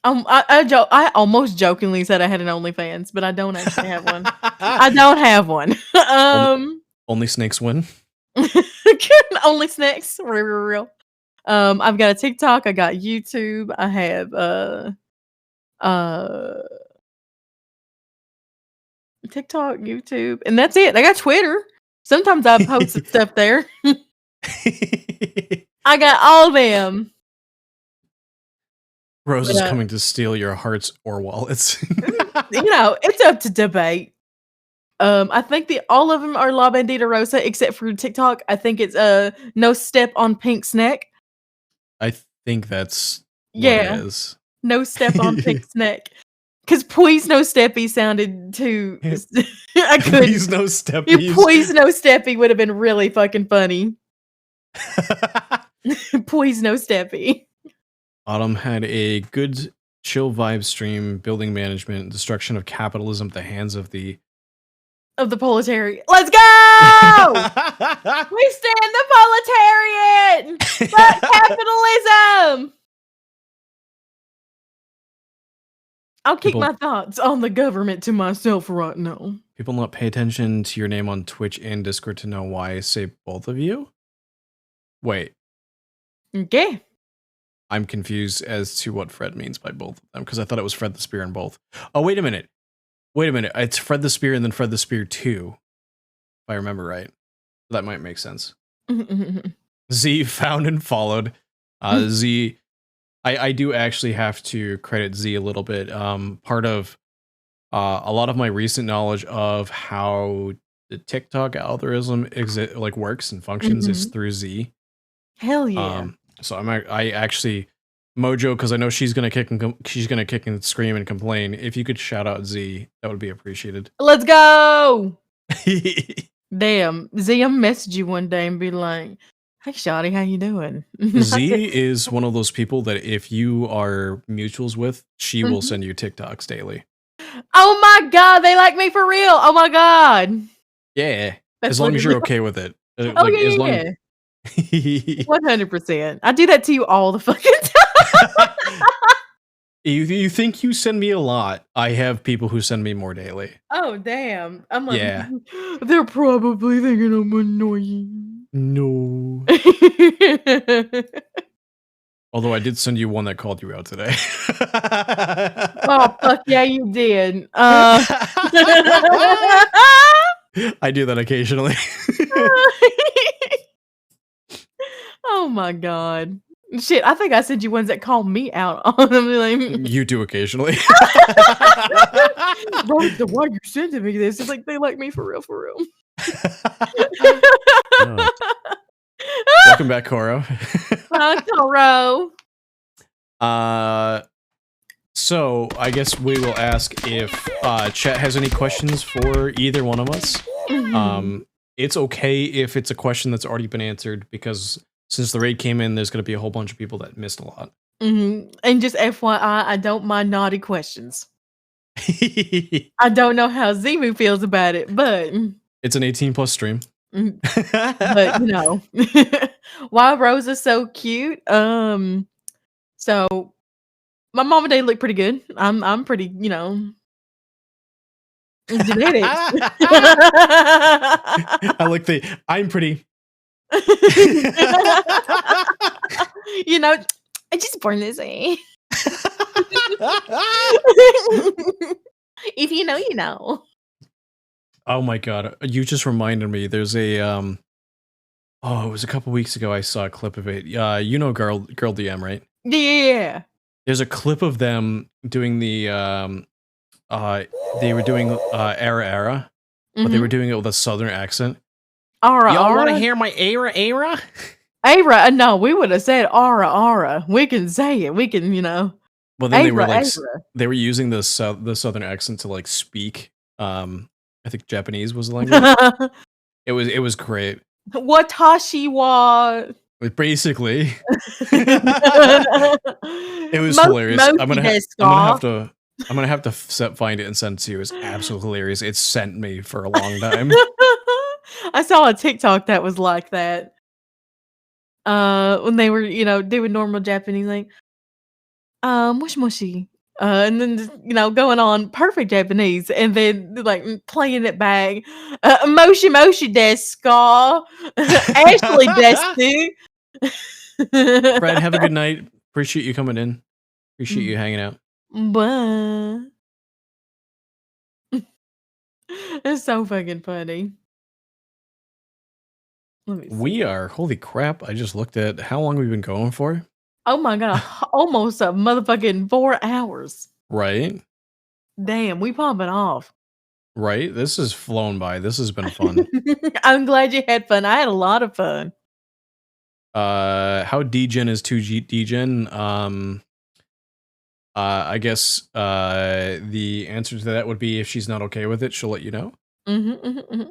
I almost jokingly said I had an OnlyFans, but I don't actually have one. I don't have one. Only snakes win. Only snakes. Real. I've got a TikTok. I got YouTube. I have TikTok, YouTube, and that's it. I got Twitter. Sometimes I post some stuff there. I got all them. Rose is coming to steal your hearts or wallets. It's up to debate. I think all of them are LabandidaRosa except for TikTok. I think it's no step on Pink's neck. I think that's what it is. No step on Pink's neck. Because Please No Steppy sounded too. I couldn't. Please No Steppy. Please No Steppy would have been really fucking funny. Please No Steppy. Autumn had a good chill vibe stream, building management, destruction of capitalism at the hands of the proletariat. Let's go! We stand the proletariat! Fuck capitalism! I'll keep my thoughts on the government to myself right now. People not pay attention to your name on Twitch and Discord to know why I say both of you? Wait. Okay. I'm confused as to what Fred means by both of them, because I thought it was Fred the Spear and both. Oh, wait a minute. It's Fred the Spear and then Fred the Spear 2, if I remember right. That might make sense. Z found and followed. Z, I do actually have to credit Z a little bit. Part of a lot of my recent knowledge of how the TikTok algorithm works and functions is through Z. Hell yeah. So I actually Mojo, because I know she's gonna kick and scream and complain. If you could shout out Z, that would be appreciated. Let's go. Damn, Z, I'm message you one day and be like, "Hey, Shawty, how you doing?" Z is one of those people that if you are mutuals with, she will send you TikToks daily. Oh my god, they like me for real. Oh my god. Yeah, as long as you're okay with it. Uh, Oh Like yeah, as long. yeah, yeah. 100%. I do that to you all the fucking time. You think you send me a lot? I have people who send me more daily. Oh damn! I'm like, Yeah. they're probably thinking I'm annoying. No. Although I did send you one that called you out today. Oh fuck yeah, you did. I do that occasionally. Oh my god. Shit, I think I sent you ones that call me out on them. Like, You do occasionally. Rosa, why you sending me this? It's like they like me for real, for real. Oh. Welcome back, Koro. Hi, Toro. So I guess we will ask if chat has any questions for either one of us. It's okay if it's a question that's already been answered, because since the raid came in, there's going to be a whole bunch of people that missed a lot. And just FYI, I don't mind naughty questions. I don't know how Zimu feels about it, but It's an 18+ stream. but you know, why Rosa's so cute. So my mom and dad look pretty good. I'm pretty, you know, genetics. I like I'm pretty. You know, I just born this way. If you know, you know. Oh my god, you just reminded me. There's a it was a couple weeks ago. I saw a clip of it. You know, girl DM, right? Yeah. There's a clip of them doing the they were doing era, but they were doing it with a southern accent. Ara, Y'all want to ara? hear my era? Ara, no, we would have said ara. We can say it. We can, you know. Well, then they were Ara, like ara. they were using the southern accent to like speak. I think Japanese was the language. It was great. Watashi wa. Like, basically, it was hilarious. I'm gonna have to find it and send it to you. It's absolutely hilarious. It sent me for a long time. I saw a TikTok that was like that. When they were, you know, doing normal Japanese, like, moshi moshi. And then just, you know, going on perfect Japanese, and then like playing it back. Moshi moshi desu ka? Ashley desu. Fred, have a good night. Appreciate you coming in. Appreciate you hanging out. Bye. It's so fucking funny. Let me see. We are, holy crap, I just looked at how long we've been going for. Oh my god, almost a motherfucking 4 hours. Right? Damn, we pumping off. Right? This has flown by. This has been fun. I'm glad you had fun. I had a lot of fun. How degen is 2G degen? I guess the answer to that would be, if she's not okay with it, she'll let you know.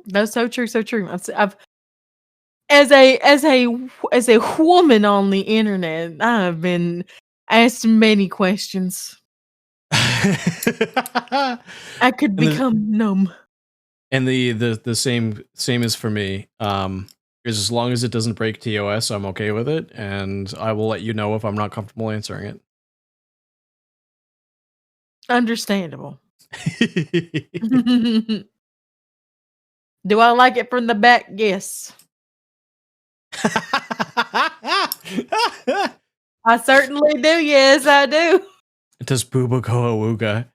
That's so true, so true. I've as a woman on the internet, I've been asked many questions. I could become numb. And the same is for me. Is as long as it doesn't break TOS, I'm okay with it, and I will let you know if I'm not comfortable answering it. Understandable. Do I like it from the back? Yes. I certainly do. Yes, I do. Does Booba go awooga?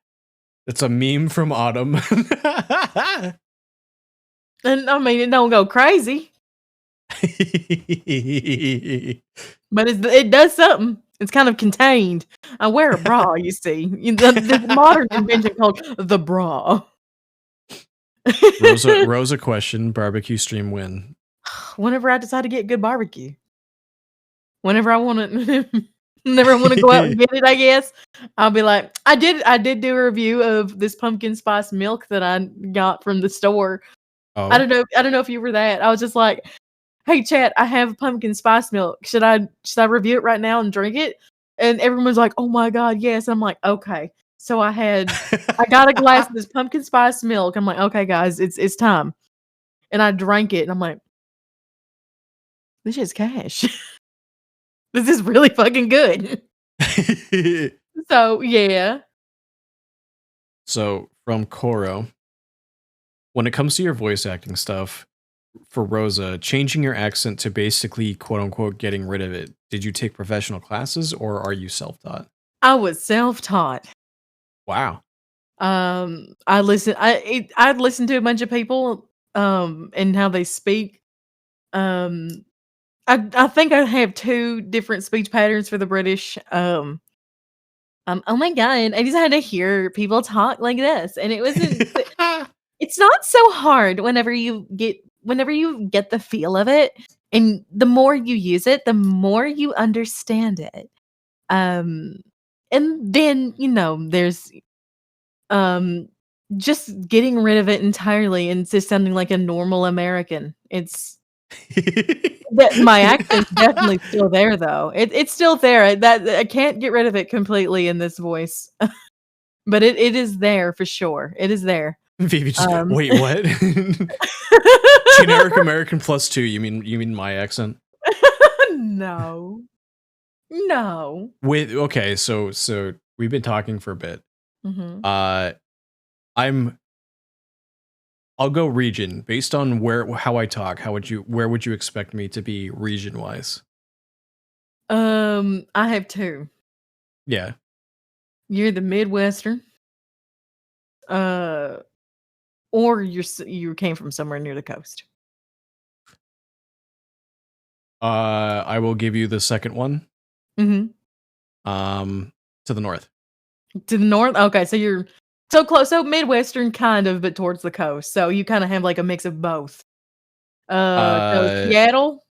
It's a meme from Autumn. And I mean, it don't go crazy, but it does something. It's kind of contained. I wear a bra, you see. The modern invention called the bra. Rosa question, barbecue stream win. Whenever I decide to get good barbecue. Whenever I want to never want to go out and get it, I guess. I'll be like, I did do a review of this pumpkin spice milk that I got from the store. Oh. I don't know if you were that. I was just like, hey chat, I have pumpkin spice milk. Should I review it right now and drink it? And everyone's like, oh my god, yes. I'm like, okay. So I got a glass of this pumpkin spice milk. I'm like, okay guys, it's time. And I drank it and I'm like, This is cash. This is really fucking good. So, yeah. So from Koro, when it comes to your voice acting stuff, for Rosa, changing your accent to basically quote unquote getting rid of it, did you take professional classes or are you self-taught? I was self-taught. Wow. I'd listen to a bunch of people, and how they speak. I think I have 2 different speech patterns for the British. Oh my god, I just had to hear people talk like this, and it wasn't it's not so hard whenever you get the feel of it, and the more you use it, the more you understand it. Um, and then, there's um just getting rid of it entirely and just sounding like a normal American. It's that my accent's definitely still there though. It's still there. I can't get rid of it completely in this voice. But it is there for sure. It is there. Phoebe just, Um wait, what? Generic American +2. You mean my accent? No. No. Okay, so we've been talking for a bit. Mhm. I'll go region based on how I talk. Where would you expect me to be region wise? I have 2. Yeah. You're the Midwestern, uh, or you came from somewhere near the coast. I will give you the second one. Mhm. To the north. To the north? Okay, so you're so close. So Midwestern kind of, but towards the coast. So you kinda have like a mix of both. So Uh, Seattle,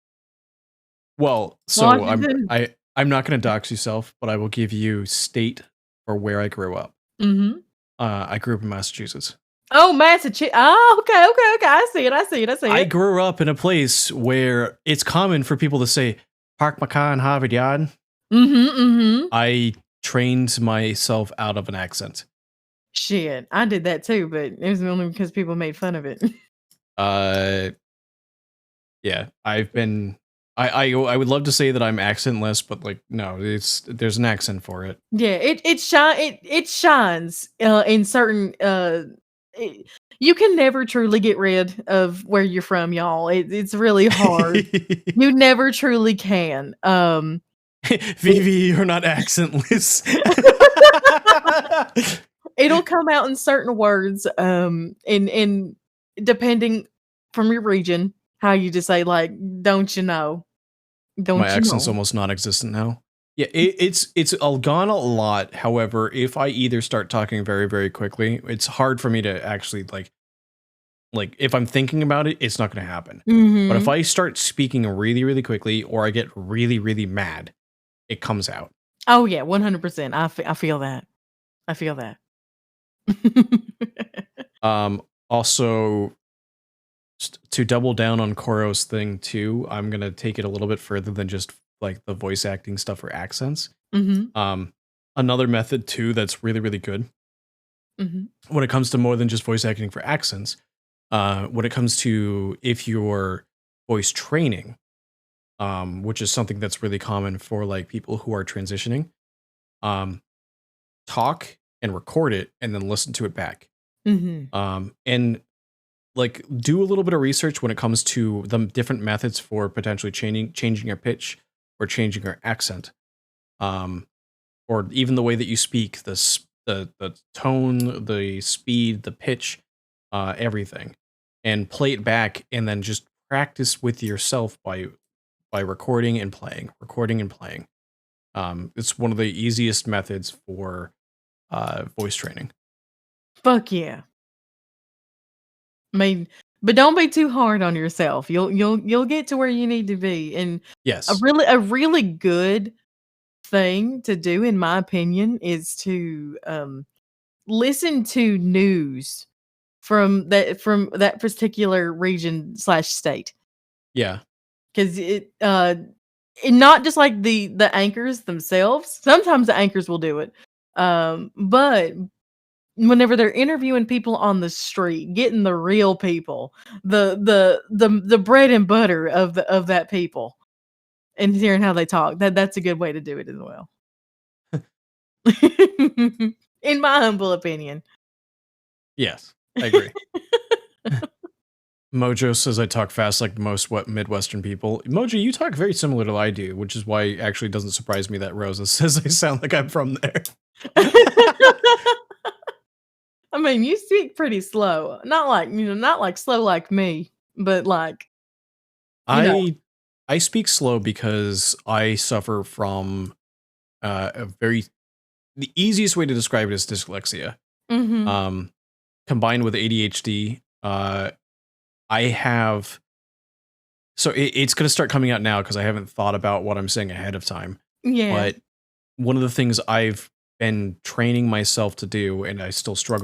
well, so Washington. I'm not going to dox yourself, but I will give you state or where I grew up. Mhm. I grew up in Massachusetts. Oh, Massachusetts. Oh, okay. I see it. I grew up in a place where it's common for people to say, park my car in Harvard Yard. Mhm. I trained myself out of an accent. Shit, I did that too, but it was only because people made fun of it. Yeah, I would love to say that I'm accentless, but like, no, there's an accent for it. Yeah, it shines in certain it, you can never truly get rid of where you're from, y'all. It's really hard. You never truly can. Vivi, you're not accentless. It'll come out in certain words, in depending from your region, how you just say like, "Don't you know? My Don't you accent's know?" almost non-existent now. Yeah, it's gone a lot. However, if I either start talking very, very quickly, it's hard for me to actually like if I'm thinking about it, it's not going to happen. But if Mhm. I start speaking really, really quickly, or I get really, really mad, it comes out. Oh yeah, 100%. I feel that. I feel that. Also, to double down on Koro's thing too, I'm gonna take it a little bit further than just like the voice acting stuff for accents. Mhm. Another method too that's really, really good Mhm. when it comes to more than just voice acting for accents. When it comes to if you're voice training, which is something that's really common for like people who are transitioning, um, talk and record it and then listen to it back. Mhm. And like do a little bit of research when it comes to the different methods for potentially changing your pitch or changing your accent, um, or even the way that you speak, the tone, the speed, the pitch, everything, and play it back, and then just practice with yourself by recording and playing. It's one of the easiest methods for voice training. Fuck yeah. I mean, but don't be too hard on yourself. You'll get to where you need to be. And Yes. a really good thing to do, in my opinion, is to listen to news from that particular region slash state. Yeah. Because and not just like the anchors themselves. Sometimes the anchors will do it. But whenever they're interviewing people on the street, getting the real people, the bread and butter of that people, and hearing how they talk. That's a good way to do it as well. In my humble opinion. Yes, I agree. Mojo says I talk fast like most Midwestern people. Mojo, you talk very similar to I do, which is why it actually doesn't surprise me that Rosa says I sound like I'm from there. I mean, you speak pretty slow. Not like slow like me, but like I speak slow because I suffer from the easiest way to describe it is dyslexia. Combined with ADHD. I have, so it's going to start coming out now because I haven't thought about what I'm saying ahead of time. Yeah. But one of the things I've been training myself to do, and I still struggle